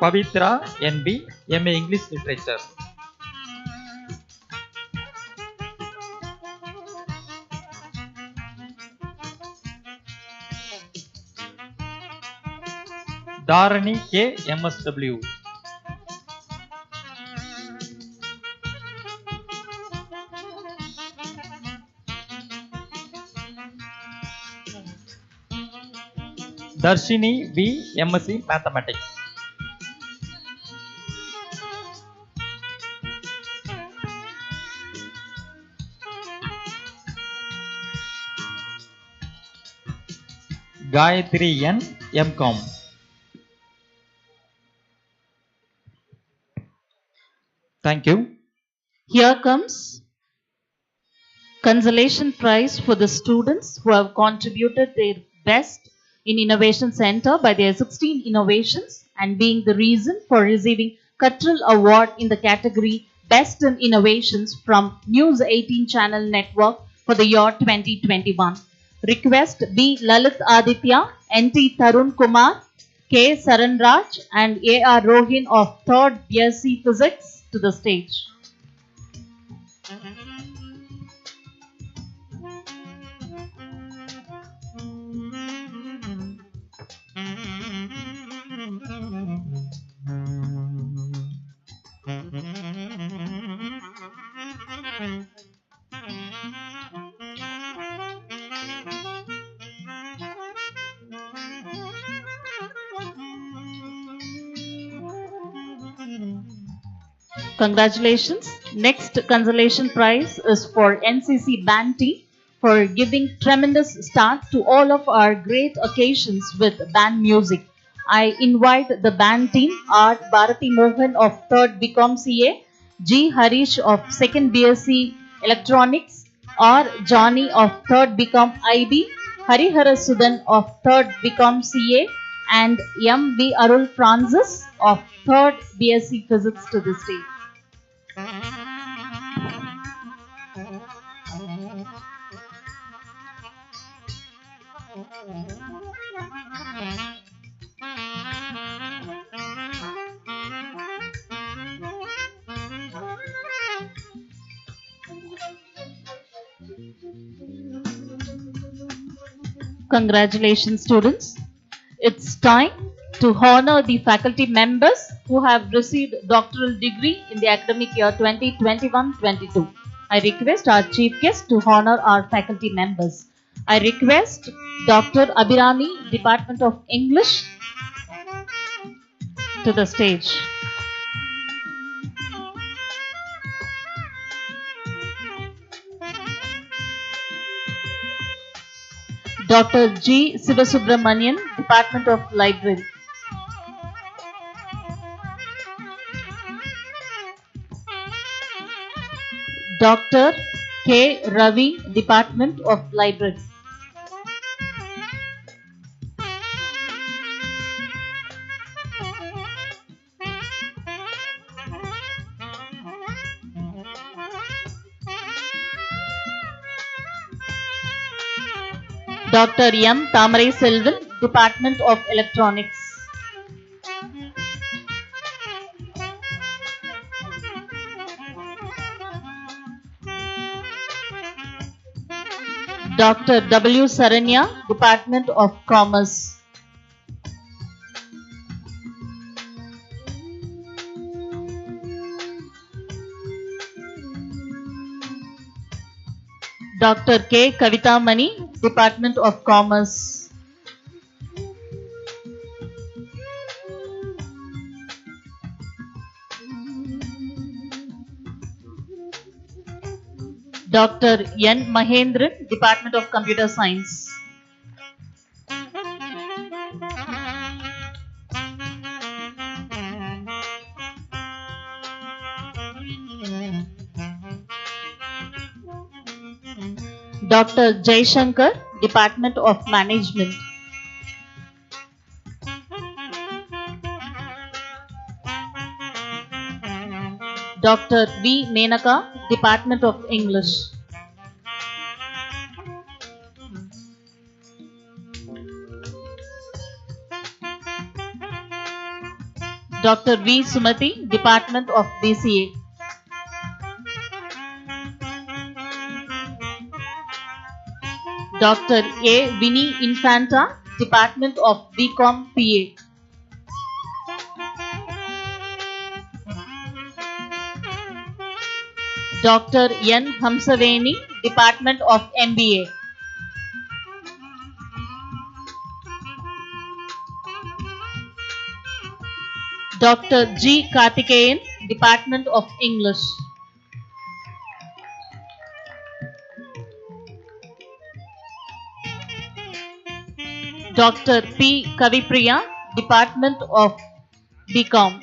Pavitra NB, MA English Literature. Dharani K, MSW. Darshini V, MSc Mathematics. Gayatri N, MCom. Thank you. Here comes consolation prize for the students who have contributed their best in Innovation Center by their 16 innovations and being the reason for receiving Cuttrell Award in the category Best in Innovations from News 18 Channel Network for the year 2021. Request B. Lalit Aditya, N.T. Tarun Kumar, K. Saranraj and A.R. Rohin of 3rd BSc Physics to the stage. Congratulations. Next consolation prize is for NCC band team for giving tremendous start to all of our great occasions with band music. I invite the band team Art Bharati Mohan of 3rd BCom CA, G Harish of 2nd BSc Electronics, R Johnny of 3rd BCom IB, Harihara Sudan of 3rd BCom CA and M. V. Arul Francis of 3rd BSc Physics to the stage. Congratulations, students. It's time to honor the faculty members who have received doctoral degree in the academic year 2021-22. I request our chief guest to honor our faculty members. I request Dr. Abhirami, Department of English, to the stage. Dr. G. Sivasubramanian, Department of Library. Dr. K. Ravi, Department of Library. Dr. M. Tamarai Selvan, Department of Electronics. Dr. W. Saranya, Department of Commerce. Dr. K. Kavita Mani, Department of Commerce. Dr. N. Mahendran, Department of Computer Science. Dr. Jaishankar, Department of Management. Dr. V. Menaka, Department of English. Dr. V. Sumati, Department of BCA. Dr. A. Vinny Infanta, Department of BCom PA. Dr. N. Hamsaveni, Department of MBA. Dr. G. Karthikeyan, Department of English. Dr. P. Kavipriya, Department of BCom.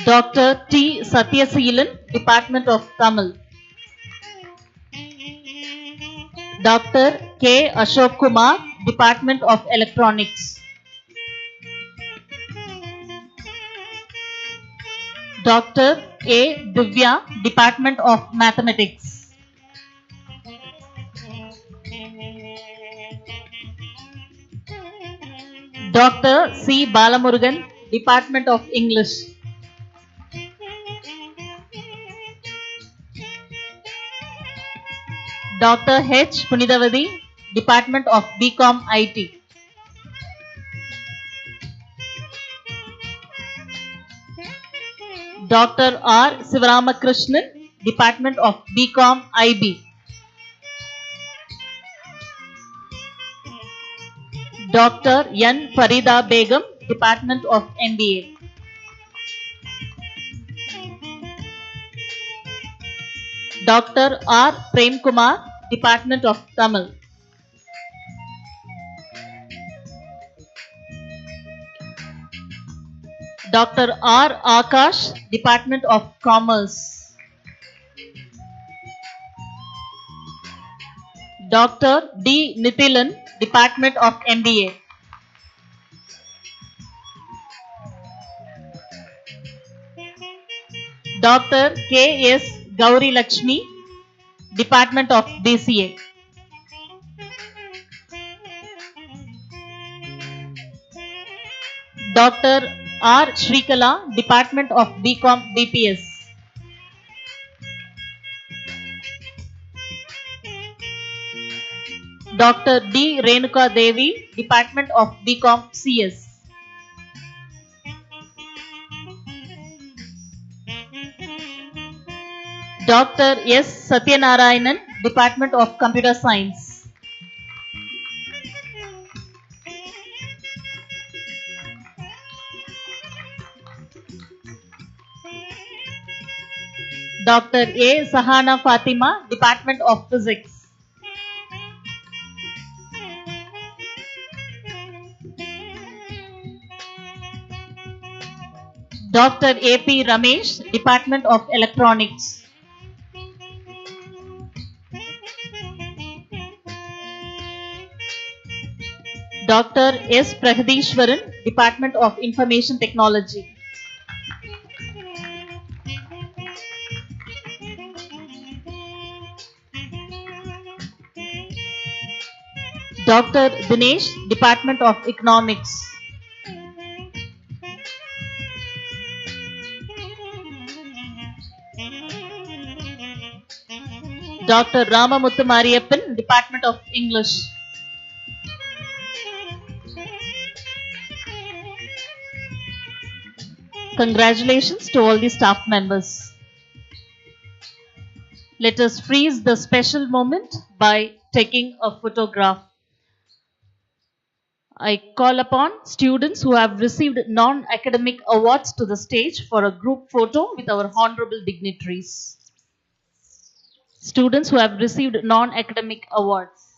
Dr. T. Satyaseelan, Department of Tamil. Dr. K. Ashok Kumar, Department of Electronics. Dr. A. Divya, Department of Mathematics. Dr. C. Balamurugan, Department of English. Dr. H. Punidavadi, Department of BCom IT. Dr. R. Sivaramakrishnan, Department of BCom IB. Dr. N. Farida Begum, Department of MBA. Dr. R. Prem Kumar, Department of Tamil. Dr. R. Akash, Department of Commerce. Dr. D. Nithilan, Department of MBA. Dr. K. S. Gauri Lakshmi, Department of BCA. Dr. R. Shrikala, Department of BCom BPS. Dr. D. Renuka Devi, Department of BCom CS. Dr. S. Satyanarayanan, Department of Computer Science. Dr. A. Sahana Fatima, Department of Physics. Dr. A. P. Ramesh, Department of Electronics. Dr. S. Prahadishwaran, Department of Information Technology. Dr. Dinesh, Department of Economics. Dr. Ramamuthu Mariyappan, Department of English. Congratulations to all the staff members. Let us freeze the special moment by taking a photograph. I call upon students who have received non-academic awards to the stage for a group photo with our honorable dignitaries. Students who have received non-academic awards.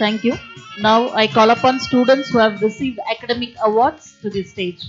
Thank you. Now I call upon students who have received academic awards to the stage.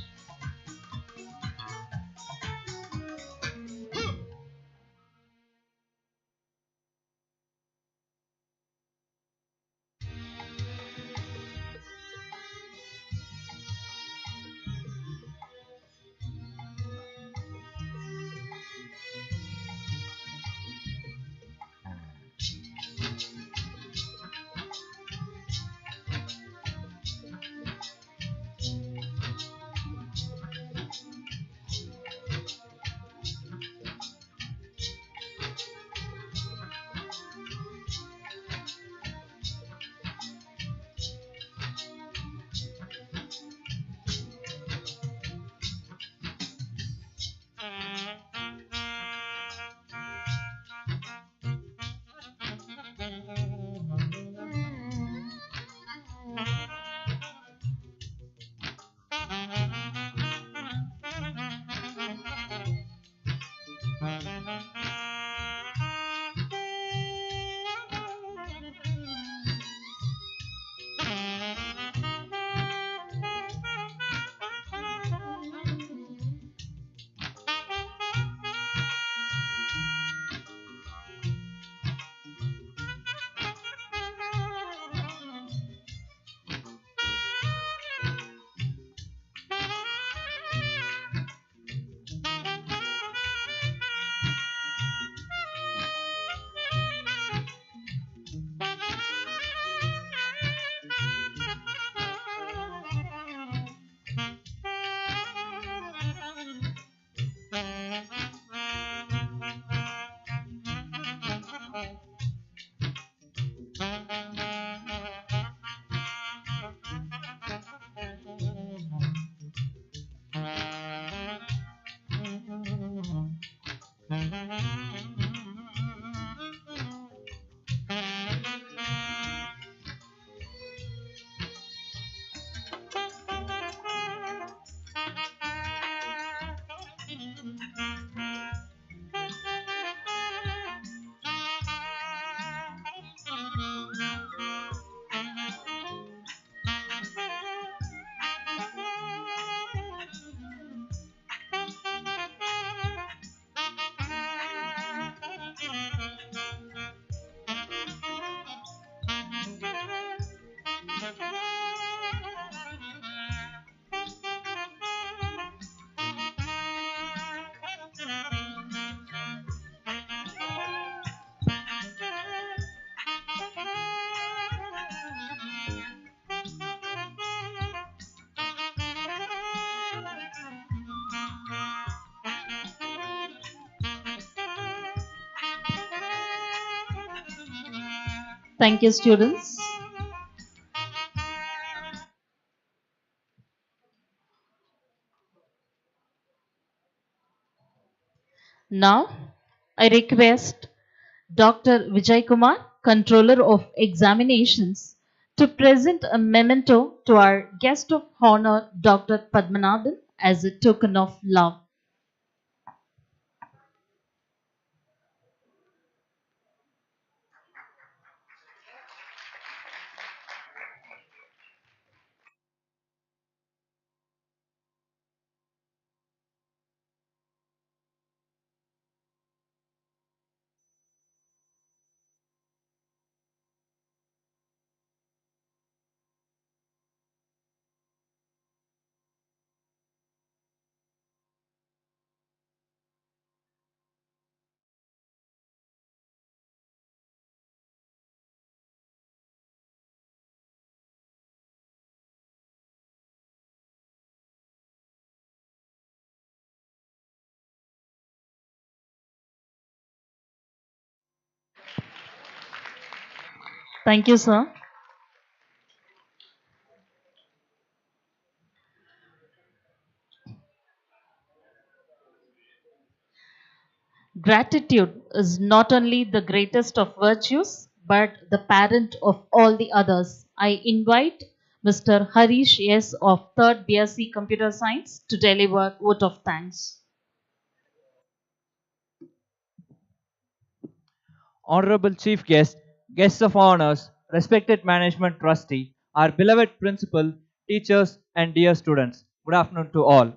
Thank you, students. Now, I request Dr. Vijay Kumar, Controller of Examinations, to present a memento to our guest of honor, Dr. Padmanabhan, as a token of love. Thank you, sir. Gratitude is not only the greatest of virtues, but the parent of all the others. I invite Mr. Harish S. of 3rd BSc Computer Science to deliver vote of thanks. Honorable Chief Guest, guests of honors, respected management trustee, our beloved principal, teachers, and dear students, good afternoon to all.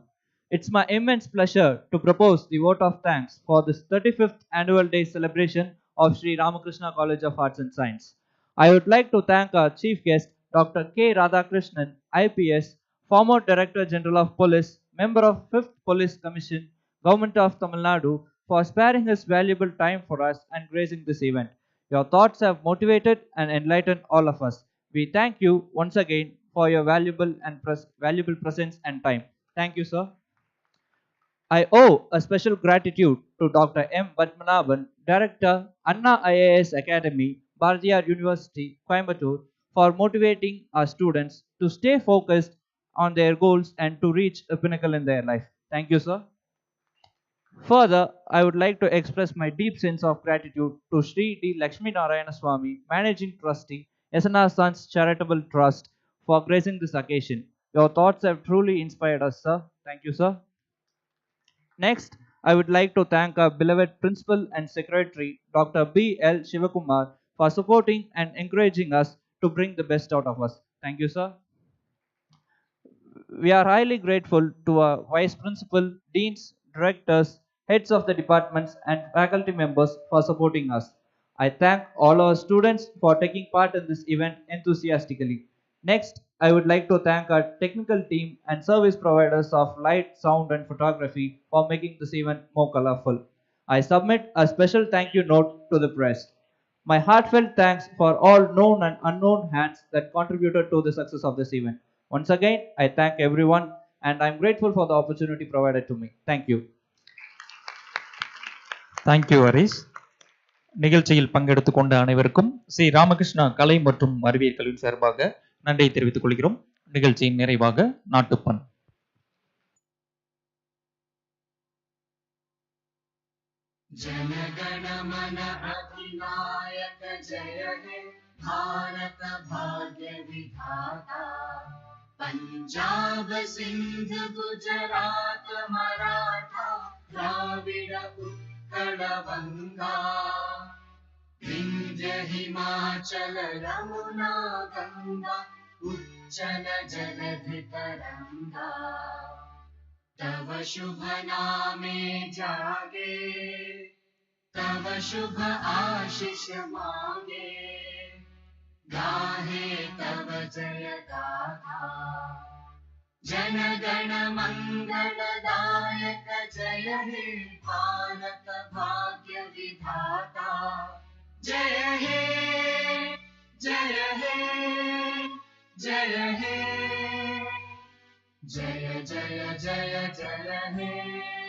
It's my immense pleasure to propose the vote of thanks for this 35th annual day celebration of Sri Ramakrishna College of Arts and Science. I would like to thank our chief guest, Dr. K. Radhakrishnan, IPS, former Director General of Police, member of 5th Police Commission, Government of Tamil Nadu, for sparing his valuable time for us and gracing this event. Your thoughts have motivated and enlightened all of us. We thank you once again for your valuable presence and time. Thank you, sir. I owe a special gratitude to Dr. M. Padmanabhan, Director, Anna IAS Academy, Bharatiyar University, Coimbatore, for motivating our students to stay focused on their goals and to reach a pinnacle in their life. Thank you, sir. Further, I would like to express my deep sense of gratitude to Sri D. Lakshmi Narayana Swami, Managing Trustee, SNR Sons Charitable Trust, for gracing this occasion. Your thoughts have truly inspired us, sir. Thank you, sir. Next, I would like to thank our beloved Principal and Secretary, Dr. B. L. Shivakumar, for supporting and encouraging us to bring the best out of us. Thank you, sir. We are highly grateful to our Vice Principal, Deans, Directors, Heads of the departments, and faculty members for supporting us. I thank all our students for taking part in this event enthusiastically. Next, I would like to thank our technical team and service providers of light, sound, and photography for making this event more colorful. I submit a special thank you note to the press. My heartfelt thanks for all known and unknown hands that contributed to the success of this event. Once again, I thank everyone and I'm grateful for the opportunity provided to me. Thank you. Thank you Harish. நிகழ்ச்சியில் பங்கெடுத்துக் கொண்ட அனைவருக்கும் ஸ்ரீ ராமகிருஷ்ணா கலை மற்றும் அறிவியல் கல்லூரி சார்பாக நன்றியை தெரிவித்துக் கொள்கிறோம். நிகழ்ச்சியின் நிறைவாக நாட்டுப்பண். जनगण मन अधिनायक जय हे भारत भाग्य विधाता पंजाब सिंध गुजरात मराठा द्राविड़ उत्कल बंगा विंध्य हिमाचल यमुना गंगा उच्चल जलधि तरंगा तव शुभ नामे जागे तव शुभ आशीष मांगे गाहे तव जय गाथा जन गण मंगल दायक जय हे भारत भाग्य विधाता जय हे जय हे जय हे जय जय जय जय हे